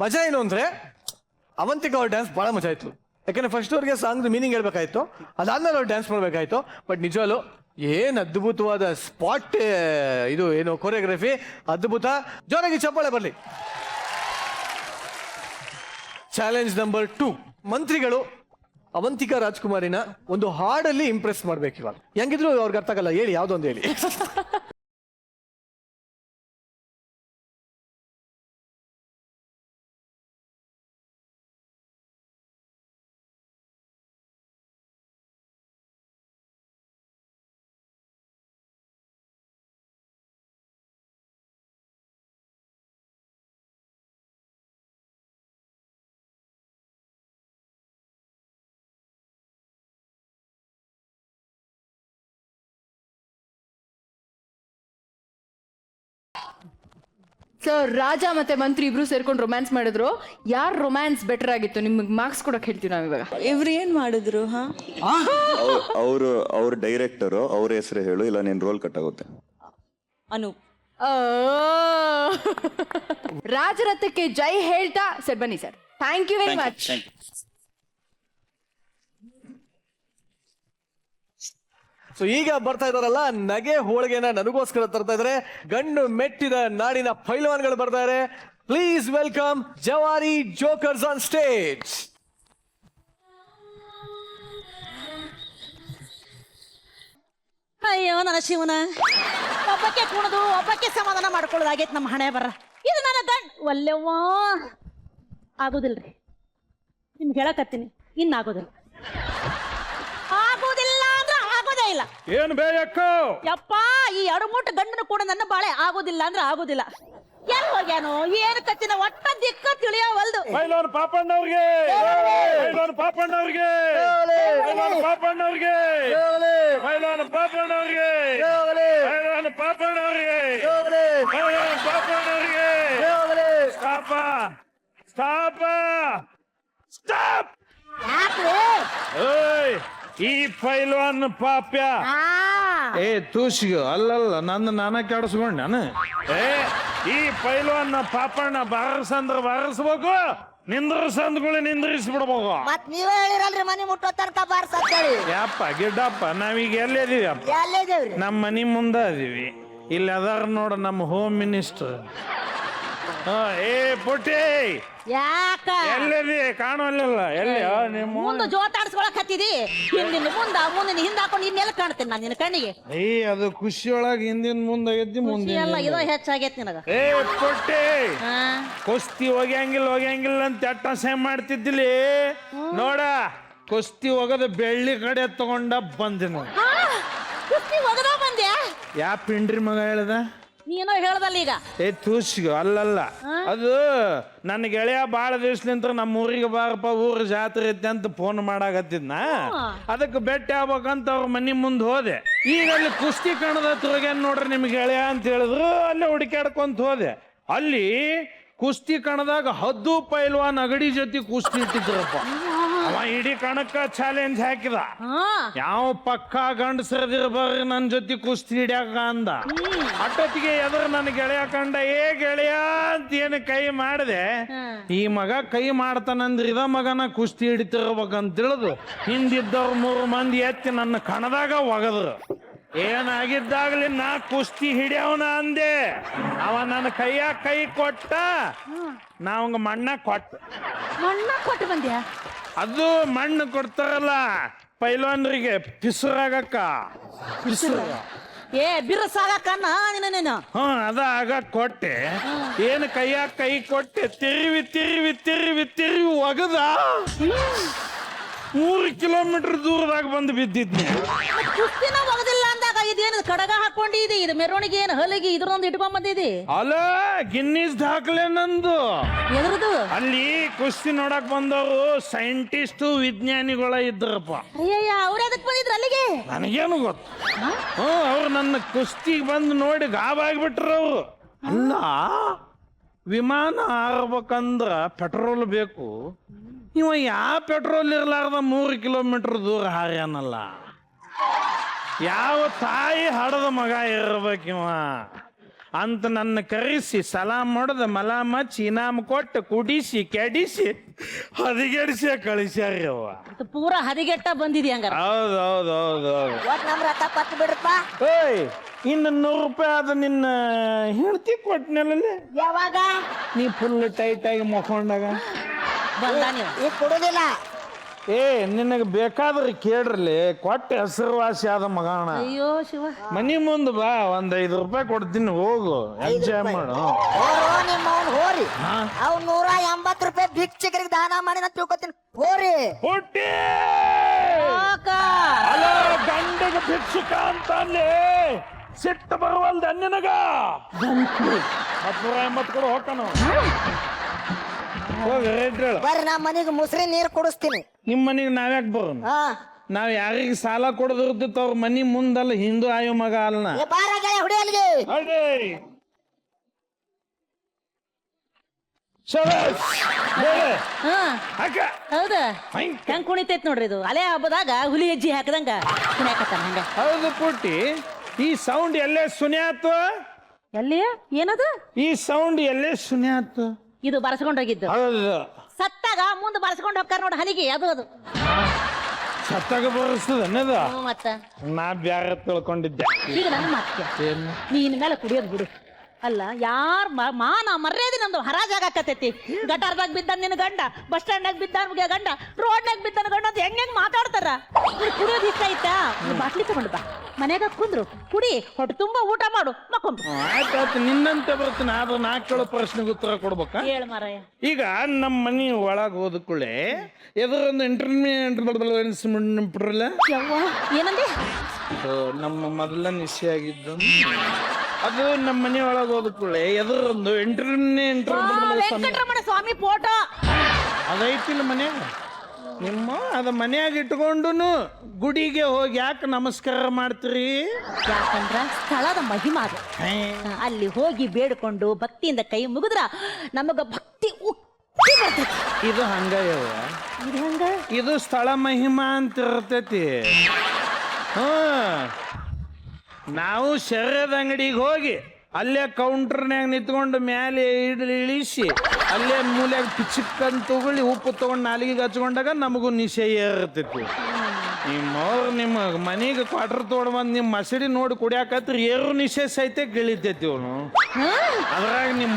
ಮಜಾ ಏನು ಅಂದ್ರೆ, ಅವಂತಿಕಾ ಅವ್ರ ಡ್ಯಾನ್ಸ್ ಬಹಳ ಮಜಾ ಆಯ್ತು. ಯಾಕಂದ್ರೆ ಫಸ್ಟ್ ಅವ್ರಿಗೆ ಸಾಂಗ್ ಮೀನಿಂಗ್ ಹೇಳ್ಬೇಕಾಯ್ತು, ಅದಾದ್ಮೇಲೆ ಅವ್ರು ಡ್ಯಾನ್ಸ್ ಮಾಡ್ಬೇಕಾಯ್ತು. ಬಟ್ ನಿಜವಲ್ಲೂ ಏನ್ ಅದ್ಭುತವಾದ ಸ್ಪಾಟ್ ಇದು, ಏನು ಕೊರಿಯೋಗ್ರಫಿ ಅದ್ಭುತ. ಜೋರಾಗಿ ಚಪ್ಪಾಳೆ ಬರಲಿ. Challenge number 2. ಮಂತ್ರಿಗಳು ಅವಂತಿಕಾ ರಾಜ್ಕುಮಾರಿನ ಒಂದು ಹಾಡಲ್ಲಿ ಇಂಪ್ರೆಸ್ ಮಾಡ್ಬೇಕು. ಇವಾಗ ಹೆಂಗಿದ್ರು ಅವ್ರಿಗೆ ಅರ್ಥ ಆಗಲ್ಲ, ಹೇಳಿ ಯಾವ್ದೊಂದು ಹೇಳಿ.
ಸೊ ರಾಜ ಮತ್ತೆ ಮಂತ್ರಿ ಇಬ್ರು ಸೇರ್ಕೊಂಡು ರೊಮ್ಯಾನ್ಸ್ ಮಾಡಿದ್ರು. ಯಾರು ರೊಮ್ಯಾನ್ಸ್ ಬೆಟರ್ ಆಗಿತ್ತು? ನಿಮ್ಗೆ ಮಾರ್ಕ್ಸ್ ಕೊಡಕ್ ಹೇಳ್ತೀವಿ ನಾವ್ ಇವಾಗ.
ಇವ್ರು ಏನ್ ಮಾಡಿದ್ರು?
ಅವ್ರ ಡೈರೆಕ್ಟರು, ಅವ್ರ ಹೆಸರು ಹೇಳು, ಇಲ್ಲ ನಿನ್ ರೋಲ್ ಕಟ್ ಆಗುತ್ತೆ.
ಅನೂಪ್.
ರಾಜರಥಕ್ಕೆ ಜೈ ಹೇಳ್ತಾ ಸರ್ ಬನ್ನಿ sir. Thank you very much.
So ಈಗ ಬರ್ತಾ ಇದಾರಲ್ಲ, ನಗೆ ಹೋಳಿಗೆನ ನನಗೋಸ್ಕರ ತರ್ತಾ ಇದಾರೆ. ಗಂಡು ಮೆಟ್ಟಿದ ನಾಡಿನ ಪೈಲ್ವಾನ್ಗಳು ಬರ್ತಾ ಇದಾರೆ. ಪ್ಲೀಸ್ ವೆಲ್ಕಮ್ ಜವಾರಿ ಜೋಕರ್ಸ್ ಆನ್ ಸ್ಟೇಜ್.
ಅಯ್ಯೋ ನನ್ನ ಶಿವನ, ಒಬ್ಬಕ್ಕೆ ಕುಣದು ಒಬ್ಬಕ್ಕೆ ಸಮಾಧಾನ ಮಾಡ್ಕೊಳ್ಳೋದಾಗೈತೆ ನಮ್ಮ ಹಣೆ ಬರ. ಇದು ನನ್ನ ಗಂಡ್ ಒಲ್ಲೆವ್ವಾ ಆಗೋದಿಲ್ರಿ. ನಿಮ್ಗೆ ಹೇಳಕತ್ತೀನಿ, ಇನ್ನಾಗೋದಿಲ್ಲ. ಆಗೋದಿಲ್ಲ ಅಂದ್ರೆ ಆಗೋದೇ ಇಲ್ಲ.
ಏನು ಬೇಯಕ್ಕೋ
ಯಪ್ಪ, ಈ ಅಡುಮುಟ್ಟು ಗಂಡನು ಕೂಡ ನನ್ನ ಬಾಳೆ ಆಗೋದಿಲ್ಲ ಅಂದ್ರೆ ಆಗೋದಿಲ್ಲ. ಎಲ್ಲಿ ಹೋಗ್ಯಾನು ಏನು ಕತ್ತಿನ ಒಟ್ಟ ದಿಕ್ಕ ತಿಳಿಯವಲ್ದು.
ಪೈಲವಾನ್ ಪಾಪಣ್ಣವ್ರಿಗೆ, ಪೈಲವಾನ್ ಪಾಪಣ್ಣವ್ರಿಗೆ, ಪೈಲವಾನ್ ಪಾಪಣ್ಣವ್ರಿಗೆ, ಪೈಲವಾನ್ ಪಾಪಣ್ಣವ್ರಿಗೆ, ಪೈಲವಾನ್ ಪಾಪಣ್ಣವ್ರಿಗೆ, ಪೈಲವಾನ್ ಪಾಪಣ್ಣವ್ರಿಗೆ. Stop, stop, stop. ಏಯ್, ಈ ಪೈಲ್ವಾನ್ ಪಾಪ್ಯ
ತೂಸಿಗೆ ಅಲ್ಲಲ್ಲ ನನ್ನ ನಾನ ಕೆಡಿಸ್ಕೊಂಡ್ ನಾನು.
ಈ ಪೈಲ್ವಾನ್ ಪಾಪಣ್ಣ ಬಾರಸಂದ್ರ ಬಾರಿಸ್ಬೇಕು, ನಿಂದ್ರಸಂದ್ಗಳು ನಿಂದ್ರಿಸ್ಬಿಡ್ಬೇಕು.
ಮತ್ ನೀವೇ ಹೇಳಿರಲ್ರಿ ಮನಿ ಮುಟ್ಟೋ ತನಕ ಬಾರ್ಸತ್ತೇಳಿ.
ಯಪ್ಪ ಗಿಡ್ಡಪ್ಪ, ನಾವೀಗ ಎಲ್ಲಿದೀವಿ ಅಪ್ಪ?
ಎಲ್ಲಿದೇವ್ರಿ?
ನಮ್ಮ ಮನಿ ಮುಂದೆ ಅದೀವಿ. ಇಲ್ಲಿ ಅದಾರ ನೋಡ ನಮ್ಮ ಹೋಮ್ ಮಿನಿಸ್ಟರ್. ಏ ಪುಟ್ಟಿ,
ಯಾಕ
ಎಲ್ಲಿದಿ? ಕಾಣಲಿಲ್ಲ. ಎಲ್ಲಿ ನಿಮ್ಮ
ಮುಂದೆ ಜೋತಾಡ್ಸ್ಕೊಳಕ್ ಹತ್ತಿದಿ? ಹಿಂದಿನ ಮುಂದ ಮುಂದಿನ ಹಿಂದ ಹಾಕೊಂಡು ಇನ್ನೆಲ್ಲ ಕಾಣ್ತೇನೆ ನಾನು ನಿನ್ನ ಕಣ್ಣಿಗೆ.
ಅದು ಖುಷಿಯೊಳಗೆ ಹಿಂದಿನ ಮುಂದೆ ಎದ್ದಿ ಮುಂದೆ
ಎಲ್ಲ ಇದೋ ಹೆಚ್ಚಾಗೈತಿ ನಿನಗ.
ಏ ಪುಟ್ಟಿ, ಕುಸ್ತಿ ಹೋಗ್ಯಾಂಗಿಲ್ಲ ಅಂತ ಅಟ್ಟಸೆ ಮಾಡ್ತಿದ್ದಿಲಿ ನೋಡ. ಕುಸ್ತಿ ಹೋಗದ ಬೆಳ್ಳಿ ಕಡೆ ತಗೊಂಡ ಬಂದಿನ.
ಕುಸ್ತಿ ಒಗದ ಬಂದ್ಯಾ?
ಯಾ ಪಿಂಡ್ರಿ ಮಗ ಹೇಳ್ದ?
ನೀನೋ ಹೇಳ್ದಲ್ಲ ಈಗ.
ತೂಸ್ಗು ಅಲ್ಲಲ್ಲ, ಅದು ನನ್ನ ಗೆಳೆಯ ಭಾಳ ದಿವ್ಸಲಿಂತ್ರ ನಮ್ಮ ಊರಿಗೆ ಬಾರಪ್ಪ, ಊರ ಜಾತ್ರೆ ಐತೆ ಅಂತ ಫೋನ್ ಮಾಡಾಕತ್ತಿದ್ನ. ಅದಕ್ಕೆ ಭೇಟಿ ಆಗ್ಬೇಕಂತ ಅವ್ರ ಮನೆ ಮುಂದೆ ಹೋದೆ. ಈಗ ಅಲ್ಲಿ ಕುಸ್ತಿ ಕಣದ ಹತ್ರಗೇನ್ ನೋಡ್ರಿ ನಿಮ್ ಗೆಳೆಯ ಅಂತ ಹೇಳಿದ್ರು. ಅಲ್ಲೇ ಹುಡುಕಾಡ್ಕೊಂತ ಹೋದೆ. ಅಲ್ಲಿ ಕುಸ್ತಿ ಕಣದಾಗ ಹದ್ದು ಪೈಲ್ವಾನ್ ಅಗಡಿ ಜೊತೆ ಕುಸ್ತಿ ಇಟ್ಟಿದ್ರಪ್ಪ. ಅವ ಇಡೀ ಕಣಕ್ಕ ಚಾಲೆಂಜ್ ಹಾಕಿದ, ಯಾವ ಪಕ್ಕ ಗಂಡಸರದಿರ್ಬರ್ರಿ ನನ್ನ ಜೊತೆ ಕುಸ್ತಿ ಹಿಡ್ಯಾಕ ಅಂದ. ಅಟ್ಟೊತ್ತಿಗೆ ಎದುರು ನನ್ನ ಗೆಳೆಯ ಕಂಡ, ಏ ಗೆಳೆಯ ಅಂತ ಏನು ಕೈ ಮಾಡಿದೆ. ಈ ಮಗ ಕೈ ಮಾಡ್ತಾನಂದ್ರೆ ಇದ ಮಗನ ಕುಸ್ತಿ ಹಿಡಿತಿರ್ಬೇಕಂತ ತಿಳಿದು ಹಿಂದಿದ್ದವ್ರು 3 ಮಂದಿ ಎತ್ತಿ ನನ್ನ ಕಣದಾಗ ಒಗದ್ರು. ಏನಾಗಿದ್ದಾಗ್ಲಿ ನಾ ಕುಸ್ತಿ ಹಿಡಿಯವನ ಅಂದೆ. ಅವ ನನ್ನ ಕೈಯಾಗ ಕೈ ಕೊಟ್ಟ, ನಾವಂಗ ಮಣ್ಣ
ಕೊಟ್ಟು ಬಂದ್ಯಾ?
ಅದು ಮಣ್ಣು ಕೊಡ್ತಾರಲ್ಲ ಪೈಲ್ವಾನ್ರಿಗೆ ಪಿಸುರಾಗಕ್ಕ.
ಬಿರುಸಾಗಕ್ಕನ್ನ ನೀನು.
ಅದ ಆಗ ಕೊಟ್ಟೆ. ಏನು ಕೈಯಾಗ ಕೈ ಕೊಟ್ಟೆ, ತಿರುವಿ ಒಗದ 3 ಕಿಲೋಮೀಟರ್ ದೂರದಾಗ ಬಂದು ಬಿದ್ದಿದ್ನೆ.
ಕುಸ್ತಿನ ಒಗದಿಲ್ಲ ಅಂದಾಗ ಇದೇನು ಕಡಗ ಹಾಕೊಂಡಿದಿ? ಇದು ಮೆರವಣಿಗೆ ಏನು ಹಲಿಗೆ ಇದ್ರೊಂದು ಇಟ್ಕೊಂಡ್ ಬಂದಿದಿ?
ಅಲ್ಲ, ಗಿನ್ನಿಸ್ ದಾಖಲೆ ನಂದು.
ಎದ್ರದು?
ಅಲ್ಲಿ ಕುಸ್ತಿ ನೋಡಕ್ ಬಂದವರು ಸೈಂಟಿಸ್ಟು ವಿಜ್ಞಾನಿಗಳ ಇದ್ರಪ್ಪ.
ಅಯ್ಯಯ್ಯ, ಅವ್ರ ಅದಕ್ಕೆ ಬಂದಿದ್ರು ಅಲ್ಲಿಗೆ?
ನನಗೇನು ಗೊತ್ತು. ಅವ್ರು ನನ್ನ ಕುಸ್ತಿಗೆ ಬಂದು ನೋಡಿ ಗಾಬಾಗ್ಬಿಟ್ರು ಅವ್ರು. ಅಲ್ಲ, ವಿಮಾನ ಹಾರಬೇಕಂದ್ರ ಪೆಟ್ರೋಲ್ ಬೇಕು. ಇವ ಯಾವ ಪೆಟ್ರೋಲ್ ಇರ್ಲಾರ್ದ 3 ಕಿಲೋಮೀಟರ್ ದೂರ ಹಾರ್ಯಾನಲ್ಲ. ಯಾವ ತಾಯಿ ಹಡದ ಮಗ ಇರ್ಬೇಕಿವ ಅಂತ ನನ್ನ ಕರೆಸಿ ಸಲಾಮ್ ಮಾಡದ ಮಲಾಮ್ ಹಚ್ಚಿ ಇನಾಮ್ ಕೊಟ್ಟು ಕುಡಿಸಿ ಕೆಡಿಸಿ ಹದಿಗೆಡಿಸಿ ಕಳಿಸ್ಯಾರಿ ಅವ್ವ.
ಪೂರಾ ಹದಿಗೆಟ್ಟ ಬಂದಿದಿ ಹಂಗಾರ?
ಹೌದು.
ನಮ್ ರಥ ಕೊಟ್ಟು ಬಿಡ್ರಪ್ಪ.
ಏಯ್, ಇನ್ನು 100 ರೂಪಾಯಿ ಆದ ನಿನ್ನ ಹೇಳ್ತಿ ಕೊಟ್ಟನಲ್ಲ.
ಯಾವಾಗ?
ನೀ ಫುಲ್ ಟೈಟ್ ಆಗಿ ಮಕ್ಕೊಂಡಾಗ
ಈಗ ಕೊಡೋದಿಲ್ಲ.
ಏ, ನಿನಗೆ ಬೇಕಾದ್ರೆ ಕೇಳ್ರಲ್ಲಿ, ಕೊಟ್ಟ ಹೆಸರುವಾಸಿ ಆದ ಮಗಣ.
ಅಯ್ಯೋ ಶಿವ,
ಮನಿ ಮುಂದೆ ಬಾ, 5 ರೂಪಾಯಿ ಕೊಡ್ತೀನಿ, ಹೋಗು ಎಂಜಾಯ್ ಮಾಡು.
ಹೋರಿ ಅವ್ 180 ರೂಪಾಯಿ ಭಿಕ್ಷಕರಿಗೆ ದಾನ ಮಾಡಿ ನಾ ತಿಳ್ಕೊತೀನಿ. ಹೋರಿ
ಹುಟ್ಟಿ ಅಲ್ಲ, ಗಂಡಿಗೆ ಭಿಕ್ಷುಕ ಅಂತ ಅಲ್ಲಿ ಸಿಟ್ಟು ಬರುವಲ್ದ ನಿನಗ. 180 ಕೊಡು, ಹೋಗ್ತಾನ.
ಬರ್ರಿ, ನಾ ಮನೆಗೆ ಮುಸ್ರಿ ನೀರು ಕುಡಿಸ್ತೀನಿ.
ನಿಮ್ಮ ಮನೆಗೆ ನಾವ್ಯಾಕೆ ಬರೋಣ? ನಾವ್ ಯಾರಿಗೆ ಸಾಲ ಕೊಡದಿರ್ತಿತ್ತು ಅವ್ರ ಮನಿ ಮುಂದಲ್ಲ, ಹಿಂದೂ ಆಯೋ ಮಗ ಅಲ್ಲ.
ಹೌದಾ? ಹೆಂಗ್ ಕುಣಿತೈತ್ ನೋಡ್ರಿ ಇದು. ಅಲೆ ಹಬ್ಬದಾಗ ಹುಲಿ ಹೆಜ್ಜೆ ಹಾಕದಂಗ ಕುಣಿಯಾಕತ್ತಾನ ಹಂಗ.
ಹೌದು ಪುಟ್ಟಿ, ಈ ಸೌಂಡ್ ಎಲ್ಲೇ ಸುನ್ಯಾತು?
ಎಲ್ಲಿ ಏನದು
ಈ ಸೌಂಡ್ ಎಲ್ಲೇ ಸುನ್ಯಾತು?
ಇದು ಬರ್ಸ್ಕೊಂಡೋಗಿದ್ದು.
ಹೌದು,
ಸತ್ತಾಗ ಮುಂದೆ ಬರ್ಸ್ಕೊಂಡು ಹೋಗ್ತಾರ ನೋಡಿ ಹಲಿಗೆ, ಅದು
ಸತ್ತಾಗ ಬರಸ್ತದ ಅನ್ನದ.
ಮತ್ತ
ನಾ ಬ್ಯಾರೆ ತಿಳ್ಕೊಂಡಿದ್ದೆ.
ಈಗ ನನ್ನ ಮಾತ್ಯ ನೀನ್ ಮೇಲೆ ಕುಡಿಯೋದು ಬಿಡು. ಅಲ್ಲ, ಯಾರ ಮಾನ ಮರ್ಯಾದೆ ನಮ್ದು ಹರಾಜಾಗತ್ತೈತಿ. ಗಟಾರ್ದಾಗ ಬಿದ್ದ ನಿನ್ನ ಗಂಡ, ಬಸ್ ಸ್ಟ್ಯಾಂಡ್ನಾಗ ಬಿದ್ದ ಗಂಡ, ರೋಡ್ನಾಗ ಬಿದ್ದ ಗಂಡ ಅಂತ ಹೆಂಗ್ ಮಾತಾಡ್ತಾರ. ಕುಡಿಯೋದು ಇಷ್ಟ ಆಯ್ತಾ? ಬಾಟ್ಲಿ ತಗೊಂಡು ಬಾ, ಮನ್ಯಾಗ ಕುಂದ್ರು ಕುಡಿ, ಹೊಟ್ಟೆ ತುಂಬಾ ಊಟ ಮಾಡು, ಮಕ್ಕೊಂಡು.
ಆಯ್ತಾಯ್ತು, ನಿನ್ನಂತೆ ಬರ್ತೀನಿ. ಆದ್ರೆ ನಾ ಕೇಳೋ ಪ್ರಶ್ನೆಗೆ ಉತ್ತರ ಕೊಡ್ಬೇಕಾ?
ಹೇಳ ಮಾರಾಯ.
ಈಗ ನಮ್ಮ ಮನಿ ಒಳಗೆ ಹೋದಕೂಳೆ ಎದುರೊಂದು
ಏನಂದೆ?
ನಮ್ಮ ಮೊದಲ ನಿಶ್ಚಯ ಆಗಿದ್ದು ಅದು ನಮ್ಮ ಮನೆ ಒಳಗೆ ಹೋದಕೂಳೆ ಎದುರೊಂದು
ವೆಂಕಟರಮಣ ಸ್ವಾಮಿ ಫೋಟೋ
ಅದೈತಿಲ್ಲ ಮನ್ಯಾಗ. ನಿಮ್ಮ ಅದ ಮನ್ಯಾಗ ಇಟ್ಕೊಂಡು ಗುಡಿಗೆ ಹೋಗಿ ಯಾಕೆ ನಮಸ್ಕಾರ ಮಾಡ್ತೀರಿ?
ಯಾಕಂದ್ರ ಸ್ಥಳದ ಮಹಿಮಾ ಅದು. ಅಲ್ಲಿ ಹೋಗಿ ಬೇಡ್ಕೊಂಡು ಭಕ್ತಿಯಿಂದ ಕೈ ಮುಗಿದ್ರ ನಮಗ ಭಕ್ತಿ ಉಕ್ಕಿ ಬರ್ತೈತಿ.
ಇದು ಹಂಗ
ಇದು ಹಂಗ,
ಇದು ಸ್ಥಳ ಮಹಿಮಾ ಅಂತ ಇರ್ತೈತಿ. ನಾವು ಶರ್ಯದ ಅಂಗಡಿಗೆ ಹೋಗಿ ಅಲ್ಲೇ ಕೌಂಟರ್ನ್ಯಾಗ ನಿಂತ್ಕೊಂಡು ಮೇಲೆ ಇಳಿಸಿ ಅಲ್ಲೇ ಮೂಲ್ಯಾಗ ಪಿಚ್ಚಕ್ಕಂತ ತಗೊಳ್ಳಿ ಉಪ್ಪು ತಗೊಂಡು ನಾಲಿಗೆ ಹಚ್ಕೊಂಡಾಗ ನಮಗೂ ನಿಶಯ ಇರ್ತೈತಿ. ನಿಮ್ಮ ಮನೆಗೆ ಕ್ವಾರ್ಟರ್ ತೊಗೊಂಡ್ಬಂದು ನಿಮ್ಮ ಮಸಡಿ ನೋಡಿ ಕುಡಿಯಾಕತ್ರಿ ಏರು ನಿಶೆ ಸಹಿತ ಗಿಳಿತೈತಿ ಅವನು. ಅದ್ರಾಗ ನಿಮ್ಮ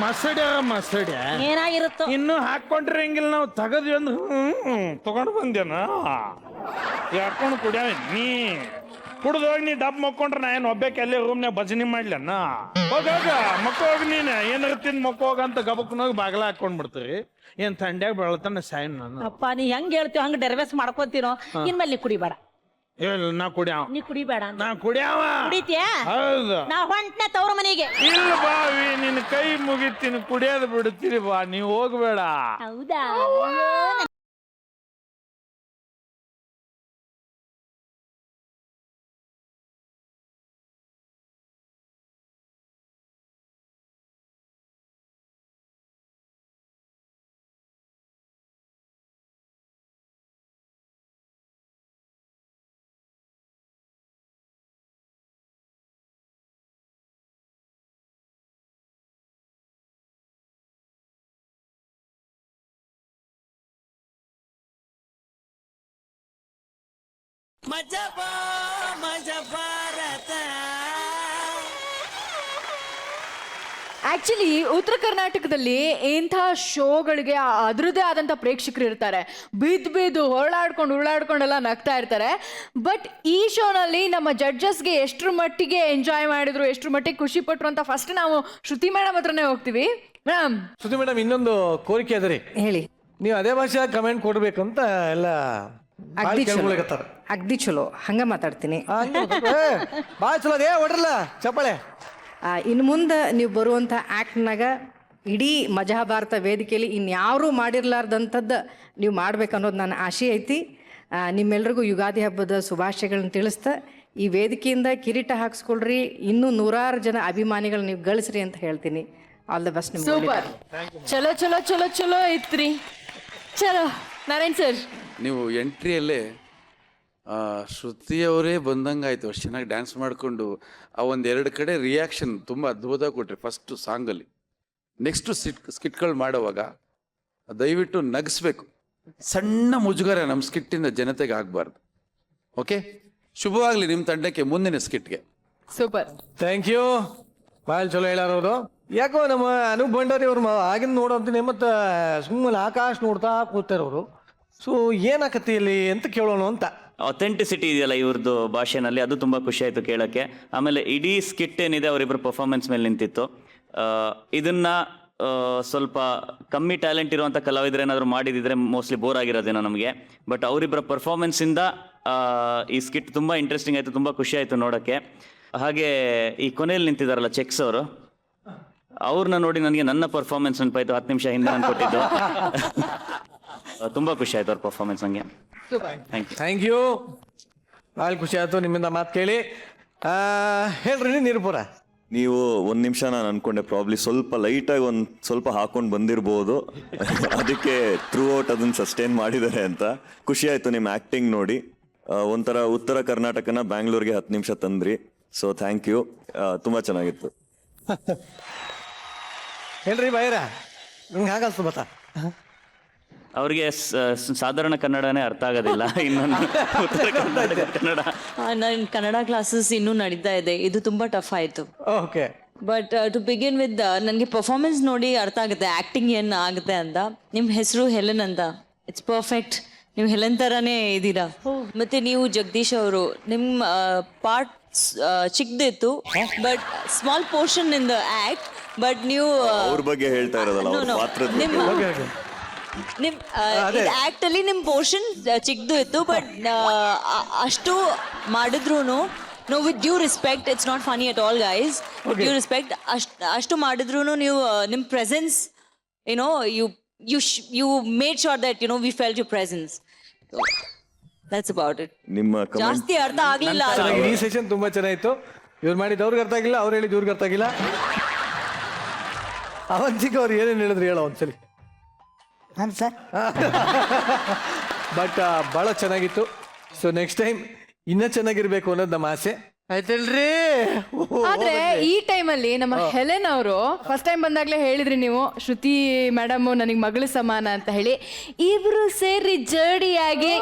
ಮಸಡಿ
ಏನಾಗಿರುತ್ತೋ
ಇನ್ನು ಹಾಕೊಂಡ್ರೆ ಹೆಂಗಿಲ್ಲ, ನಾವು ತಗದ್ವಿ ಅಂದ್ರೆ ತಗೊಂಡು ಬಂದೇನ ಹಾಕೊಂಡು ಕುಡಿಯಾವ. ನೀ ಕುಡ್ದೋಗಿ ನೀ ಡಬ್ ಮಕ್ಕೊಂಡ್ರೆ ನಾ ಏನು ಒಬ್ಬಕ್ಕೆ ಅಲ್ಲೇ ರೂಮ್ನಾಗ ಭಜನೆ ಮಾಡ್ಲನ್ನ. ಹೋಗಾಗ ಮಕ್ಕೋಗಿ ನೀನು ಏನಾರ ತಿಂದು ಮಕ್ಕೋಗ ಅಂತ ಗಬಕ್ನೋಗಿ ಬಾಗಲ ಹಾಕೊಂಡ್ ಬಿಡ್ತೀರಿ. ಏನ್ ಥಂಡ್ಯಾಗ ಬೆಳತಾನ ಸಾಯನ್ ನಾನು.
ಅಪ್ಪ, ನೀ ಹೆಂಗ್ ಹೇಳ್ತೀವ ಹಂಗ ಡೆರ್ವೆಸ್ ಮಾಡ್ಕೊತೀನೋ. ಇನ್ಮೇಲೆ ನೀ ಕುಡಿಬೇಡ.
ಇಲ್ಲ ನಾ ಕುಡಿಯಾವ
ನೀ ಕುಡಿಬೇಡ ಅಂದ.
ನಾ ಕುಡಿಯಾವ
ಕುಡಿತೀಯಾ?
ಹೌದು
ನಾ ಹೊಂಟ್ನೆ ತವ್ರ ಮನೆಗೆ.
ಇಲ್ಲ ಬಾವಿ ನಿನ್ನ ಕೈ ಮುಗಿತೀನಿ ಕುಡಿಯೋದು ಬಿಡ್ತೀರಿ ಬಾ ನೀವು ಹೋಗ್ಬೇಡ.
ಹೌದಾ?
ಆಕ್ಚುಲಿ ಉತ್ತರ ಕರ್ನಾಟಕದಲ್ಲಿ ಇಂಥ ಶೋಗಳಿಗೆ ಅದರದೇ ಆದಂಥ ಪ್ರೇಕ್ಷಕರು ಇರ್ತಾರೆ. ಬಿದ್ದು ಉರುಳಾಡ್ಕೊಂಡೆಲ್ಲ ನಗ್ತಾ ಇರ್ತಾರೆ. ಬಟ್ ಈ ಶೋನಲ್ಲಿ ನಮ್ಮ ಜಡ್ಜಸ್ಗೆ ಎಷ್ಟರ ಮಟ್ಟಿಗೆ ಎಂಜಾಯ್ ಮಾಡಿದ್ರು, ಎಷ್ಟರ ಮಟ್ಟಿಗೆ ಖುಷಿ ಪಟ್ರು ಅಂತ ಫಸ್ಟ್ ನಾವು ಶ್ರುತಿ ಮೇಡಮ್ ಹತ್ರನೇ ಹೋಗ್ತೀವಿ. ಮೇಡಮ್,
ಶ್ರುತಿ ಮೇಡಮ್, ಇನ್ನೊಂದು ಕೋರಿಕೆ ಅದ ರೀ.
ಹೇಳಿ.
ನೀವು ಅದೇ ಭಾಷೆ ಕಮೆಂಟ್ ಕೊಡ್ಬೇಕಂತ ಎಲ್ಲ
ಅಗ್ದಿ ಚಲೋ, ಅಗ್ದಿ ಚಲೋ, ಹಂಗ ಮಾತಾಡ್ತೀನಿ.
ಭಾಳ ಚಲೋ ಅದೇ ಹೊಡ್ರಲ್ಲ ಚಪ್ಪಾಳೆ.
ಇನ್ನು ಮುಂದೆ ನೀವು ಬರುವಂಥ ಆ್ಯಕ್ಟ್ನಾಗ ಇಡೀ ಮಜಾಭಾರತ ವೇದಿಕೆಯಲ್ಲಿ ಇನ್ಯಾರೂ ಮಾಡಿರ್ಲಾರ್ದಂಥದ್ದು ನೀವು ಮಾಡ್ಬೇಕನ್ನೋದು ನನ್ನ ಆಸೆ ಐತಿ. ನಿಮ್ಮೆಲ್ರಿಗೂ ಯುಗಾದಿ ಹಬ್ಬದ ಶುಭಾಶಯಗಳನ್ನ ತಿಳಿಸ್ತಾ ಈ ವೇದಿಕೆಯಿಂದ ಕಿರೀಟ ಹಾಕ್ಸ್ಕೊಳ್ರಿ, ಇನ್ನೂ 100 ಜನ ಅಭಿಮಾನಿಗಳು ನೀವು ಗಳಿಸ್ರಿ ಅಂತ ಹೇಳ್ತೀನಿ. All the best. ನಿಮ್ಗೆ
ಸೂಪರ್, ಚಲೋ ಚಲೋ ಚಲೋ ಚಲೋ ಐತ್ರಿ. ಚಲೋ ನಾರಾಯಣ್ ಸರ್,
ನೀವು ಎಂಟ್ರಿಯಲ್ಲೇ ಶ್ರುತಿಯವರೇ ಬಂದಂಗಾಯ್ತು. ಅಷ್ಟು ಚೆನ್ನಾಗಿ ಡ್ಯಾನ್ಸ್ ಮಾಡಿಕೊಂಡು ಆ ಒಂದೆರಡು ಕಡೆ ರಿಯಾಕ್ಷನ್ ತುಂಬ ಅದ್ಭುತ ಕೊಟ್ರಿ. ಫಸ್ಟು ಸಾಂಗಲ್ಲಿ, ನೆಕ್ಸ್ಟು ಸ್ಕಿಟ್ಗಳು ಮಾಡುವಾಗ ದಯವಿಟ್ಟು ನಗಿಸ್ಬೇಕು. ಸಣ್ಣ ಮುಜುಗರ ನಮ್ಮ ಸ್ಕಿಟ್ಟಿಂದ ಜನತೆಗೆ ಆಗಬಾರ್ದು. ಓಕೆ, ಶುಭವಾಗಲಿ ನಿಮ್ಮ ತಂಡಕ್ಕೆ ಮುಂದಿನ ಸ್ಕಿಟ್ಗೆ.
Super,
thank you. ಭಾಳ ಚಲೋ ಹೇಳಾರವರು. ಯಾಕೋ ನಮ್ಮ ಅನೂಪ್ ಭಂಡಾರಿ ಅವ್ರು ಆಗಿನ ನೋಡಂತೀನಿ, ಮತ್ತು ಸುಮ್ಮನೆ ಆಕಾಶ ನೋಡ್ತಾ ಕೂತಾರವರು. ಸೊ ಏನಾಕತಿ ಇಲ್ಲಿ ಅಂತ ಕೇಳೋಣ ಅಂತ.
ಅಥೆಂಟಿಸಿಟಿ ಇದೆಯಲ್ಲ ಇವ್ರದ್ದು ಭಾಷೆನಲ್ಲಿ, ಅದು ತುಂಬ ಖುಷಿ ಆಯಿತು ಕೇಳೋಕ್ಕೆ. ಆಮೇಲೆ ಇಡೀ ಸ್ಕಿಟ್ ಏನಿದೆ ಅವರಿಬ್ಬರು ಪರ್ಫಾರ್ಮೆನ್ಸ್ ಮೇಲೆ ನಿಂತಿತ್ತು. ಇದನ್ನು ಸ್ವಲ್ಪ ಕಮ್ಮಿ ಟ್ಯಾಲೆಂಟ್ ಇರುವಂಥ ಕಲಾವಿದರು ಏನಾದರೂ ಮಾಡಿದಿದ್ರೆ ಮೋಸ್ಟ್ಲಿ ಬೋರ್ ಆಗಿರೋದೇನೋ ನಮಗೆ. ಬಟ್ ಅವರಿಬ್ಬರ ಪರ್ಫಾರ್ಮೆನ್ಸಿಂದ ಈ ಸ್ಕಿಟ್ ತುಂಬ ಇಂಟ್ರೆಸ್ಟಿಂಗ್ ಆಯಿತು, ತುಂಬ ಖುಷಿ ಆಯಿತು ನೋಡೋಕ್ಕೆ. ಹಾಗೆ ಈ ಕೊನೆಯಲ್ಲಿ ನಿಂತಿದ್ದಾರಲ್ಲ ಚೆಕ್ಸ್ ಅವರು, ಅವ್ರನ್ನ ನೋಡಿ ನನಗೆ ನನ್ನ ಪರ್ಫಾರ್ಮೆನ್ಸ್ ನೆನಪಾಯಿತು 10 ನಿಮಿಷ ಹಿಂದೆ ನಾನು ಕೊಟ್ಟಿದ್ದು. ತುಂಬ ಖುಷಿ ಆಯಿತು ಅವ್ರ ಪರ್ಫಾರ್ಮೆನ್ಸ್ ನನಗೆ.
Thank you. ಭಾಳ ಖುಷಿ ಆಯಿತು ನಿಮ್ಮಿಂದ ಮಾತು ಕೇಳಿ. ಹೇಳ್ರಿ ನಿರೂಪರ.
ನೀವು 1 ನಿಮಿಷ ನಾನು ಅನ್ಕೊಂಡೆ ಪ್ರಾಬ್ಲಿ ಸ್ವಲ್ಪ ಲೈಟಾಗಿ ಸ್ವಲ್ಪ ಹಾಕೊಂಡು ಬಂದಿರ್ಬೋದು. ಅದಕ್ಕೆ ಥ್ರೂ ಔಟ್ ಅದನ್ನು ಸಸ್ಟೈನ್ ಮಾಡಿದ್ದಾರೆ ಅಂತ. ಖುಷಿ ಆಯಿತು ನಿಮ್ಮ ಆ್ಯಕ್ಟಿಂಗ್ ನೋಡಿ. ಒಂಥರ ಉತ್ತರ ಕರ್ನಾಟಕನ ಬ್ಯಾಂಗ್ಳೂರ್ಗೆ 10 ನಿಮಿಷ ತಂದ್ರಿ. ಸೊ ಥ್ಯಾಂಕ್ ಯು, ತುಂಬ ಚೆನ್ನಾಗಿತ್ತು.
ಹೇಳ್ರಿ ಬಾಯ್ರ, ನಿಮ್ಗೆ ಹಾಗಲ್ತು ಬತ್ತಾ?
ಅವ್ರಿಗೆ ಸಾಧಾರಣ ಕನ್ನಡನೇ ಅರ್ಥ ಆಗೋದಿಲ್ಲ, ಇನ್ನೊಂದು ಉತ್ತರ ಕರ್ನಾಟಕ ಕನ್ನಡ.
ನನ್ನ ಕನ್ನಡ ಕ್ಲಾಸಸ್ ಇನ್ನೂ ನಡೀತಾ ಇದೆ, ಇದು ತುಂಬ ಟಫ್ ಆಯಿತು.
Okay,
but to begin with ನನಗೆ ಪರ್ಫಾರ್ಮೆನ್ಸ್ ನೋಡಿ ಅರ್ಥ ಆಗುತ್ತೆ ಆ್ಯಕ್ಟಿಂಗ್ ಏನು ಆಗುತ್ತೆ ಅಂತ. ನಿಮ್ಮ ಹೆಸರು ಹೆಲೆನ್ ಅಂತ, ಇಟ್ಸ್ ಪರ್ಫೆಕ್ಟ್. ನೀವು ಹೆಲೆನ್ ಥರನೇ ಇದ್ದೀರಾ. ಮತ್ತು ನೀವು ಜಗದೀಶ್ ಅವರು, ನಿಮ್ಮ ಪಾರ್ಟ್ ಚಿಕ್ಕದಿತ್ತು, but small portion in the act. But ನೀವು
ಅವ್ರ ಬಗ್ಗೆ ಹೇಳ್ತಾ ಇರೋದಲ್ಲ, ಅವ್ರ ಪಾತ್ರದ ಬಗ್ಗೆ.
ನಿಮ್ ಆಕ್ಟ್ ಅಲ್ಲಿ ನಿಮ್ ಪೋರ್ಷನ್ ಚಿಕ್ಕದು ಇತ್ತು, ಬಟ್ ಅಷ್ಟು ಮಾಡಿದ್ರು no, with due respect, it's not funny at all guys, with due respect, ಅಷ್ಟು ಮಾಡಿದ್ರು ನೀವು ನಿಮ್ presence you made sure that we felt your presence. That's about it.
ನಿಮ್ಮ
ಜಾಸ್ತಿ ಅರ್ಥ ಆಗ್ಲಿಲ್ಲ.
ಈ ಸೆಷನ್ ತುಂಬಾ ಚೆನ್ನಾಗಿತ್ತು. ಇವ್ರು ಮಾಡಿದ್ದು ಅವ್ರಿಗೆ ಅರ್ಥ ಆಗಿಲ್ಲ, ಅವ್ರು ಹೇಳಿದ್ದು ಇವ್ರಿಗೆ ಅರ್ಥ ಆಗಿಲ್ಲ. ಅವಂತಿಗೆ ಅವ್ರು ಏನೇನು ಹೇಳಿದ್ರು ಹೇಳೋ ಒಂದ್ಸಲಿ.
ಸರ್
ಬಟ್ ಭಾಳ ಚೆನ್ನಾಗಿತ್ತು. ಸೊ ನೆಕ್ಸ್ಟ್ ಟೈಮ್ ಇನ್ನೂ ಚೆನ್ನಾಗಿರ್ಬೇಕು ಅನ್ನೋದು ನಮ್ಮ ಆಸೆ. ಆಯ್ತಲ್ರಿ?
ಆದ್ರೆ ಈ ಟೈಮಲ್ಲಿ ನಮ್ಮ ಹೆಲೆನ್ ಅವರು ಫಸ್ಟ್ ಟೈಮ್ ಬಂದಾಗ್ಲೇ ಹೇಳಿದ್ರಿ ನೀವು, ಶ್ರುತಿ ಮೇಡಮ್ ನನಗೆ ಮಗಳ ಸಮಾನ ಅಂತ ಹೇಳಿ. ಇಬ್ರು ಸೇರಿ ಜೋಡಿಯಾಗಿ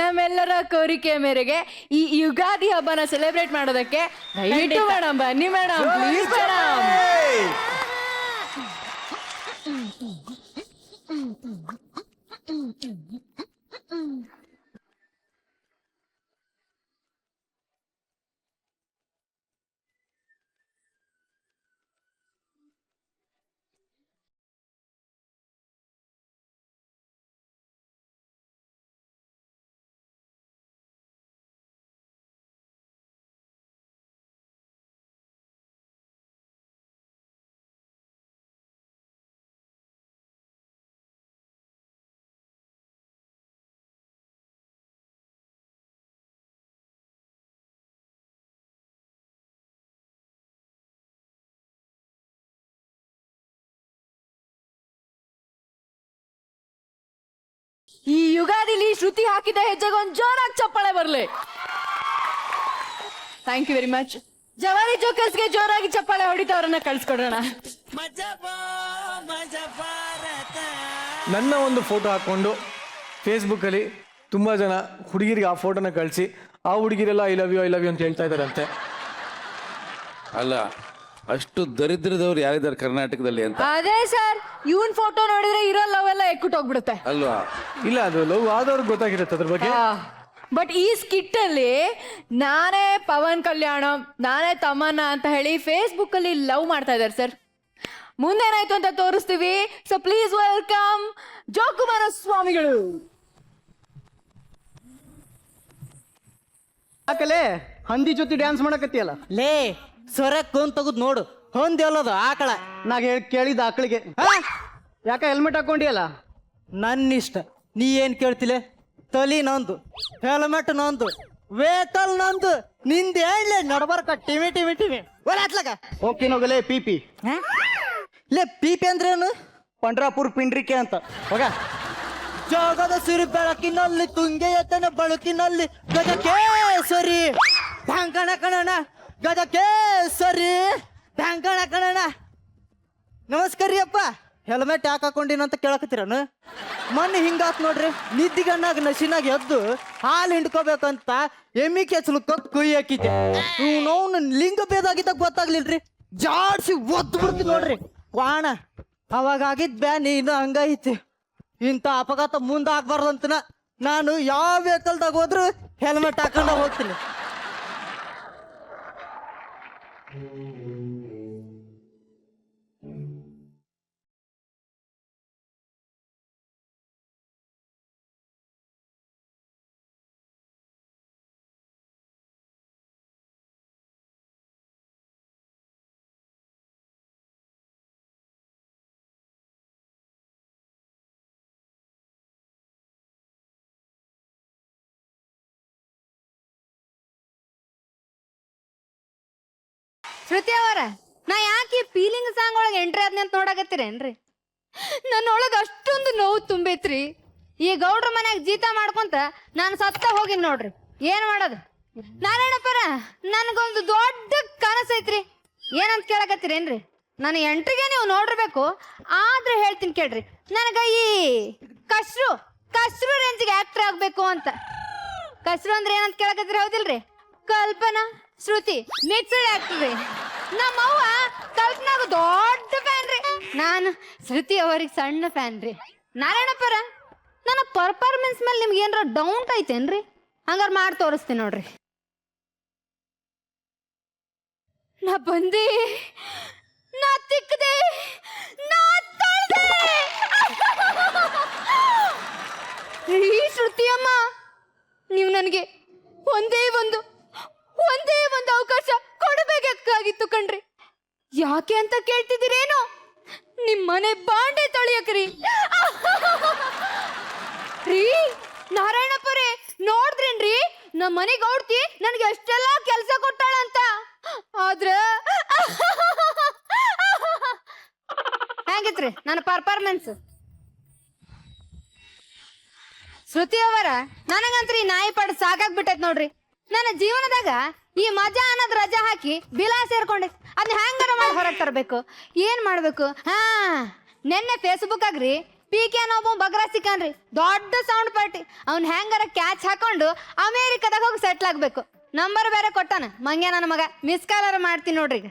ನಮ್ಮೆಲ್ಲರ ಕೋರಿಕೆ ಮೇರೆಗೆ ಈ ಯುಗಾದಿ ಹಬ್ಬನ ಸೆಲೆಬ್ರೇಟ್ ಮಾಡೋದಕ್ಕೆ ದಯವಿಟ್ಟು ಮೇಡಮ್ ಬನ್ನಿ ಮೇಡಮ್, ಪ್ಲೀಸ್ ಮೇಡಮ್. ಈ ಯುಗಾದಿಲಿ ಶ್ರುತಿ ಹಾಕಿದ ಹೆಜ್ಜೆಗೆ ಒಂದು ಜೋರಾಗಿ ಚಪ್ಪಾಳೆ ಬರ್ಲಿ. Thank you very much. ಜವಾರಿ ಜೋಕರ್ಸ್ಗೆ ಜೋರಾಗಿ ಚಪ್ಪಾಳೆ ಹೊಡಿತಾ ಅವರನ್ನ ಕಳ್ಸ್ಕೊಡೋಣ.
ನನ್ನ ಒಂದು ಫೋಟೋ ಹಾಕ್ಕೊಂಡು ಫೇಸ್ಬುಕ್ಕಲ್ಲಿ ತುಂಬ ಜನ ಹುಡುಗಿರಿಗೆ ಆ ಫೋಟೋನ ಕಳಿಸಿ ಆ ಹುಡುಗಿರೆಲ್ಲ ಐ ಲವ್ ಯು ಅಂತ ಹೇಳ್ತಾ ಇದ್ದಾರಂತೆ.
ಅಲ್ಲ, ಅಷ್ಟು ದರಿದ್ರದವ್ರು ಯಾರಿದ್ದಾರೆ ಕರ್ನಾಟಕದಲ್ಲಿ ಅಂತ.
ಅದೇ ಸರ್, ಇವನ್ ಫೋಟೋ ನೋಡಿದ್ರೆ ಇರೋ ಲವ್ ಎಲ್ಲ ಎಕ್ಕುಟ್ಟೋಗ್ಬಿಡುತ್ತೆ
ಅಲ್ವಾ?
ಇಲ್ಲ, ಅದು ಲವ್ ಆದವ್ರಿಗೆ ಗೊತ್ತಾಗಿರುತ್ತೆ ಅದ್ರ ಬಗ್ಗೆ.
ಬಟ್ ಈ ಸ್ಕಿಟ್ ಅಲ್ಲಿ ನಾನೇ ಪವನ್ ಕಲ್ಯಾಣಂ, ನಾನೇ ತಮನ್ನಾ ಅಂತ ಹೇಳಿ ಫೇಸ್ಬುಕ್ ಅಲ್ಲಿ ಲವ್ ಮಾಡ್ತಾ ಇದ್ದಾರೆ ಸರ್. ಮುಂದೇನಾಯ್ತು ಅಂತ ತೋರಿಸ್ತೀವಿ. ಸೊ ಪ್ಲೀಸ್ ವೆಲ್ಕಮ್ ಜೋಕುಮಾರ ಸ್ವಾಮಿಗಳು.
ಯಾಕಲೆ ಹಂದಿ ಜೊತೆ ಡ್ಯಾನ್ಸ್ ಮಾಡಕತ್ತಿಯಲ್ಲ?
ಲೇ ಸೊರಕ್ ಕೊಂದ್ ತಗದ್ ನೋಡು, ಹೊಂದಿ ಅಲ್ಲದು ಆಕಳ.
ನಾ ಕೇಳಿದ ಆಕಳಿಗೆ ಯಾಕ ಹೆಲ್ಮೆಟ್ ಹಾಕೊಂಡಿಯಲ್ಲ?
ನನ್ನ ಇಷ್ಟ, ನೀ ಏನ್ ಕೇಳ್ತಿಲೆ? ತಲಿ ನಂದು, ಹೆಲ್ಮೆಟ್ ನಂದು, ವೆಹಿಕಲ್ ನಂದು, ನಿಂದ ಹೇಳಲೆ ನಡ್ಬರ್ಕ ಟಿವಿ ಟಿವಿ ಟಿವಿ ಒಳತ್ಲಾಗ
ಹೋಗ್ತೀನೋಗಲೇ ಪಿ
ಲೇ ಪೀಪಿ ಅಂದ್ರೆ ಏನು?
ಪಂಡ್ರಾಪುರ್ ಪಿಂಡ್ರಿಕೆ ಅಂತ ಹೋಗ.
ಜಗದ ಸಿರಿ ಬೆಳಕಿನಲ್ಲಿ ತುಂಗೆಯತನ ಬಳುಕಿನಲ್ಲಿ ಗಜಕೇಸರಿ ಢಂಕಣ ಕಣಣ, ಗಜಕೇಸರಿ ಢಂಕಣ ಕಣಣ. ನಮಸ್ಕಾರ ರೀ ಅಪ್ಪ. ಹೆಲ್ಮೆಟ್ ಯಾಕೆ ಹಾಕೊಂಡಿನಂತ ಕೇಳಕತ್ತೀರನು? ಮೊನ್ನೆ ಹಿಂಗಾತ್ ನೋಡ್ರಿ, ನಿದ್ದಿಗಣ್ಣಾಗ ನಶಿನಾಗ ಎದ್ದು ಹಾಲು ಹಿಂಡ್ಕೋಬೇಕಂತ ಎಮ್ಮಿ ಕೆಚ್ಚಲಕ್ಕ ಕುಯ್ ಹಾಕಿದ್ದೆ. ನಾವು ಲಿಂಗ ಭೇದ ಆಗಿದ್ದಾಗ ಗೊತ್ತಾಗ್ಲಿಲ್ರಿ, ಜಾಡ್ಸಿ ಒದ್ದು ಬಿಡ್ತಿ ನೋಡ್ರಿ ಕ್ವಾಣ. ಅವಾಗ ಆಗಿದ್ ಬ್ಯಾನ್ ಇನ್ನು ಹಂಗೈತಿ. ಇಂಥ ಅಪಘಾತ ಮುಂದೆ ಆಗ್ಬಾರ್ದಂತನ ನಾನು ಯಾವ ವೆಹಿಕಲ್ದಾಗ ಹೋದ್ರು ಹೆಲ್ಮೆಟ್ ಹಾಕೊಂಡ ಹೋಗ್ತೀನಿ.
ಶ್ರುತಿ ಅವರ, ನಾ ಯಾಕೆ ಫೀಲಿಂಗ್ ಸಾಂಗ್ ಒಳಗೆ ಎಂಟ್ರಿ ಆದ್ನಿ ಅಂತ ನೋಡಕತ್ತೀರೇನ್ರಿ? ನನ್ನೊಳಗೆ ಅಷ್ಟೊಂದು ನೋವು ತುಂಬೈತ್ರಿ. ಈ ಗೌಡ್ರ ಮನ್ಯಾಗ ಜೀತ ಮಾಡ್ಕೊಂತ ನಾನು ಸತ್ತ ಹೋಗಿನಿ ನೋಡ್ರಿ. ಏನ್ ಮಾಡೋದು? ನಾರಾಯಣಪ್ಪರ, ನನಗೊಂದು ದೊಡ್ಡ ಕನಸೈತ್ರಿ. ಏನಂತ ಕೇಳಕತ್ತೀರೇನ್ರಿ? ನನ್ನ ಎಂಟ್ರಿಗೆ ನೀವು ನೋಡಿರ್ಬೇಕು, ಆದ್ರೆ ಹೇಳ್ತೀನಿ ಕೇಳ್ರಿ. ನನಗ ಈ ಕಸ್ರು ರೇಂಜ್ಗೆ ಆಕ್ಟರ್ ಆಗ್ಬೇಕು ಅಂತ. ಕಸ್ರು ಅಂದ್ರೆ ಏನಂತ ಕೇಳಕತ್ತೀರಿ? ಹೌದಿಲ್ರಿ? ಕಲ್ಪನಾ ಶ್ರುತಿ ಮಿಕ್ಸ್ಡ್ ಆಗ್ತದೆ. ನಮ್ಮವ್ವ ಕಲ್ಪನಾಗ ದೊಡ್ಡ ಫ್ಯಾನ್ ರೀ, ನಾನು ಶ್ರುತಿ ಅವರಿಗೆ ಸಣ್ಣ ಫ್ಯಾನ್ ರೀ. ನಾರಾಯಣಪ್ಪರ, ನನ್ನ ಪರ್ಫಾರ್ಮೆನ್ಸ್ ಮೇಲೆ ನಿಮ್ಗೆ ಏನಾರ ಡೌಟ್ ಐತೇನ್ರಿ? ಹಂಗಾರೆ ಮಾಡಿ ತೋರಿಸ್ತೀನಿ ನೋಡ್ರಿ. ನಾ ಬಂದೆ, ನಾ ತಿಕ್ಕದೆ, ನಾ ತಳ್ದೆ. ಈ ಶ್ರುತಿ ಅಮ್ಮ, ನೀವು ನನಗೆ ಒಂದೇ ಒಂದು ಅವಕಾಶ ಕೊಡಬೇಕಾಗಿತ್ತು ಕಣ್ರಿ. ಯಾಕೆ ಅಂತ ಕೇಳ್ತಿದ್ದೀರೇನು? ನಿಮ್ಮನೆ ಬಾಂಡೆ ತೊಳಿಯಕ್ರಿ. ರೀ ನಾರಾಯಣಪ್ಪರೇ, ನೋಡಿದ್ರೇನ್ರಿ ನಮ್ಮ ಮನೆಗೆ ಗೌಡ್ತಿ ನನಗೆ ಎಷ್ಟೆಲ್ಲ ಕೆಲಸ ಕೊಟ್ಟಾಳಂತ. ಆದ್ರ ಹೆಂಗಿತ್ರಿ ನನ್ನ ಪರ್ಫಾರ್ಮೆನ್ಸ್? ಶ್ರುತಿ ಅವರ, ನನಗಂತ್ರಿ ನಾಯಿ ಪಾಡ್ ಸಾಕಾಗ್ಬಿಟ್ಟೈತ್ ನೋಡ್ರಿ. ನನ್ನ ಜೀವನದಾಗ ಈ ಮಜಾ ಅನ್ನೋದು ರಜಾ ಹಾಕಿ ಬಿಲಾ ಸೇರ್ಕೊಂಡೈತಿ. ಅದನ್ನ ಹ್ಯಾಂಗಾರ ಮಾಡಿ ಹೊರಗೆ ತರಬೇಕು. ಏನ್ ಮಾಡ್ಬೇಕು? ನೆನ್ನೆ ಫೇಸ್ಬುಕ್ ಆಗ್ರಿ ಪಿ.ಕೆ. ಅನ್ನೊಬ್ಬ ಬಗ್ರ ಸಿಕ್ಕನ್ರಿ, ದೊಡ್ಡ ಸೌಂಡ್ ಪಾರ್ಟಿ. ಅವ್ನ ಹ್ಯಾಂಗಾರ ಕ್ಯಾಚ್ ಹಾಕೊಂಡು ಅಮೇರಿಕಾದಾಗ ಹೋಗಿ ಸೆಟ್ಲ್ ಆಗ್ಬೇಕು. ನಂಬರ್ ಬೇರೆ ಕೊಟ್ಟಾನ ಮಂಗ್ಯ ನನ್ನ ಮಗ. ಮಿಸ್ ಕಾಲರ್ ಮಾಡ್ತೀನಿ ನೋಡ್ರಿ ಈಗ.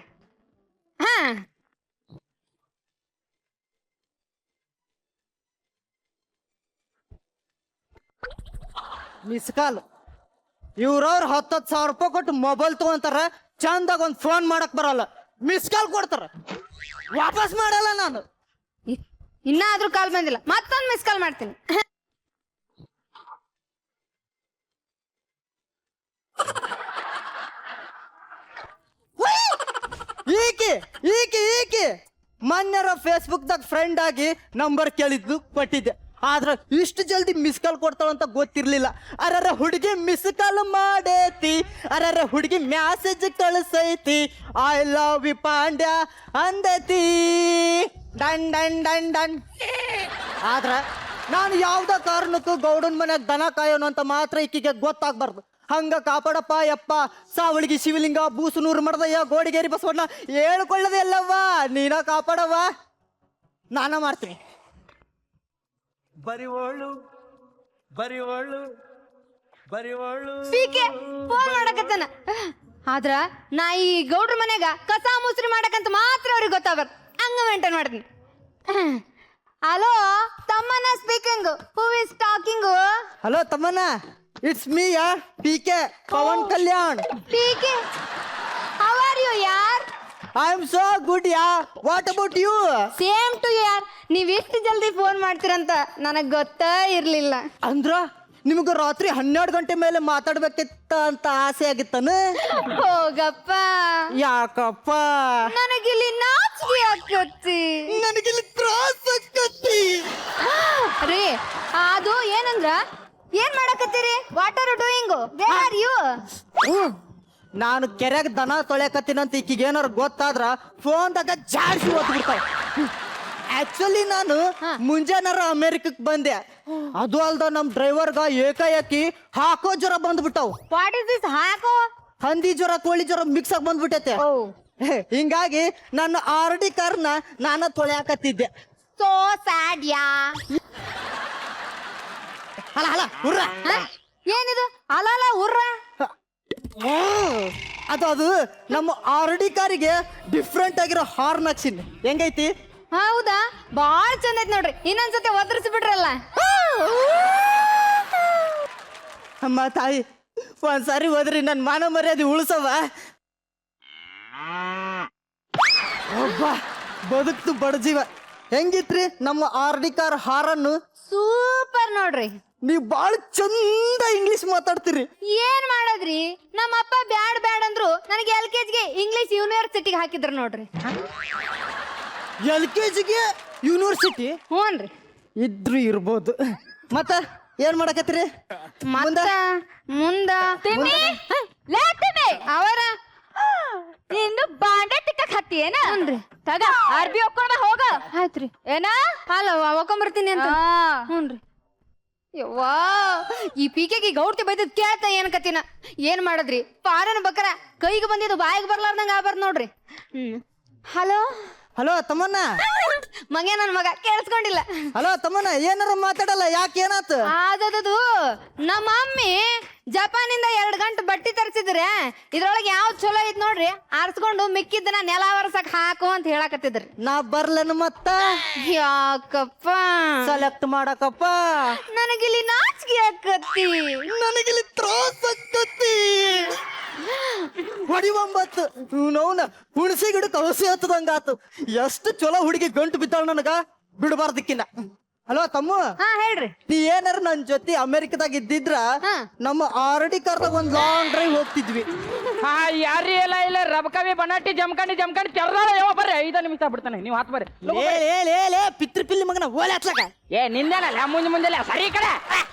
Miss call. ಇವ್ರವ್ರು 10,000 ರೂಪಾಯಿ ಕೊಟ್ಟು ಮೊಬೈಲ್ ತಗೊಂತಾರ, ಚಂದಾಗ ಒಂದು ಫೋನ್ ಮಾಡಕ್ ಬರಲ್ಲ, ಮಿಸ್ ಕಾಲ್ ಕೊಡ್ತಾರ, ವಾಪಸ್ ಮಾಡಲ್ಲ. ನಾನು
ಇನ್ನಾದ್ರೂ ಕಾಲ್ ಬಂದಿಲ್ಲ, ಮತ್ತೊಂದು ಮಿಸ್ ಕಾಲ್ ಮಾಡ್ತೀನಿ.
ಈಕೆ ಮೊನ್ನೆರ ಫೇಸ್ಬುಕ್ದಾಗ ಫ್ರೆಂಡ್ ಆಗಿ ನಂಬರ್ ಕೇಳಿದ್ದು ಕೊಟ್ಟಿದ್ದೆ. ಆದ್ರೆ ಇಷ್ಟು ಜಲ್ದಿ ಮಿಸ್ ಕಾಲ್ ಕೊಡ್ತಾಳಂತ ಗೊತ್ತಿರ್ಲಿಲ್ಲ. ಅರರ ಹುಡುಗಿ ಮಿಸ್ ಕಾಲ್ ಮಾಡೇತಿ, ಅರರ ಹುಡುಗಿ ಮ್ಯಾಸೇಜ್ ಕಳಿಸೈತಿ, ಐ ಲವ್ ಯು ಪಾಂಡ್ಯ ಅಂದೈತಿ. Done done done done. ಆದ್ರ
ನಾನು ಯಾವ್ದ ಕಾರಣಕ್ಕೂ ಗೌಡನ್ ಮನ್ಯಾಗ ದನ ಕಾಯೋನು ಅಂತ ಮಾತ್ರ ಈಕಿಗೆ ಗೊತ್ತಾಗ್ಬಾರ್ದು. ಹಂಗ ಕಾಪಾಡಪ್ಪ ಯಪ್ಪ. ಸಾವಳಿಗೆ ಶಿವಲಿಂಗ, ಬೂಸುನೂರು ಮಡದಯ್ಯ, ಗೋಡಿಗೇರಿ ಬಸವಣ್ಣ ಹೇಳ್ಕೊಳ್ಳದೆ ಅಲ್ಲವ್ವ, ನೀನ ಕಾಪಾಡವ್ವ. ನಾನ ಮಾಡ್ತೀನಿ.
ಬರಿವೋಳು ಬರಿವೋಳು ಬರಿವೋಳು.
ಪೀಕೆ ಫೋನ್ ಮಾಡಕತ್ತಾನ. ಆದ್ರ ನಾ ಈ ಗೌಡ್ರ ಮನೆಗ ಕಸ ಮುಸ್ರಿ ಮಾಡಕಂತ ಮಾತ್ರ ಅವ್ರಿಗೆ ಗೊತ್ತಾಗ ಹಂಗ ಮೇಂಟೈನ್ ಮಾಡ್ತೀನಿ. ಹಲೋ ತಮ್ಮನ speaking. Who is talking?
Hello ತಮ್ಮನ, ಇಟ್ಸ್ ಮೀ ಯಾರ್ PK Pavan Kalyan.
PK how are you ಯಾರ್?
I am so good yeah. What about you?
Same to ಯಾರ್. ನೀವ್ ಇಷ್ಟು ಜಲ್ದಿ ಫೋನ್ ಮಾಡ್ತೀರಂತ ನನಗ್ ಗೊತ್ತಾ ಇರ್ಲಿಲ್ಲ.
ಅಂದ್ರ ನಿಮ್ಗೆ ರಾತ್ರಿ 12 ಗಂಟೆ ಮೇಲೆ ಮಾತಾಡ್ಬೇಕಿತ್ತ ಅಂತ ಆಸೆ ಆಗಿತ್ತಾನ?
ಹೋಗಪ್ಪ.
ಯಾಕಪ್ಪ?
ನನಗಿಲ್ಲಿ ನಾಚಿಕೆ ಆಕತ್ತಿ.
ನನಗಿಲ್ಲಿ ತ್ರಾಸ ಆಕತ್ತಿ.
ರೀ ಅದು ಏನಂದ್ರ ಏನ್ ಮಾಡಕತ್ತೀರಿ? What are you doing? Where are you?
ನಾನು ಕೆರೆಗೆ ದನ ತೊಳೆಕತ್ತೀನಂತ ಈಕಿಗೆ ಏನಾರು ಗೊತ್ತಾದ್ರ ಫೋನ್ದಾಗ ಜಾಡ್ಸಿ ಓದ್ಬಿಡ್ತಾವ. ಆಕ್ಚುಲಿ ನಾನು ಮುಂಜಾನಾರ ಅಮೆರಿಕಕ್ಕೆ ಬಂದೆ. ಅದು ಅಲ್ದ ನಮ್ ಡ್ರೈವರ್ಗ ಏಕಾಏಕಿ ಹಾಕೋ ಜ್ವರ ಬಂದ್ಬಿಟ್ಟಾವ್.
ವಾಟ್ ಇಸ್ ದಿಸ್ ಹಾಕೋ?
ಹಂದಿ ಜ್ವರ, ಕೋಳಿ ಜ್ವರ ಮಿಕ್ಸ್ ಆಗಿ ಬಂದ್ಬಿಟ್ಟೈತೆ. ಹಿಂಗಾಗಿ ನನ್ನ RD ಕಾರ್ನ ನಾನು ತೊಳೆಯಾಕತ್ತಿದ್ದೆ.
ಸೋ ಸ್ಯಾಡ್ ಯಾ.
ಅಲ್ಲ ಅಲ್ಲ ಹುರ್ರ.
ಏನಿದು ಅಲಲ ಉರ್ರ?
ಅದು ನಮ್ಮ RD ಕಾರಿಗೆ ಡಿಫ್ರೆಂಟ್ ಆಗಿರೋ ಹಾರ್ನ್ ಹಾಕ್ಸಿನಿ. ಹೆಂಗೈತಿ?
ಹೌದಾ, ಬಾಳ ಚಂದ ಐತಿ ನೋಡ್ರಿ. ಇನ್ನೊಂದ್ಸತಿ ಒದರ್ಸಿ ಬಿಡ್ರಲ್ಲ.
ಅಮ್ಮ ತಾಯಿ, ಒಂದ್ಸಾರಿ ಹೋದ್ರಿ ನನ್ನ ಮಾನ ಮರ್ಯಾದೆ ಉಳಿಸವ. ಒಬ್ಬ ಬದುಕ್ತು ಬಡಜೀವ. ಹೆಂಗಿತ್ರಿ ನಮ್ಮ RD ಕಾರ್ ಹಾರನ್ನು?
ಸೂಪರ್ ನೋಡ್ರಿ.
ನೀವು ಬಾಳ ಚಂದ ಇಂಗ್ಲಿಷ್ ಮಾತಾಡ್ತೀರಿ.
ಏನ್ ಮಾಡದ್ರಿ, ನಮ್ಮ ಅಪ್ಪ ಬ್ಯಾಡ್ ಬ್ಯಾಡ್ ಅಂದ್ರು ನನಗೆ LKG ಗೆ ಇಂಗ್ಲಿಷ್ ಯೂನಿವರ್ಸಿಟಿಗೆ ಹಾಕಿದ್ರು ನೋಡ್ರಿ.
LKG university?
ಹ್ಞೂನ್ರಿ.
ಇದ್ರು ಇರ್ಬೋದು. ಮತ್ತ ಏನ್ ಮಾಡಕತ್ತೀರಿ
ಮುಂದ? ಅವರ ಇನ್ನು ಬಾಂಡೆ ತಿಕ್ಕಕ್ ಹತ್ತಿ ಏನ? ತಗ ಅರ್ಬಿ ಹೊಕ್ಕೊಂಡ ಹೋಗ. ಆಯ್ತ್ರಿ. ಏನ ಅಲ್ಲ ಹೊಕ್ಕೊಂಬರ್ತೀನಿ ಅಂತ. ಹ್ಞೂನ್ರಿ. ಯವ್ವಾ, ಈ ಪೀಕೆಗೆ ಗೌಡ್ತಿ ಬೈದದ್ ಕೇಳ್ತಾ ಏನ್ ಕತ್ತಿನ. ಏನ್ ಮಾಡದ್ರಿ, ಪಾರನ ಬಕರ ಕೈಗೆ ಬಂದಿದ್ದು ಬಾಯಿಗೆ ಬರ್ಲಾರ್ದಂಗ ಆಗ್ಬಾರ್ದು ನೋಡ್ರಿ. ಹಲೋ
ಹಲೋ ತಮ್ಮನ್ನ.
ಮಗ ನನ್ ಮಗ ಕೇಳಿಸ್ಕೊಂಡಿಲ್ಲ.
ಹಲೋ ತಮ್ಮನ್ನ, ಏನಾರ ಮಾತಾಡಲ್ಲ, ಯಾಕೆ ಏನಾತು?
ಅದದು ನಮ್ಮ ಮಮ್ಮಿ ಜಪಾನಿಂದ 2 ಗಂಟೆ ಬಟ್ಟಿ ತರಿಸಿದ್ರೆ ಇದ್ರೊಳಗೆ ಯಾವ್ದು ಚಲೋ ಐತ್ ನೋಡ್ರಿ, ಆರಿಸ್ಕೊಂಡು ಮಿಕ್ಕಿದ್ದನ್ನ ನೆಲ ಒರೆಸಕ್ ಹಾಕು ಅಂತ ಹೇಳಕತ್ತಿದ್ರಿ.
ನಾ ಬರ್ಲೇನು ಮತ್ತ?
ಯಾಕಪ್ಪ
ಸೆಲೆಕ್ಟ್ ಮಾಡಕಪ್ಪ?
ನನಗಿಲ್ಲಿ ನಾಚಿಕೆ ಆಕತ್ತಿ.
ನನಗಿಲ್ಲಿ ತ್ರಾಸ ಆಕತ್ತಿ. ಹೊಡಿವಂಬತ್ತು ನೋವ್ನ ಹುಣಸಿ ಗಿಡಕ್ಕೆ ಔಷಧಿ ಹತ್ತದಂಗ ಆತು. ಎಷ್ಟು ಚಲೋ ಹುಡುಗಿ ಗಂಟು ಬಿದ್ದಾಳ ನನಗ, ಬಿಡಬಾರ್ದಕ್ಕಿನ್ನ. ಹಲೋ ತಮ್ಮ,
ಹೇಳ್ರಿ.
ನೀ ಏನಾರ ನನ್ ಜೊತೆ ಅಮೆರಿಕದಾಗ ಇದ್ದಿದ್ರ ನಮ್ಮ RD ಕಾರ್ದಾಗ ಒಂದ್ ಲಾಂಗ್ ಡ್ರೈವ್ ಹೋಗ್ತಿದ್ವಿ.
ಯಾರಿ ಎಲ್ಲ ಇಲ್ಲ ರಬಕವಿ ಬನಾಟಿ ಜಮ್ಕಂಡಿ ತೆರ್ದಾಳ ಯಾವ ಬರ್ರಿ 5 ನಿಮಿಷ ಬಿಡ್ತಾನೆ. ನೀವು ಹಾತ್ ಬರ್ರಿ.
ಪಿತ್ರಿ ಪಿಲ್ಲಿ ಮಗನ ಓಲೆ ಹತ್ಲಾಕ.
ನಿಂದೇನಲ್ಲ ಮುಂದೆ ಸರಿ ಕಡೆ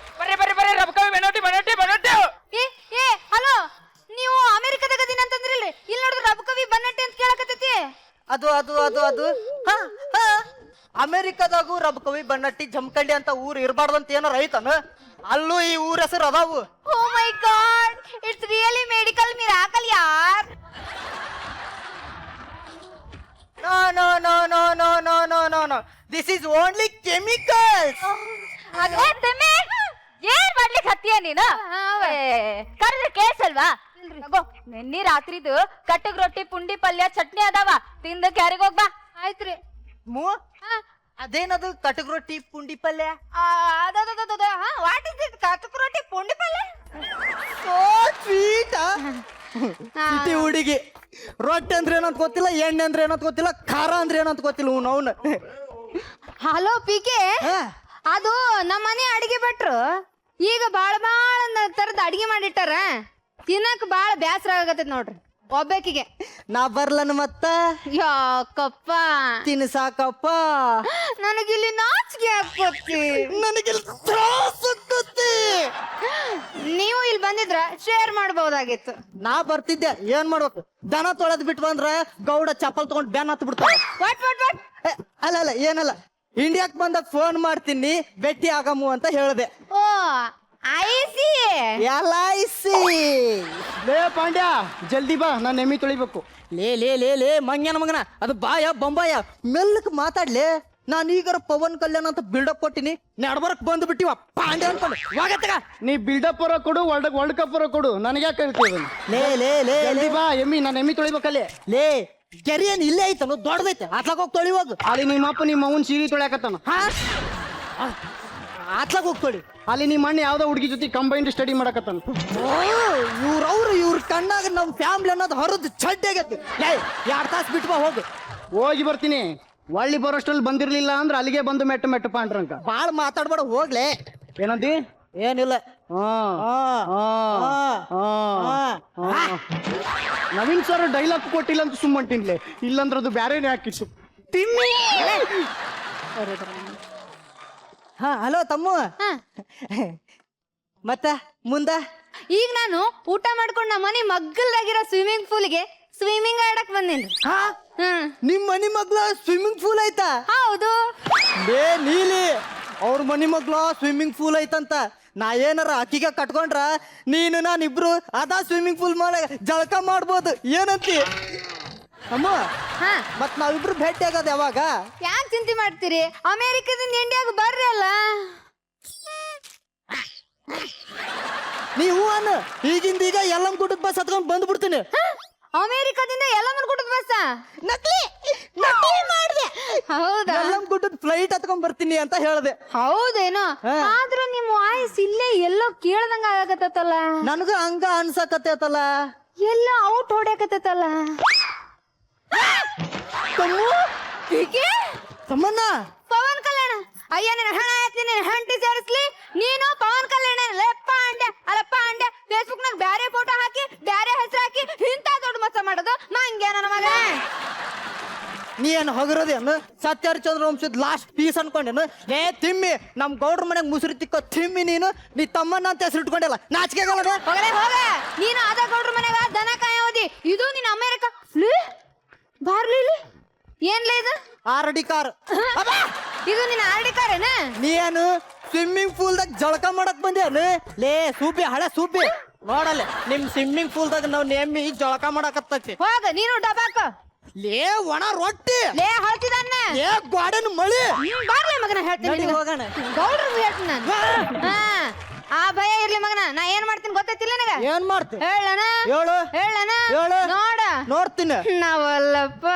ಬರ್ರಿ ರಬಕವಿ ಬನಾಟಿ.
ಏ ಹಲೋ, ನೀವು ಅಮೆರಿಕದಾಗ ದಿನ ಅಂತಂದ್ರಿಲ್ರಿ, ಇಲ್ಲಿ ನೋಡಿದ್ರೆ ರಬಕವಿ ಬನ್ನಟ್ಟಿ ಅಂತ ಕೇಳಕತ್ತೈತಿ.
ಅದು ಅಮೆರಿಕದಾಗೂ ರಬಕವಿ ಬನ್ನಟ್ಟಿ ಜಮಖಂಡಿ ಅಂತ ಊರು ಇರಬಾರ್ದಂತ ಏನಾರ ಐತನ? ಅಲ್ಲೂ ಈ ಊರ ಹೆಸರು ಅದಾವು.
Oh my god, it's really medical miracle ಯಾರ್.
No. This is only chemicals.
ಅದೇ ತಮ್ಮೆ ಏನ್ ಮಾಡ್ಲಿಕ್ಕೆ ಹತ್ತಿಯ ನೀನು? ಕರೆದ್ರೆ ಕೇಳ್ಸಲ್ವಾ? ನಿನ್ನೆ ರಾತ್ರಿದು ಕಟ್ಟಗ್ ರೊಟ್ಟಿ, ಪುಂಡಿ ಪಲ್ಯ, ಚಟ್ನಿ ಅದಾವ, ತಿಂದ ಕ್ಯಾರಿಗೆ ಹೋಗ್ಬಾ. ಆಯ್ತ್ರಿ.
ಅದೇನದು ಕಟಕ್ ರೊಟ್ಟಿ ಪುಂಡಿ ಪಲ್ಯ?
What is it? ಕಟಕ್ ರೊಟ್ಟಿ ಪುಂಡಿ ಪಲ್ಯ?
So sweet. ಸಿಟಿ ಹುಡುಗಿ ರೊಟ್ಟಿ ಅಂದ್ರೆ ಏನಂತ ಗೊತ್ತಿಲ್ಲ, ಎಣ್ಣೆ ಅಂದ್ರೆ ಏನಂತ ಗೊತ್ತಿಲ್ಲ, ಖಾರ ಅಂದ್ರೆ ಏನಂತ ಗೊತ್ತಿಲ್ಲ. ಅವ್ನ
ಹಲೋ ಪಿಕೆ, ಅದು ನಮ್ಮ ಮನೆ ಅಡಿಗೆ ಭಟ್ರು ಈಗ ಬಾಳ ತರದ ಅಡಿಗೆ ಮಾಡಿಟ್ಟಾರ. ತಿನ್ನಕ್ ಬಾಳ ಬ್ಯಾಸರ ಆಗತೈತಿ ನೋಡ್ರಿ ಒಬ್ಬಾಕಿಗೆ.
ನಾ ಬರ್ಲನ ಮತ್ತ?
ಯಾಕಪ್ಪ?
ತಿನ್ಸಾಕಪ್ಪ.
ನನಗಿಲ್ಲಿ ನಾಚಿಕೆ ಆಗ್ತತಿ.
ನನಗಿಲ್ಲಿ ತ್ರಾಸ ಆಗ್ತತಿ.
ನೀವು ಇಲ್ಲಿ ಬಂದಿದ್ರ ಶೇರ್ ಮಾಡಬಹುದಾಗಿತ್ತು.
ನಾ ಬರ್ತಿದ್ದೆ, ಏನ್ ಮಾಡ್ಬೇಕು? ದನ ತೊಳೆದ್ ಬಿಟ್ಟು ಬಂದ್ರ ಗೌಡ ಚಪ್ಪಲ್ ತಗೊಂಡ್ ಬ್ಯಾನ್ ಹತ್ ಬಿಡ್ತಾವ.
ವಾಟ್
ಅಲ್ಲ ಏನಲ್ಲ, ಇಂಡಿಯಾಕ್ ಬಂದಾಗ ಫೋನ್ ಮಾಡ್ತೀನಿ ಭೇಟಿ ಆಗಮು ಅಂತ ಹೇಳ್ದೆ.
ಓ ಐಸಿ
LIC. ಲೇ ಪಾಂಡ್ಯ ಜಲ್ದಿ ಬಾ, ನಾನು ಎಮ್ಮಿ ತೊಳಿಬೇಕು. ಲೇ ಲೇ ಲೇ ಲೇ ಮಂಗ್ಯನ ಮಗನ, ಅದು ಬಾಯ ಬೊಂಬಾಯ, ಮೆಲ್ಲಕ್ ಮಾತಾಡ್ಲೆ. ನಾನು ಈಗಾರ ಪವನ್ ಕಲ್ಯಾಣ್ ಅಂತ ಬಿಲ್ಡಪ್ ಕೊಟ್ಟಿನಿ, ನಡ್ಬರಕ್ ಬಂದು ಬಿಟ್ಟಿವ ಪಾಂಡ್ಯ ಅನ್ಕೊಂಡು ಹೋಗತ್ತಗ. ನೀ ಬಿಲ್ಡಪ್ ಬರೋ ಕೊಡು, ವರ್ಲ್ಡ್ ಕಪ್ ಬರೋ ಕೊಡು, ನನಗೆ ಕೇಳ್ತೀವಿ. ಲೇ ಲೇ ಲೇ ಜಲ್ದಿ ಬಾ ಎಮ್ಮಿ, ನಾನು ಎಮ್ಮಿ ತೊಳಿಬೇಕಲ್ಲೇ. ಲೇ ಕೆರಿ ಏನ್ ಇಲ್ಲೇ ಐತನು, ದೊಡ್ಡದೈತೆ, ಆತ್ಲಾಗ ಹೋಗಿ ತೊಳಿವಾಗ. ಅಲ್ಲಿ ನಿಮ್ಮ ಅಪ್ಪ ನಿಮ್ಮ ಅವನ್ ಸೀರೆ ತೊಳ್ಯಾಕತ್ತಾನ. ಆತ್ಲಾಗ ಹೋಗಿ ತೊಳಿ. ಅಲ್ಲಿ ನಿಮ್ಮ ಅಣ್ಣ ಯಾವ್ದೋ ಹುಡುಗಿ ಜೊತೆ ಕಂಬೈನ್ಡ್ ಸ್ಟಡಿ ಮಾಡಕತ್ತಾನ. ಇವ್ರ ಕಣ್ಣಾಗ ನಮ್ ಫ್ಯಾಮಿಲಿ ಅನ್ನೋದು ಹೊರದ್ ಚಡ್ಡಿ ಆಗೈತಿ. ಲೇ 2 ತಾಸು ಬಿಟ್ಟು ಬಾ, ಹೋಗು. ಹೋಗಿ ಬರ್ತೀನಿ. ಒಳ್ಳಿ ಬರೋಷ್ಟಲ್ಲಿ ಬಂದಿರ್ಲಿಲ್ಲ ಅಂದ್ರೆ ಅಲ್ಲಿಗೆ ಬಂದು ಮೆಟ್ಟು ಪಾಂಡ್ರಂಕ. ಬಾಳ ಮಾತಾಡ್ಬೇಡ, ಹೋಗ್ಲೆ. ಏನಂದಿ? ಏನಿಲ್ಲ. ನವೀನ್ ಸರ್ ಡೈಲಾಗ್ ಕೊಟ್ಟಿಲ್ಲ ಅಂತ ಸುಮ್ಮಂಟಿನ್ಲೆ, ಇಲ್ಲಂದ್ರೆ ಅದು ಬ್ಯಾರೇನೆ ಹಾಕಿತ್ತು. ಹಾ ಹಲೋ ತಮ್ಮ. ಮತ್ತ ಮುಂದ
ಈಗ ನಾನು ಊಟ ಮಾಡ್ಕೊಂಡು ನಮ್ಮ ಮನೆ ಮಗ್ಗಲ್ದಾಗಿರೋ ಸ್ವಿಮ್ಮಿಂಗ್ ಪೂಲ್ಗೆ ಸ್ವಿಮ್ಮಿಂಗ್ ಆಡಕ್ ಬಂದೇನಿ.
ನಿಮ್ ಮನಿ ಮಗ್ಳ ಸ್ವಿಮ್ಮಿಂಗ್ ಪೂಲ್ ಐತಾ?
ಹೌದು.
ಬೇ ನೀಲಿ, ಅವ್ರ ಮನಿ ಮಗ್ಳ ಸ್ವಿಮ್ಮಿಂಗ್ ಪೂಲ್ ಐತಂತ. ನಾ ಏನಾರ ಅಕ್ಕಿಗೆ ಕಟ್ಕೊಂಡ್ರ ನೀನು ನಾನಿಬ್ರು ಅದ ಸ್ವಿಮ್ಮಿಂಗ್ ಪೂಲ್ ಮೇಲೆ ಜಳಕ ಮಾಡ್ಬೋದು. ಏನಂತಿ ಅಮ್ಮ? ಮತ್ ನಾವಿಬ್ರು ಭೇಟಿ ಆಗೋದು ಯಾವಾಗ?
ಯಾಕೆ ಚಿಂತೆ ಮಾಡ್ತೀರಿ? ಅಮೇರಿಕದಿಂದ ಇಂಡಿಯಾಗ ಬರ್ರಿ ಅಲ್ಲ.
ನೀವು ಅನ್ನ ಈಗಿಂದ ಈಗ ಎಲ್ಲಮ್ ಗುಡ್ಡದ ಬಸ್ ಹತ್ಕೊಂಡ್ ಬಂದ್ಬಿಡ್ತೀನಿ.
ಅಮೇರಿಕದಿಂದ ಎಲ್ಲಮ್ಮನ ಗುಡ್ಡದ ಬಸ್
ನಕಲಿ ಮಾಡಿದೆ.
ಹೌದಾ?
ಎಲ್ಲಮ್ ಗುಡ್ಡದ ಫ್ಲೈಟ್ ಹತ್ಕೊಂಡ್ ಬರ್ತೀನಿ ಅಂತ ಹೇಳ್ದೆ.
ಹೌದೇನೋ? ಆದ್ರೂ ನಿಮ್ ವಾಯ್ಸ್ ಇಲ್ಲೇ ಎಲ್ಲೋ ಕೇಳ್ದಂಗ ಆಗತ್ತಲ್ಲ.
ನನಗೂ ಹಂಗ ಅನ್ಸಕತ್ತೈತಲ್ಲ,
ಎಲ್ಲೋ ಔಟ್ ಹೊಡ್ಯಾಕತ್ತಲ್ಲ.
ತಮ್ಮಣ್ಣ
ಪವನ್ ಕಲ್ಯಾಣ. ಅಯ್ಯ ನಿನ್ನ ಹಣ ಹಾಕ್ತೀನಿ, ಹೆಂಡತಿ ಸೇರಿಸ್ಲಿ. ನೀನು ಪವನ್ ಕಲ್ಯಾಣ ಲೆಪ್ಪ ಅಂಡೆ ಅಲ್ಲಪ್ಪ ಅಂಡೆ. ಫೇಸ್ಬುಕ್ ನಾಗ ಬ್ಯಾರೆ ಫೋಟೋ ಹಾಕಿ ಬ್ಯಾರೆ ಹೆಸರು ಹಾಕಿ ಇಂತ ದೊಡ್ಡ ಮೋಸ ಮಾಡೋದು ನಂಗೆ ನನ್ನ ಮಗ.
ನೀ ಏನು ಹೊಗರೋದೇನು? ಸತ್ಯಹರಿಚಂದ್ರ ವಂಶದ ಲಾಸ್ಟ್ ಪೀಸ್ ಅನ್ಕೊಂಡೇನು? ಏ ತಿಮ್ಮಿ, ನಮ್ ಗೌಡ್ರ ಮನೆಗೆ ಮುಸುರಿ ತಿಕ್ಕೋ ತಿಮ್ಮಿ ನೀನು. ನೀ ತಮ್ಮನ್ನ ಅಂತ ಹೆಸರು ಇಟ್ಕೊಂಡಿಲ್ಲ, ನಾಚಿಕೆ ಆಗಲ್ಲ.
ಹೋಗಲೇ ಹೋಗ. ನೀನು ಅದ ಗೌಡ್ರ ಮನೆಗ ದನ ಕಾಯೋದಿ. ಇದು ನಿನ್ನ ಅಮೇರಿಕ ಬಾರ್ಲಿ. ಏನ್ಲೇ ಇದು?
RD car.
ಇದು ನಿನ್ನ ಆರ್ಡಿ ಕಾರ್ ಏನ?
ನೀ ಏನು ಸ್ವಿಮ್ಮಿಂಗ್ ಪೂಲ್ದಾಗ ಜಳಕ ಮಾಡಕ್ ಬಂದೇನು? ಲೇ ಸೂಪಿ, ಹಳೆ ಸೂಪಿ ನೋಡಲ್ಲ, ನಿಮ್ ಸ್ವಿಮ್ಮಿಂಗ್ ಪೂಲ್ದಾಗ ನಾವ್ ನೇಮಿ ಜಳಕ ಮಾಡಕತ್ತೈತಿ.
ಹೋಗ ನೀನು ಡಬಾಕ.
ಲೇ ಒಣ ರೊಟ್ಟಿ.
ಲೇ ಹಳ್ತಿದಾನ.
ಏ ಗಾರ್ಡನ್ ಮಳಿ.
ಬಾರ್ಲಿ ಮಗನ, ಹೇಳ್ತೀನಿ
ಹೋಗೋಣ.
ಗೌಡ್ರಿಗೆ ಹೇಳ್ತೀನಿ ನಾನು. ಆ ಭಯ ಇರ್ಲಿ ಮಗನ. ನಾ ಏನ್ ಮಾಡ್ತೀನಿ ಗೊತ್ತೈತಿಲ್ಲ ನನಗ?
ಏನ್ ಮಾಡ್ತಿ?
ಹೇಳಣ
ಹೇಳು.
ಹೇಳಣ
ಹೇಳು.
ನೋಡ.
ನೋಡ್ತೀನಿ.
ನಾವಲ್ಲಪ್ಪ.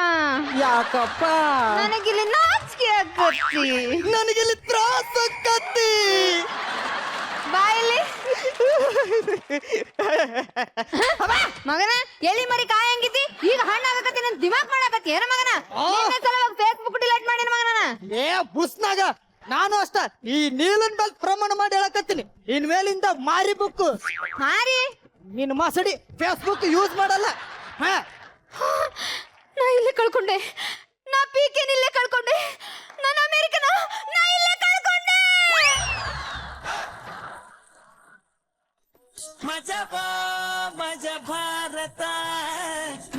ಯಾಕಪ್ಪ?
ನನಗಿಲ್ಲಿ ನಾಚಿಕೆ ಆಗತ್ತಿ.
ನನಗಿಲ್ಲಿ ತ್ರಾಸ ಆಕ್ಕತ್ತಿ.
ಬಾಯಲ್ಲಿ ಮಗನ ಎಲ್ಲಿ ಮರಿ ಕಾಯಂಗಿತಿ. ಈಗ ಹಣ್ಣಾಗಕತ್ತಿ, ನನ್ ದಿಮಾಕ್ ಮಾಡಾಕತ್ತಿ ಏನ ಮಗನ? ನಿನ್ನೆ ಸಲವಾಗಿ ಫೇಸ್ಬುಕ್ ಡಿಲೀಟ್ ಮಾಡಿನ ಮಗನ.
ಏ ಬುಸ್ನಾಗ ನಾನು ಅಷ್ಟ ಈ ನೀಲನ್ ಮೇಲೆ ಪ್ರಮಾಣ ಮಾಡಿ ಹೇಳಕತ್ತೀನಿ. ಇನ್ ಮೇಲಿಂದ ಮಾರಿ ಬುಕ್
ಮಾರಿ
ನಿನ್ ಮಸಡಿ ಫೇಸ್ಬುಕ್ ಯೂಸ್ ಮಾಡಲ್ಲ.
ನಾ ಇಲ್ಲೇ ಕಳ್ಕೊಂಡೆ. ನಾ ಪೀಕೆನ್ ಇಲ್ಲೇ ಕಳ್ಕೊಂಡೆ. ನಾನು ಅಮೆರಿಕನ ನಾ ಇಲ್ಲೇ ಕಳ್ಕೊಂಡೆ.
ಮಜಾ ಭಾರತ,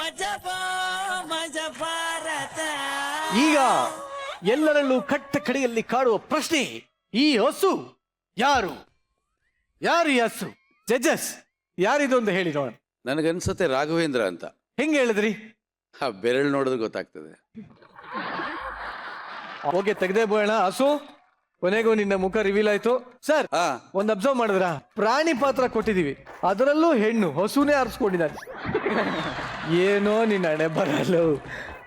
ಮಜಾ ಭಾರತ.
ಈಗ ಎಲ್ಲರಲ್ಲೂ ಕಟ್ಟ ಕಡೆಯಲ್ಲಿ ಕಾಡುವ ಪ್ರಶ್ನೆ, ಈ ಹಸು ಯಾರು? ಯಾರು ಈ ಹಸು? ಜಡ್ಜಸ್ ಯಾರಿದು ಅಂತ ಹೇಳಿ ನೋಡೋಣ.
ನನಗನ್ಸತ್ತೆ ರಾಘವೇಂದ್ರ ಅಂತ.
ಹೆಂಗೆ ಹೇಳಿದ್ರಿ?
ಆ ಬೆರಳು ನೋಡಿದ್ರೆ ಗೊತ್ತಾಗ್ತದೆ.
ಓಕೆ, ತೆಗೆದೇ ಬೋಣ. ಹಸು ಕೊನೆಗೂ ನಿನ್ನ ಮುಖ ರಿವೀಲ್ ಆಯ್ತು. ಸರ್, ಒಂದ್ ಅಬ್ಸರ್ವ್ ಮಾಡಿದ್ರ? ಪ್ರಾಣಿ ಪಾತ್ರ ಕೊಟ್ಟಿದೀವಿ, ಅದರಲ್ಲೂ ಹೆಣ್ಣು, ಹಸುನೇ ಆರಿಸ್ಕೊಂಡಿದ್ದಾನೆ. ಏನೋ ನಿನ್ನ ಹಣೆ ಬರಲ್ಲ.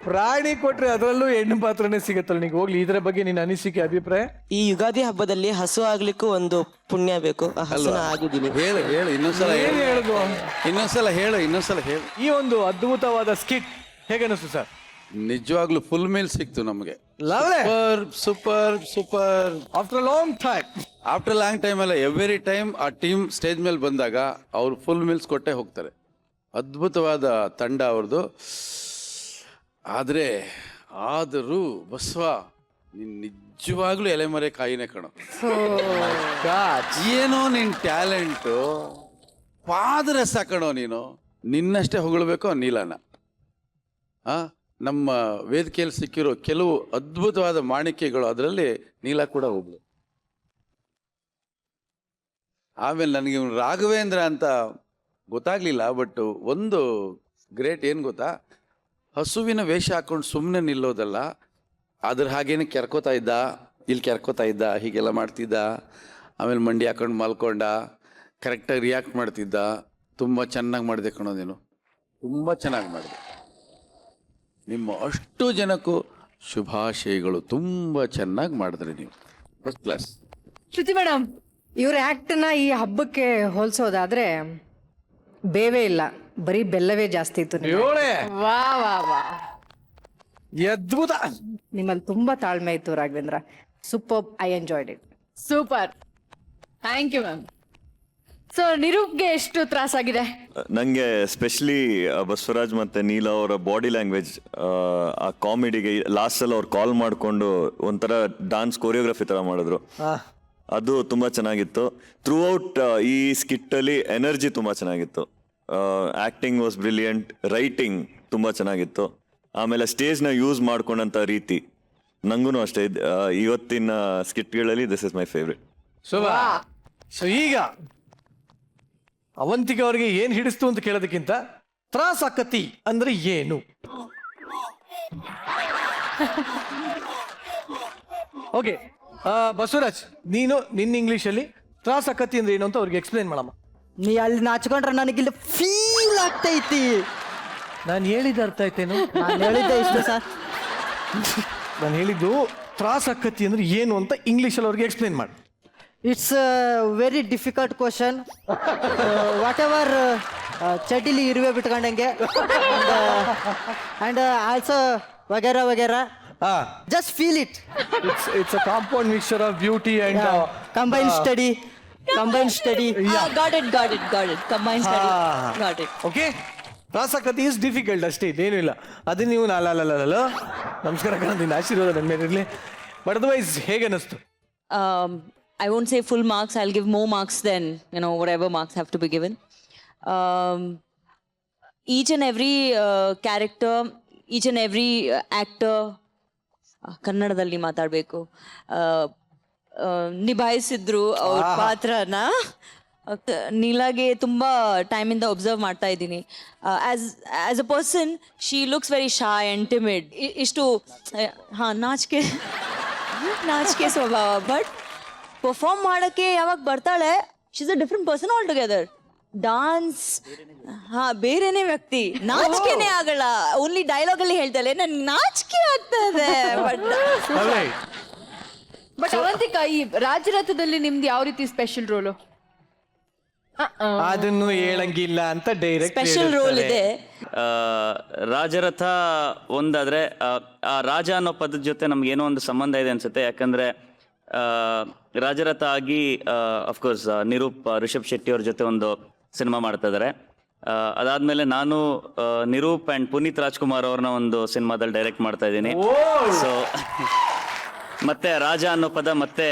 ಪ್ರಾಣಿ ಕೊಟ್ರೆ ಅದರಲ್ಲೂ ಹೆಣ್ಣು ಪಾತ್ರನೇ ಸಿಗತ್ತಲ್ಲ ನಿಂಗೆ. ಹೋಗ್ಲಿ, ಇದರ ಬಗ್ಗೆ ನಿನ್ನ ಅನಿಸಿಕೆ, ಅಭಿಪ್ರಾಯ?
ಈ ಯುಗಾದಿ ಹಬ್ಬದಲ್ಲಿ ಹಸು ಆಗ್ಲಿಕ್ಕೂ ಒಂದು ಪುಣ್ಯ ಬೇಕು. ಹಸುನ ಆಗಿದ್ದೀನಿ.
ಹೇಳು ಹೇಳು, ಇನ್ನೊಂದ್ಸಲ
ಏನ್ ಹೇಳುದು?
ಇನ್ನೊಂದ್ಸಲ ಹೇಳು.
ಈ ಒಂದು ಅದ್ಭುತವಾದ ಸ್ಕಿಟ್ ಹೇಗನ್ನಿಸ್ತು ಸರ್?
ನಿಜವಾಗ್ಲೂ ಫುಲ್ ಮೀಲ್ ಸಿಕ್ತು ನಮಗೆ.
Lovely,
super super.
After long time.
After long time ಅಲ್ಲ, ಎವ್ರಿ ಟೈಮ್ ಆ ಟೀಮ್ ಸ್ಟೇಜ್ ಮೇಲೆ ಬಂದಾಗ ಅವ್ರು ಫುಲ್ ಮೀಲ್ಸ್ ಕೊಟ್ಟೆ ಹೋಗ್ತಾರೆ. ಅದ್ಭುತವಾದ ತಂಡ ಅವ್ರದ್ದು. ಆದರೂ ಬಸವ, ನೀನ್ ನಿಜವಾಗ್ಲೂ ಎಲೆಮರೆ ಕಾಯಿನೇ ಕಣೋ. ಏನೋ ನಿನ್ ಟ್ಯಾಲೆಂಟು ಪಾದರಸ ಕಣೋ ನೀನು. ನಿನ್ನಷ್ಟೇ ಹೊಗಳ್ಬೇಕು ನೀಲನ. ನಮ್ಮ ವೇದಿಕೆಯಲ್ಲಿ ಸಿಕ್ಕಿರೋ ಕೆಲವು ಅದ್ಭುತವಾದ ಮಾಣಿಕ್ಯಗಳು, ಅದರಲ್ಲಿ ನೀಲಾ ಕೂಡ ಒಬ್ಳು. ಆಮೇಲೆ ನನಗೆ ಇವನು ರಾಘವೇಂದ್ರ ಅಂತ ಗೊತ್ತಾಗ್ಲಿಲ್ಲ, ಬಟ್ ಒಂದು ಗ್ರೇಟ್ ಏನು ಗೊತ್ತಾ, ಹಸುವಿನ ವೇಷ ಹಾಕೊಂಡು ಸುಮ್ಮನೆ ನಿಲ್ಲೋದಲ್ಲ, ಅದ್ರ ಹಾಗೇನೆ ಕೆರ್ಕೋತಾ ಇದ್ದ, ಇಲ್ಲಿ ಕೆರ್ಕೋತಾ ಇದ್ದ, ಹೀಗೆಲ್ಲ ಮಾಡ್ತಿದ್ದ, ಆಮೇಲೆ ಮಂಡಿ ಹಾಕೊಂಡು ಮಲ್ಕೊಂಡ, ಕರೆಕ್ಟಾಗಿ ರಿಯಾಕ್ಟ್ ಮಾಡ್ತಿದ್ದ. ತುಂಬ ಚೆನ್ನಾಗಿ ಮಾಡಿದೆ ಕಣೋ ನೀನು, ತುಂಬ ಚೆನ್ನಾಗಿ ಮಾಡಿದೆ. ನಿಮ್ಮ ಅಷ್ಟು ಜನಕ್ಕೂ ಶುಭಾಶಯಗಳು, ತುಂಬ ಚೆನ್ನಾಗಿ ಮಾಡಿದ್ರಿ ನೀವು, ಫಸ್ಟ್ ಕ್ಲಾಸ್.
ಶ್ರುತಿ ಮೇಡಮ್,
ಇವ್ರ ಆ್ಯಕ್ಟನ್ನ ಈ ಹಬ್ಬಕ್ಕೆ ಹೋಲಿಸೋದಾದ್ರೆ ಬೇವೇ ಇಲ್ಲ, ಬರೀ ಬೆಲ್ಲವೇ ಜಾಸ್ತಿ ಇತ್ತು
ವಾ ವಾ ವಾ,
ಅದ್ಭುತ.
ನಿಮ್ಮಲ್ಲಿ ತುಂಬಾ ತಾಳ್ಮೆ ಇತ್ತು Raghavendra. Super, I enjoyed it.
Super, thank you ma'am. So ನಿರೂಪ್ಗೆ ಎಷ್ಟು ತ್ರಾಸಾಗಿದೆ?
ನನಗೆ ಸ್ಪೆಷಲಿ ಬಸವರಾಜ್ ಮತ್ತು ನೀಲಾ ಅವರ ಬಾಡಿ ಲ್ಯಾಂಗ್ವೇಜ್, ಆ ಕಾಮಿಡಿಗೆ ಲಾಸ್ಟಲ್ಲಿ ಅವ್ರು ಕಾಲ್ ಮಾಡಿಕೊಂಡು ಒಂಥರ ಡಾನ್ಸ್ ಕೊರಿಯೋಗ್ರಫಿ ಥರ ಮಾಡಿದ್ರು, ಅದು ತುಂಬ ಚೆನ್ನಾಗಿತ್ತು. ಥ್ರೂ ಔಟ್ ಈ ಸ್ಕಿಟ್ಟಲ್ಲಿ ಎನರ್ಜಿ ತುಂಬ ಚೆನ್ನಾಗಿತ್ತು. ಆ್ಯಕ್ಟಿಂಗ್ ವಾಸ್ ಬ್ರಿಲಿಯಂಟ್, ರೈಟಿಂಗ್ ತುಂಬ ಚೆನ್ನಾಗಿತ್ತು. ಆಮೇಲೆ ಸ್ಟೇಜ್ನ ಯೂಸ್ ಮಾಡ್ಕೊಂಡಂಥ ರೀತಿ ನಂಗೂ ಅಷ್ಟೇ. ಇವತ್ತಿನ ಸ್ಕಿಟ್ಗಳಲ್ಲಿ this is my favourite.
So ಈಗ ಅವಂತಿಕ ಅವ್ರಿಗೆ ಏನು ಹಿಡಿಸ್ತು ಅಂತ ಕೇಳೋದಕ್ಕಿಂತ ತ್ರಾಸಕತಿ ಅಂದ್ರೆ ಏನು? ಓಕೆ ಬಸವರಾಜ್, ನೀನು ನಿನ್ನ ಇಂಗ್ಲೀಷಲ್ಲಿ ತ್ರಾಸಕತಿ ಅಂದ್ರೆ ಏನು ಅಂತ ಅವ್ರಿಗೆ ಎಕ್ಸ್ಪ್ಲೇನ್ ಮಾಡಮ್ಮ.
ನೀ ಅಲ್ಲಿ ನಾಚ್ಕೊಂಡ್ರೆ ನನಗಿಲ್ಲಿ ಫೀಲ್ ಆಗ್ತೈತಿ.
ನಾನು ಹೇಳಿದ ಅರ್ಥ ಆಯ್ತೇನು?
ನಾನು ಹೇಳಿದ್ದೆ ಇಷ್ಟು ಸರ್.
ನಾನು ಹೇಳಿದ್ದು ತ್ರಾಸಕತಿ ಅಂದ್ರೆ ಏನು ಅಂತ ಇಂಗ್ಲೀಷಲ್ಲಿ ಅವ್ರಿಗೆ ಎಕ್ಸ್ಪ್ಲೇನ್ ಮಾಡಿ.
It's very difficult question. Whatever ಚಟಿಲಿ ಇರುವೆ ಬಿಟ್ಕೊಂಡಂಗೆ ಆ್ಯಂಡ್ ಆಲ್ಸೋ ವಗೇರಾ ವಗೇರಾ. Just feel it.
It's a compound mixture of beauty and
combine study.
Got it combine study, got it.
Okay, ತ್ರಾಸಕತಿ ಇಸ್ ಡಿಫಿಕಲ್ಟ್ ಅಷ್ಟೇ, ಇದೇನು ಇಲ್ಲ. ಅದು ನೀವು ನಮಸ್ಕಾರ ಕಣ, ನಿನ್ನ ಆಶೀರ್ವಾದ ನನ್ನ ಮೇಲೆ ಇರಲಿ. ಬಟ್ ಅದರ್ವೈಸ್ ಹೇಗೆ ಅನ್ನಿಸ್ತು?
I won't say full marks. I'll give more marks than, whatever marks have to be given. Each and every character, each and every actor, ಕನ್ನಡದಲ್ಲಿ ಮಾತಾಡಬೇಕು, ನಿಭಾಯಿಸಿದ್ರು ಅವ್ರ ಪಾತ್ರನ. ನೀಲಾಗೆ ತುಂಬ ಟೈಮಿಂದ ಒಬ್ಸರ್ವ್ ಮಾಡ್ತಾ ಇದ್ದೀನಿ. As a person she looks very Shai and timid. ಇಷ್ಟು ನಾಚಿಕೆ ಸ್ವಭಾವ, but perform ಮಾಡೋಕ್ಕೆ ಯಾವಾಗ ಬರ್ತಾಳೆ, she is a different person all together. Dance ಬೇರೆನೇ ವ್ಯಕ್ತಿ, ನಾಚಿಕೆನೇ ಆಗಲ್ಲ. ಓನ್ಲಿ ಡೈಲಾಗ್ ಅಲ್ಲಿ ಹೇಳ್ತಾಳೆ ನನ್ಗೆ ನಾಚಿಕೆ ಆಗ್ತದೆ.
ಬಟ್ ಅವಂತಿಕಾ, ಈ ರಾಜರಥದಲ್ಲಿ ನಿಮ್ದು ಯಾವ ರೀತಿ ಸ್ಪೆಷಲ್ ರೋಲು?
ಅದನ್ನು ಹೇಳಂಗಿಲ್ಲ ಅಂತ ಡೈರೆಕ್ಟ್
ಸ್ಪೆಷಲ್ ರೋಲ್ ಇದೆ.
ರಾಜರಥ ಒಂದಾದ್ರೆ ಆ ರಾಜ ಅನ್ನೋ ಪದದ ಜೊತೆ ನಮ್ಗೆ ಏನೋ ಒಂದು ಸಂಬಂಧ ಇದೆ ಅನ್ಸುತ್ತೆ. ಯಾಕಂದ್ರೆ ರಾಜರಥ ಆಗಿ ಅಫ್ಕೋರ್ಸ್ ನಿರೂಪ್ ರಿಷಬ್ ಶೆಟ್ಟಿ ಅವ್ರ ಜೊತೆ ಒಂದು ಸಿನಿಮಾ ಮಾಡ್ತಾ ಇದ್ದಾರೆ. ಅದಾದ್ಮೇಲೆ ನಾನು ನಿರೂಪ್ ಆ್ಯಂಡ್ ಪುನೀತ್ ರಾಜ್ಕುಮಾರ್ ಅವ್ರನ್ನ ಒಂದು ಸಿನಿಮಾದಲ್ಲಿ ಡೈರೆಕ್ಟ್ ಮಾಡ್ತಾ ಇದ್ದೀನಿ. ಸೊ ಮತ್ತೆ ರಾಜ ಅನ್ನೋ ಪದ ಮತ್ತೆ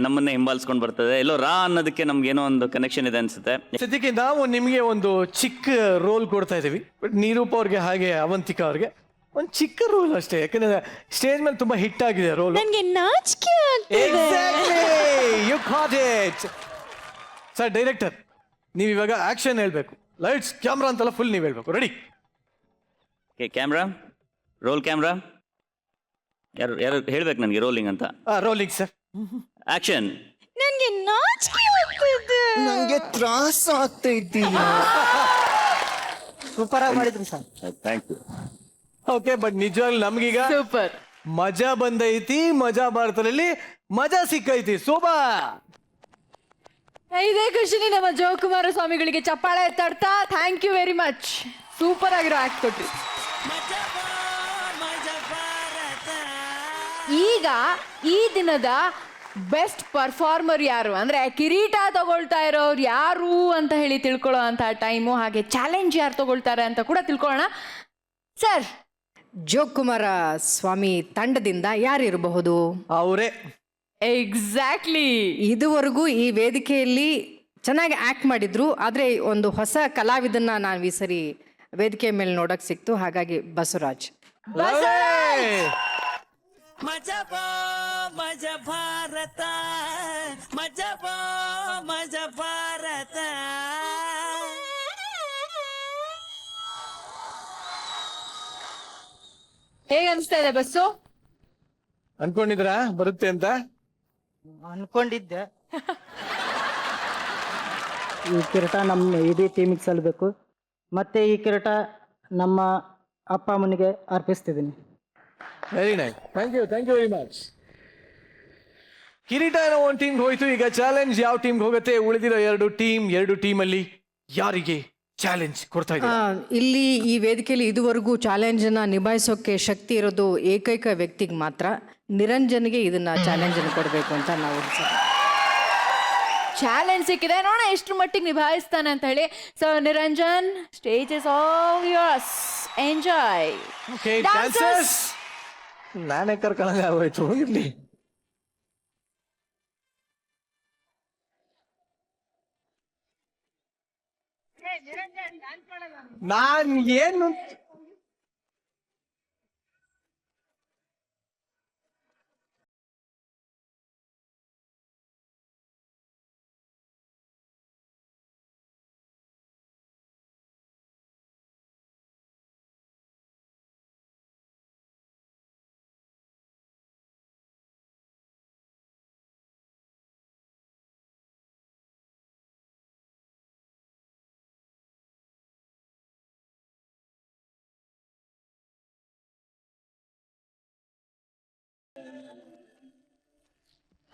ನಮ್ಮನ್ನೇ ಹಿಂಬಾಲಿಸ್ಕೊಂಡು ಬರ್ತದೆ. ಎಲ್ಲೋ ರಾ ಅನ್ನೋದಕ್ಕೆ ನಮ್ಗೆ ಏನೋ ಒಂದು ಕನೆಕ್ಷನ್ ಇದೆ ಅನ್ಸುತ್ತೆ.
ಸದ್ಯಕ್ಕೆ ನಾವು ನಿಮಗೆ ಒಂದು ಚಿಕ್ಕ ರೋಲ್ ಕೊಡ್ತಾ ಇದೀವಿ. ನಿರೂಪ್ ಅವ್ರಿಗೆ ಹಾಗೆ ಅವಂತಿಕಾ ಅವ್ರಿಗೆ ಒಂದು ಚಿಕ್ಕ ರೋಲ್ ಅಷ್ಟೇ, ಯಾಕಂದ್ರೆ ಸ್ಟೇಜ್ ಮೇಲೆ ತುಂಬಾ ಹಿಟ್ ಆಗಿದೆ ರೋಲ್.
ನನಗೆ ನಾಚಿಕೆ
ಸರ್ ಡೈರೆಕ್ಟರ್, ನೀವು ಇವಾಗ ಆಕ್ಷನ್ ಹೇಳ್ಬೇಕು. ಲೈಟ್ಸ್ ಕ್ಯಾಮ್ರಾ ಅಂತೆಲ್ಲ ಫುಲ್ ನೀವು ಹೇಳ್ಬೇಕು. ರೆಡಿ?
ಕ್ಯಾಮ್ರಾ ರೋಲ್, ಕ್ಯಾಮ್ರಾ ಯಾರು ಯಾರು ಹೇಳ್ಬೇಕು ನನಗೆ ರೋಲಿಂಗ್ ಅಂತ?
Rolling sir.
ಆಕ್ಷನ್.
ನನಗೆ ನಾಚಿಕೆ ಆಗ್ತಿದೆ,
ನಂಗೆ ತ್ರಾಸ ಆಗ್ತೈತಿ.
ಸೂಪರ್ ಆಗಿ ಮಾಡಿದ್ರಿ sir.
Thank you.
Okay, but ನಿಜವಾಗ್ಲೂ ನಮ್ಗೀಗ
ಸೂಪರ್
ಮಜಾ ಬಂದೈತಿ. ಮಜಾ ಭಾರತದಲ್ಲಿ ಮಜಾ ಸಿಕ್ಕೈತಿ. ಸೂಪರ್.
ಇದೇ ಖುಷಿನಿ ನಮ್ಮ ಜೋಕುಮಾರ ಸ್ವಾಮಿಗಳಿಗೆ ಚಪ್ಪಾಳೆ ತಡ್ತಾ thank you very much. Super ಆಗಿರೋ ಆಕ್ಟ್ ಕೊಟ್ರಿ. ಈಗ ಈ ದಿನದ ಬೆಸ್ಟ್ ಪರ್ಫಾರ್ಮರ್ ಯಾರು ಅಂದ್ರೆ ಕಿರೀಟ ತಗೊಳ್ತಾ ಇರೋರು ಯಾರು ಅಂತ ಹೇಳಿ ತಿಳ್ಕೊಳ್ಳೋ ಅಂತ ಟೈಮು, ಹಾಗೆ ಚಾಲೆಂಜ್ ಯಾರು ತಗೊಳ್ತಾರೆ ಅಂತ ಕೂಡ ತಿಳ್ಕೊಳ್ಳೋಣ. ಸರ್,
ಜೋಕುಮಾರ ಸ್ವಾಮಿ ತಂಡದಿಂದ ಯಾರಿರಬಹುದು?
ಅವರೇ.
ಎಕ್ಸಾಕ್ಟ್ಲಿ.
ಇದುವರೆಗೂ ಈ ವೇದಿಕೆಯಲ್ಲಿ ಚೆನ್ನಾಗಿ ಆ್ಯಕ್ಟ್ ಮಾಡಿದ್ರು, ಆದರೆ ಒಂದು ಹೊಸ ಕಲಾವಿದನ್ನ ನಾವು ಈ ಸರಿ ವೇದಿಕೆ ಮೇಲೆ ನೋಡೋಕೆ ಸಿಕ್ತು. ಹಾಗಾಗಿ ಬಸವರಾಜ್.
ಹೇಗೆ ಅನಿಸ್ತಾ ಇದೆ ಬಸ್ಸು?
ಅನ್ಕೊಂಡಿದ್ರಾ ಬರುತ್ತೆ ಅಂತ?
ಅನ್ಕೊಂಡಿದ್ದೆ ಈ ಕಿರೀಟ ನಮ್ಮ ಇಡೀ ಟೀಮಿಗೆ ಸಲ್ಲಬೇಕು. ಮತ್ತೆ ಈ ಕಿರೀಟ ನಮ್ಮ ಅಪ್ಪ ಅಮ್ಮನಿಗೆ ಅರ್ಪಿಸ್ತಿದ್ದೀನಿ.
Very nice, thank you very much. ಕಿರೀಟ ಏನೋ ಒಂದು ಟೀಮ್ಗೆ ಹೋಯ್ತು. ಈಗ ಚಾಲೆಂಜ್ ಯಾವ ಟೀಮ್ಗೆ ಹೋಗುತ್ತೆ? ಉಳಿದಿರೋ ಎರಡು ಟೀಮಲ್ಲಿ ಯಾರಿಗೆ ಚಾಲೆಂಜ್ ಕೊಡ್ತಾ ಇದ್ದಾರೆ?
ಇಲ್ಲಿ ಈ ವೇದಿಕೆಯಲ್ಲಿ ಇದುವರೆಗೂ ಚಾಲೆಂಜನ್ನು ನಿಭಾಯಿಸೋಕೆ ಶಕ್ತಿ ಇರೋದು ಏಕೈಕ ವ್ಯಕ್ತಿಗೆ ಮಾತ್ರ. ನಿರಂಜನ್ಗೆ ಇದನ್ನ ಚಾಲೆಂಜನ್ನು ಕೊಡಬೇಕು ಅಂತ ನಾವು
ಚಾಲೆಂಜ್ ಸಿಕ್ಕಿದೆ, ನೋಡೋಣ ಎಷ್ಟು ಮಟ್ಟಿಗೆ ನಿಭಾಯಿಸ್ತಾನೆ ಅಂತ ಹೇಳಿ. So Niranjan, stage is all yours, enjoy.
Okay dancers, ನಾನೇ ಕರ್ಕೊಂಡಂಗೆ ಆಗೋಯ್ತು, ಇರ್ಲಿ. ನಾನ್ ಏನು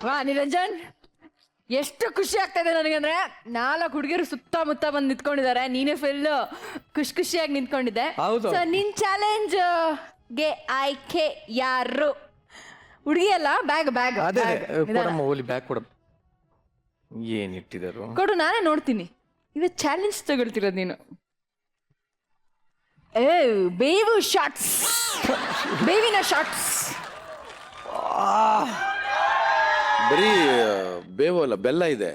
ವಾ ನಿರಂಜನ್, ಎಷ್ಟು ಖುಷಿ ಆಗ್ತಾ ಇದೆ ನನಗಂದ್ರೆ, 4 ಹುಡುಗಿರು ಸುತ್ತಮುತ್ತ ಬಂದು ನಿಂತ್ಕೊಂಡಿದ್ದಾರೆ, ನೀನೇ ಫುಲ್ ಖುಷಿಯಾಗಿ ನಿಂತ್ಕೊಂಡಿದ್ದೆ.
ಹೌದು.
ಸೊ ನಿನ್ ಚಾಲೆಂಜ್ ಗೆ ಆಯ್ಕೆ ಯಾರು? ಹುಡುಗಿ ಅಲ್ಲ, ಬ್ಯಾಗ್ ಬ್ಯಾಗ್
ಅದೇ ಕೊಡಮ್ಮ, ಓಲಿ ಬ್ಯಾಗ್ ಕೊಡಮ್ಮ. ಏನ್ ಇಟ್ಟಿದಾರು
ಕೊಡು, ನಾನೇ ನೋಡ್ತೀನಿ. ಇವತ್ತು ಚಾಲೆಂಜ್ ತಗೊಳ್ತಿರೋದು ನೀನು. ಬೇವು ಶಾರ್ಟ್ಸ್, ಬೇವಿನ ಶಾರ್ಟ್ಸ್.
ಬರೀ ಬೇವು ಅಲ್ಲ, ಬೆಲ್ಲ ಇದೆ.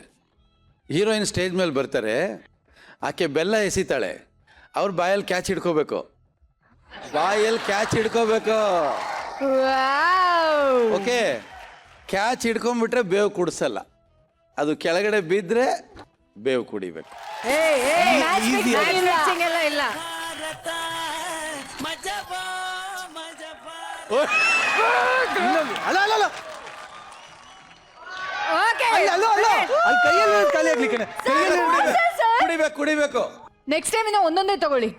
ಹೀರೋಯಿನ್ ಸ್ಟೇಜ್ ಮೇಲೆ ಬರ್ತಾರೆ, ಆಕೆ ಬೆಲ್ಲ ಎಸಿತಾಳೆ, ಅವ್ರ ಬಾಯಲ್ಲಿ ಕ್ಯಾಚ್ ಹಿಡ್ಕೋಬೇಕು. ಓಕೆ, ಕ್ಯಾಚ್ ಹಿಡ್ಕೊಂಡ್ಬಿಟ್ರೆ ಬೇವು ಕುಡಿಸಲ್ಲ, ಅದು ಕೆಳಗಡೆ ಬಿದ್ದರೆ ಬೇವು ಕುಡಿಬೇಕು.
ಎಲ್ಲ ಇಲ್ಲ.
ಅಲ್ಲ ಅಲ್ಲ ಅಲ್ಲ, ಅಲ್ಲಿ ಕೈಯಲ್ಲಿ ಖಾಲಿ ಆಗ್ಲಿಕ್ಕೆ
ಕುಡಿಬೇಕು.
ನೆಕ್ಸ್ಟ್ ಟೈಮ್ ಇಂದ ಒಂದೊಂದೇ ತಗೊಳ್ಳಿ.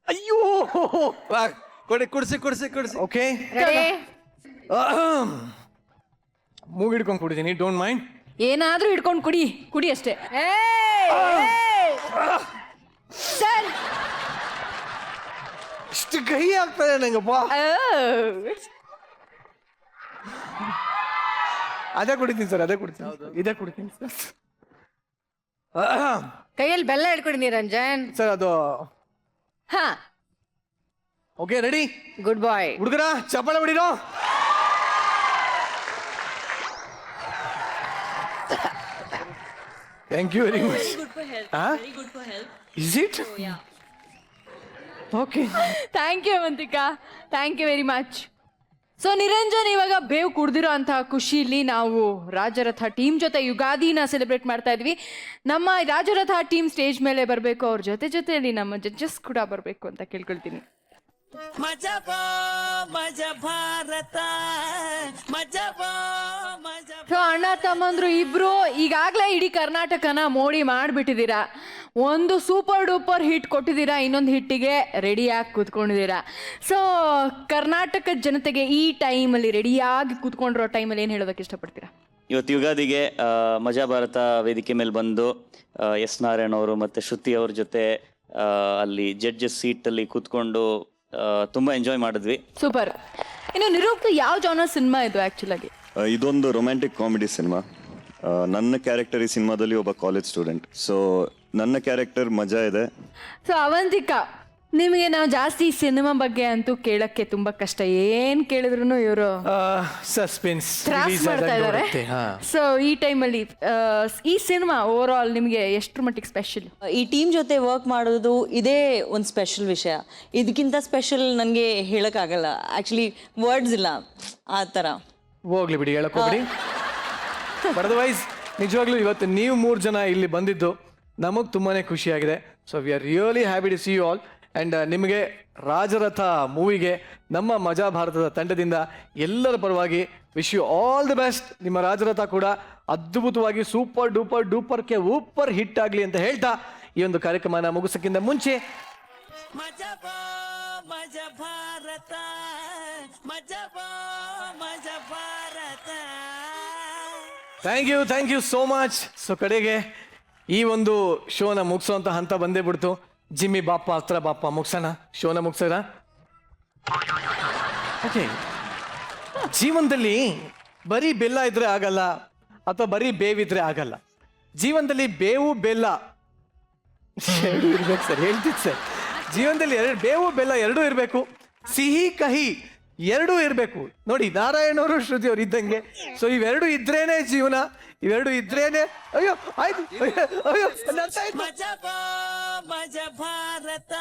ಅಯ್ಯೋ,
ಕುಡಿಸಿ.
ಓಕೆ, ಮೂಗಿಡ್ಕೊಂಡು ಕುಡಿದೀನಿ, ಡೋಂಟ್ ಮೈಂಡ್.
ಏನಾದ್ರೂ ಹಿಡ್ಕೊಂಡು ಕುಡಿ ಅಷ್ಟೇ. ಸರ್,
ಇಷ್ಟು ಕೈ ಆಗ್ತದೆ ನಂಗಪ್ಪ. ಅದೇ ಕುಡಿತೀನಿ ಸರ್, ಇದೇ ಕುಡಿತೀನಿ ಸರ್.
ಕೈಯಲ್ಲಿ ಬೆಲ್ಲ ಹಿಡ್ಕೊಡಿ ನಿರಂಜನ್.
ಸರ್ ಅದು
ಹಾ,
ಓಕೆ, ರೆಡಿ?
Good boy.
ಹುಡುಗರ ಚಪ್ಪಾಳೆ ಹೊಡಿರೋ. Thank you very much. Is it? Okay,
thank you Avantika, thank you very much. So Niranjan ಇವಾಗ ಬೇವು ಕುಡ್ದಿರೋ ಅಂತಹ ಖುಷಿಲಿ ನಾವು ರಾಜರಥ ಟೀಮ್ ಜೊತೆ ಯುಗಾದಿನ ಸೆಲೆಬ್ರೇಟ್ ಮಾಡ್ತಾ ಇದ್ವಿ. ನಮ್ಮ ರಾಜರಥ ಟೀಮ್ ಸ್ಟೇಜ್ ಮೇಲೆ ಬರಬೇಕು, ಅವ್ರ ಜೊತೆಯಲ್ಲಿ ನಮ್ಮ ಜಡ್ಜಸ್ ಕೂಡ ಬರಬೇಕು ಅಂತ ಕೇಳ್ಕೊಳ್ತೀನಿ. ಸೊ ಅಣ್ಣ ತಮ್ಮಂದ್ರು ಇಬ್ರು ಈಗಾಗಲೇ ಇಡೀ ಕರ್ನಾಟಕನ ಮೋಡಿ ಮಾಡಿಬಿಟ್ಟಿದ್ದೀರಾ. ಒಂದು ಸೂಪರ್ ಡೂಪರ್ ಹಿಟ್ ಕೊಟ್ಟಿದ್ದೀರಾ, ಇನ್ನೊಂದು ಹಿಟ್ಟಿಗೆ ರೆಡಿಯಾಗಿ ಕೂತ್ಕೊಂಡಿದ್ದೀರಾ. ಸೊ ಕರ್ನಾಟಕದ ಜನತೆಗೆ ಈ ಟೈಮಲ್ಲಿ ರೆಡಿಯಾಗಿ ಕೂತ್ಕೊಂಡಿರೋ ಟೈಮಲ್ಲಿ ಏನು ಹೇಳೋದಕ್ಕೆ ಇಷ್ಟಪಡ್ತೀರಾ?
ಇವತ್ತು ಯುಗಾದಿಗೆ ಮಜಾ ಭಾರತ ವೇದಿಕೆ ಮೇಲೆ ಬಂದು ಎಸ್ ನಾರಾಯಣ್ ಅವರು ಮತ್ತು ಶ್ರುತಿ ಅವ್ರ ಜೊತೆ ಅಲ್ಲಿ ಜಡ್ಜಸ್ ಸೀಟಲ್ಲಿ ಕೂತ್ಕೊಂಡು ತುಂಬ ಎಂಜಾಯ್ ಮಾಡಿದ್ವಿ.
ಸೂಪರ್. ಇನ್ನು ನಿರೂಪ್, ಯಾವ ಜಾನರ್ ಸಿನಿಮಾ ಇದು ಆ್ಯಕ್ಚುಲ್ ಆಗಿ?
ಇದೊಂದು ರೊಮ್ಯಾಂಟಿಕ್ ಕಾಮಿಡಿ ಸಿನಿಮಾ. ನನ್ನ ಕ್ಯಾರೆಕ್ಟರ್ ಈ ಸಿನಿಮಾದಲ್ಲಿ ಒಬ್ಬ ಕಾಲೇಜ್ ಸ್ಟೂಡೆಂಟ್. ಸೊ ನನ್ನ ಕ್ಯಾರೆಕ್ಟರ್ ಮಜಾ ಇದೆ.
ಸೊ ಅವಂತಿಕಾ, ನಿಮಗೆ ನಾವು ಜಾಸ್ತಿ ಸಿನಿಮಾ ಬಗ್ಗೆ ಅಂತೂ ಕೇಳಕ್ಕೆ ತುಂಬಾ ಕಷ್ಟ, ಏನ್ ಕೇಳಿದ್ರು ಇವರು
ಸಸ್ಪೆನ್ಸ್
ತ್ರಾಸ್ ಮಾಡ್ತಾ ಇದ್ದಾರೆ. ಸೊ ಈ ಟೈಮಲ್ಲಿ ಈ ಸಿನಿಮಾ ಓವರ್ ಆಲ್ ನಿಮಗೆ ಎಷ್ಟ್ರ ಮಟ್ಟಿಗೆ ಸ್ಪೆಷಲ್?
ಈ ಟೀಮ್ ಜೊತೆ ವರ್ಕ್ ಮಾಡೋದು ಇದೇ ಒಂದು ಸ್ಪೆಷಲ್ ವಿಷಯ. ಇದಕ್ಕಿಂತ ಸ್ಪೆಷಲ್ ನನಗೆ ಹೇಳೋಕ್ಕಾಗಲ್ಲ, ಆ್ಯಕ್ಚುಲಿ ವರ್ಡ್ಸ್ ಇಲ್ಲ ಆ ಥರ.
ಹೋಗ್ಲಿ ಬಿಡಿ, ಹೇಳಕ್ಕೋಗ್ಬಿಡಿ. ಬಟ್ ಅದರ್ವೈಸ್ ನಿಜವಾಗ್ಲೂ ಇವತ್ತು ನೀವು 3 ಜನ ಇಲ್ಲಿ ಬಂದಿದ್ದು ನಮಗೆ ತುಂಬಾನೇ ಖುಷಿಯಾಗಿದೆ. So we are really happy to see you all. And ನಿಮಗೆ ರಾಜರಥ ಮೂವಿಗೆ ನಮ್ಮ ಮಜಾ ಭಾರತದ ತಂಡದಿಂದ ಎಲ್ಲರ ಪರವಾಗಿ wish you all the best. ನಿಮ್ಮ ರಾಜರಥ ಕೂಡ ಅದ್ಭುತವಾಗಿ ಸೂಪರ್ ಡೂಪರ್ ಡೂಪರ್ಗೆ ಊಪರ್ ಹಿಟ್ ಆಗಲಿ ಅಂತ ಹೇಳ್ತಾ ಈ ಒಂದು ಕಾರ್ಯಕ್ರಮನ ಮುಗಿಸೋಕ್ಕಿಂತ ಮುಂಚೆ thank you so much. So ಕಡೆಗೆ ಈ ಒಂದು ಶೋನ ಮುಗಿಸೋಂಥ ಹಂತ ಬಂದೇ ಬಿಡ್ತು. ಜಿಮ್ಮಿ ಬಾಪ ಹತ್ರ ಬಾಪ ಮುಗ್ಸೋಣ, ಶೋನ ಮುಗ್ಸೋಣ. ಓಕೆ, ಜೀವನದಲ್ಲಿ ಬರೀ ಬೆಲ್ಲ ಇದ್ರೆ ಆಗಲ್ಲ, ಅಥವಾ ಬರೀ ಬೇವಿದ್ರೆ ಆಗಲ್ಲ. ಜೀವನದಲ್ಲಿ ಬೇವು ಬೆಲ್ಲ ಎರಡು ಇರ್ಬೇಕು ಸರ್, ಹೇಳ್ತಿತ್ತು ಸರ್. ಜೀವನದಲ್ಲಿ ಬೇವು ಬೆಲ್ಲ ಎರಡೂ ಇರಬೇಕು, ಸಿಹಿ ಕಹಿ ಎರಡೂ ಇರಬೇಕು. ನೋಡಿ, ನಾರಾಯಣವರು ಶ್ರುತಿ ಅವ್ರು ಇದ್ದಂಗೆ. ಸೊ ಇವೆರಡು ಇದ್ರೇನೆ ಜೀವನ, ಇವೆರಡು ಇದ್ರೇನೆ. ಅಯ್ಯೋ ಆಯ್ತು, ಅಯ್ಯೋ
ಮಜಾ ಭಾರತ,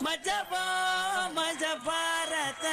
ಮಜಾ ಭಾರತ.